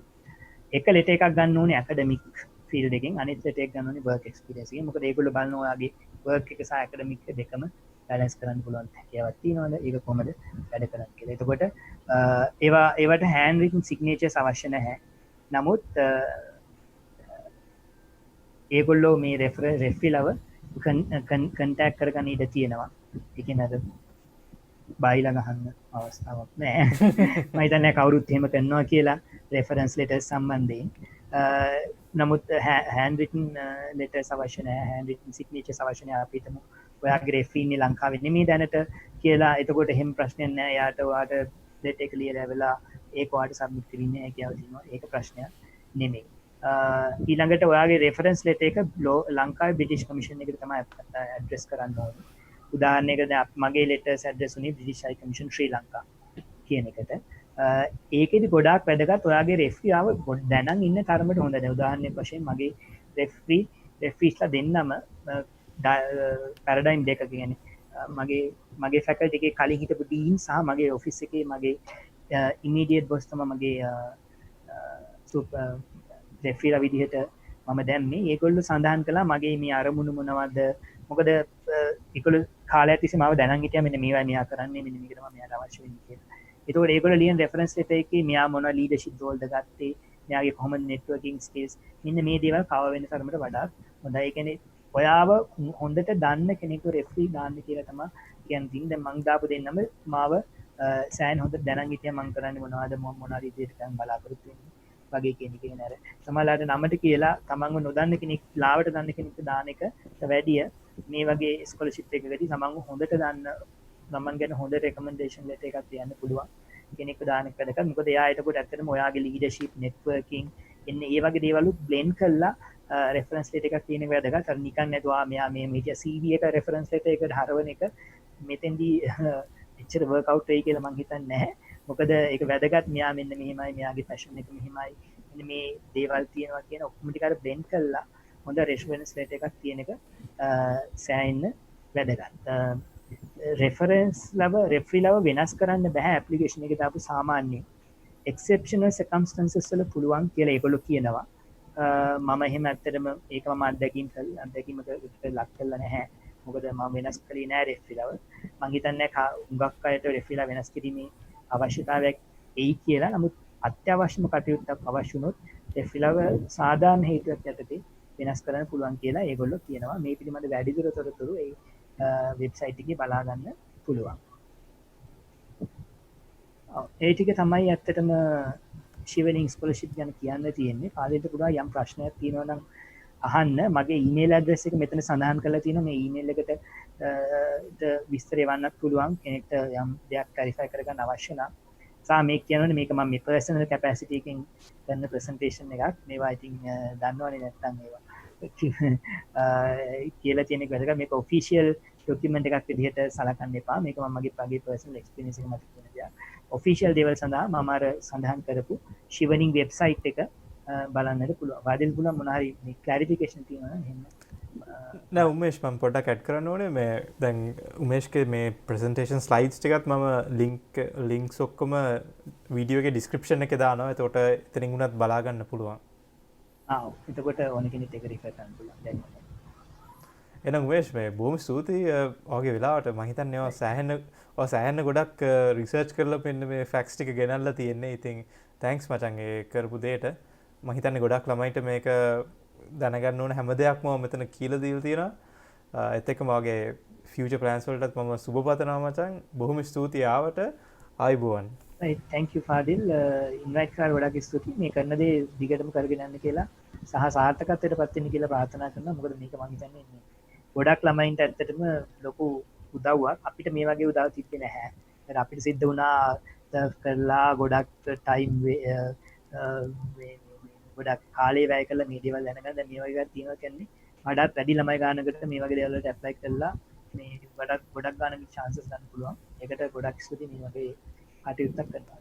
එක ලෙටර් එකක් ගන්න ඕනේ ඇකඩමික් ෆීල්ඩ් එකෙන් අනිත් ලෙටර් එක ගන්න ඕනේ වර්ක් එක්ස්පීරියන්ස් එකෙන් මොකද ඒගොල්ලෝ බලනවා ඔයාගේ වර්ක් එක සහ ඇකඩමික් දෙකම බැලන්ස් කරන්න පුළුවන් හැකියාවක් තියෙනවද ඒක කොහොමද වැඩ කරන්නේ කියලා. එතකොට ඒවට හෑන්ඩ් රිටන් සිග්නේචර්ස් අවශ්‍ය නැහැ. නමුත් ඒගොල්ලෝ මේ රෙෆ්රිලව කන්ටැක්ට් කරගන්න ඉඩ තියෙනවා. ඒ කියන්නේ අර බයිලා ගහන්න අවස්ථාවක් නැහැ. මම හිතන්නේ කවුරුත් එහෙම කරනවා කියලා රෙෆරන්ස් ලෙටර්ස් සම්බන්ධයෙන්. නමුත් හෑන්ඩ් රිටන් ලෙටර්ස් අවශ්‍ය නැහැ. හෑන්ඩ් රිටන් සිග්නේචර්ස් අවශ්‍ය නැහැ. අපි හිතමු ඔයාගේ රෙෆ්‍රී ඉන්නේ ලංකාවේ නෙමෙයි දැනට කියලා. එතකොට එහෙම ප්‍රශ්නයක් නැහැ. එයාට ඔයාට ලෙටර් එක ලියලා වෙලා ඒක ඔයාට සබ්මිට් කරන්නේ නැහැ කියලා තියෙනවා. ඒක ප්‍රශ්නයක් නෙමෙයි. ඊළඟට ඔයාගේ රෙෆරන්ස් ලෙටර් එක ලංකාවේ බ්‍රිටිෂ් කමිෂන් එකට තමයි ඇඩ්‍රස් කරන්න ඕනේ. උදාහරණයකට මගේ ලෙටර්ස් ඇඩ්‍රස් උනේ බ්‍රිටිෂ් හයි කමිෂන් ශ්‍රී ලංකා කියන එකට. ඒකෙදි ගොඩාක් වැදගත් ඔයාගේ රෙෆ්‍රී ආව දැනන් ඉන්න තරමට හොඳ නැහැ. උදාහරණයක් වශයෙන් මගේ රෙෆ්‍රීස්ලා දෙන්නම පැරඩයිම් දෙක කියන්නේ මගේ ෆැකල්ටි එකේ කලින් හිටපු ඩීන් සහ මගේ ඔෆිස් එකේ මගේ ඉමීඩියට් බොස් තමයි මගේ රෙෆ්‍රීලා විදිහට මම දැම්මේ. ඒගොල්ලෝ සඳහන් කළා මගේ මේ අරමුණු මොනවද මොකද ඒගොල්ලෝ කාලයක් තිස්සේ මාව දැනන් හිටියා මෙන්න මේවා මෙයා කරන්නේ මෙන්න මේක තමයි මෙයාට අවශ්‍ය වෙන්නේ කියලා. ඒකෝට ඒගොල්ලෝ ලියන රෙෆරන්ස් ලෙටර් එකේ මෙයා මොනවා ලීඩර්ෂිප් රෝල්ද ගත්තේ මෙයාගේ කොහොමද නෙට්වර්කින් ස්කිල්ස් මෙන්න මේ දේවල් කවර් වෙන තරමට වඩා හොඳයි. ඒ කියන්නේ ඔයාව හොඳට දන්න කෙනෙකු රෙෆ්‍රී දාන්න කියලා තමයි කියන්නේ. දැන් මං දාපු දෙන්නම මාව සෑන් හොඳට දැනන් හිටියා මං කරන්නේ මොනවද මොනවා විදිහට දැන් බලාපොරොත්තු වෙන්නේ වගේ කියන එක නේද. සමහරවිට නමට කියලා තමන්ව නොදන්න කෙනෙක් ලාවට දන්න කෙනෙක්ට දාන එකට වැඩිය මේ වගේ ස්කෝලර්ෂිප් එකකදී තමන්ව හොඳට දන්න තමන් ගැන හොඳ රෙකමෙන්ඩේෂන් ලෙටර් එකක් තියන්න පුළුවන් කෙනෙක්ව දාන එක වැදගත්. මොකද එයා එතකොට ඇත්තටම ඔයාගේ ලීඩර්ෂිප් නෙට්වර්කින් එන්නේ ඒ වගේ දේවල් බ්ලෙන්ඩ් කරලා රෙෆරන්ස් ලෙටර් එකක් තියෙන එක වැදගත්. අර නිකන් නැතුව මෙයා මේ හිටිය CV එක රෙෆරන්ස් ලෙටර් එකට හරවන එක මෙතෙන්දී එච්චර වර්ක් අවුට් වෙයි කියලා මං හිතන්නේ නැහැ. මොකද ඒක වැදගත්. මෙයා මෙන්න මෙහෙමයි මෙයාගේ ෆැෂන් එක මෙහෙමයි මෙන්න මේ දේවල් තියෙනවා කියන ඔක්කොම ටික අර බ්ලෙන්ඩ් කරලා හොඳ රෙෆරන්ස් ලෙටර් එකක් තියෙන එක සෑහෙන්න වැදගත්. රෙෆරන්ස් ලව රෙෆ්‍රී ලව වෙනස් කරන්න බෑ ඇප්ලිකේෂන් එකේ දාපු සාමාන්‍ය එක්සෙප්ෂනල් සර්කම්ස්ටැන්සස් වල පුළුවන් කියලා ඒගොල්ලෝ කියනවා. මම එහෙම ඇත්තටම ඒක මම අත්දැකීමකට ලක් කරලා නැහැ. මොකද මම වෙනස් කළේ නෑ රෙෆ්රිලව. මං හිතන්නේ හුඟක් අයට රෙෆ්රිලා වෙනස් කිරීමේ අවශ්‍යතාවයක් එයි කියලා. නමුත් අත්‍යවශ්‍යම කටයුත්තක් අවශ්‍ය වුණොත් රෙෆ්රිලව සාධාරණ හේතුවක් යටතේ වෙනස් කරන්න පුළුවන් කියලා ඒගොල්ලෝ කියනවා. මේ පිළිබඳ වැඩිදුර තොරතුරු ඒ වෙබ්සයිට් එකේ බලා ගන්න පුළුවන්. ඒ ටික තමයි ඇත්තටම ශිවලින් ස්කෝලර්ෂිප් ගැන කියන්න තියෙන්නේ. කාලෙට පුරා යම් ප්‍රශ්නයක් තියෙනවා නම් අහන්න. මගේ ඊමේල් ඇඩ්‍රස් එක මෙතන සඳහන් කරලා තියෙනවා. මේ ඊමේල් එකට විස්තර එවන්නත් පුළුවන් කෙනෙක්ට යම් දෙයක් ක්ලැරිෆයි කරගන්න අවශ්‍ය නම්. සා මේක කියනවනේ මේක මම මේ පර්සනල් කැපැසිටි එකෙන් කරන ප්‍රසන්ටේෂන් එකක්. මේවා ඉතින් දන්නවනේ නැත්තම් ඒවා කියලා තියෙන එක වැදගත්. මේක ඔෆිෂියල් ඩොකියුමන්ට් එකක් විදිහට සලකන්න එපා. මේක මම මගේ පර්සනල් එක්ස්පීරියන්ස් එක මත කියන දෙයක්. ඔෆිෂියල් දේවල් සඳහා මම අර සඳහන් කරපු ශිවනින් වෙබ්සයිට් එක බලන්නට පුළුවන්. වාදිල් පුළුවන් මොන හරි මේ ක්ලැරිෆිකේෂන් තියෙනවා නම් එහෙම. නෑ උමේෂ් මම පොඩ්ඩක් ඇඩ් කරන්න ඕනේ මේ දැන් උමේෂ්ගේ මේ ප්‍රසන්ටේෂන් ස්ලයිඩ්ස් ටිකත් මම ලින්ක්ස් ඔක්කොම වීඩියෝ එකේ ඩිස්ක්‍රිප්ෂන් එකේ දානවා. එතකොට එතනින් උනත් බලා ගන්න පුළුවන්. එතකොට ඕන කෙනෙක් ඒක රිෆර් කරන්න පුළුවන්. දැන් එහෙනම් උමේෂ් මේ බොහොම ස්තුතියි ඔයගේ වෙලාවට. මම හිතන්නේ ඔය සෑහෙන ගොඩක් රිසර්ච් කරලා මෙන්න මේ ෆැක්ට්ස් ටික ගෙනල්ලා තියෙන්නේ. ඉතින් තෑන්ක්ස් මචං ඒ කරපු දෙයට. මම හිතන්නේ ගොඩක් ළමයින්ට මේක දැනගන්න ඕන හැම දෙයක්ම මම මෙතන කියලා දීලා තියෙනවා. ඒත් එක්කම ඔයගේ ෆියුචර් ප්ලෑන්ස් වලටත් මම සුබ පතනවා මචං. බොහොම ස්තුතියි ආවට. ආයිබෝවන්. thank you Fadil. ඉන්වයිට් කරලා ගොඩක් ස්තුතියි. මේ කරන දේ දිගටම කරගෙන යන්න කියලා සහ සාර්ථකත්වයට පත් වෙන්න කියලා ප්‍රාර්ථනා කරනවා. මොකද මේක මම හිතන්නේ ගොඩක් ළමයින්ට ඇත්තටම ලොකු උදව්වක්. අපිට මේ වගේ උදව් තිබ්බේ නැහැ. අපිට සිද්ධ වුණා කරලා ගොඩක් ටයිම් ගොඩක් කාලේ වැය කරලා මේ දේවල් දැනගන්න. දැන් මේ වගේ එකක් තියෙනවා කියන්නේ වඩාත් වැඩි ළමයි ගානකට මේ වගේ දේවල් වලට ඇප්ලයි කරලා මේ ගොඩක් ගානක chance ගන්න පුළුවන්. ඒකට ගොඩක් ස්තුතියි මේ වගේ කටයුත්තක් කරනවා.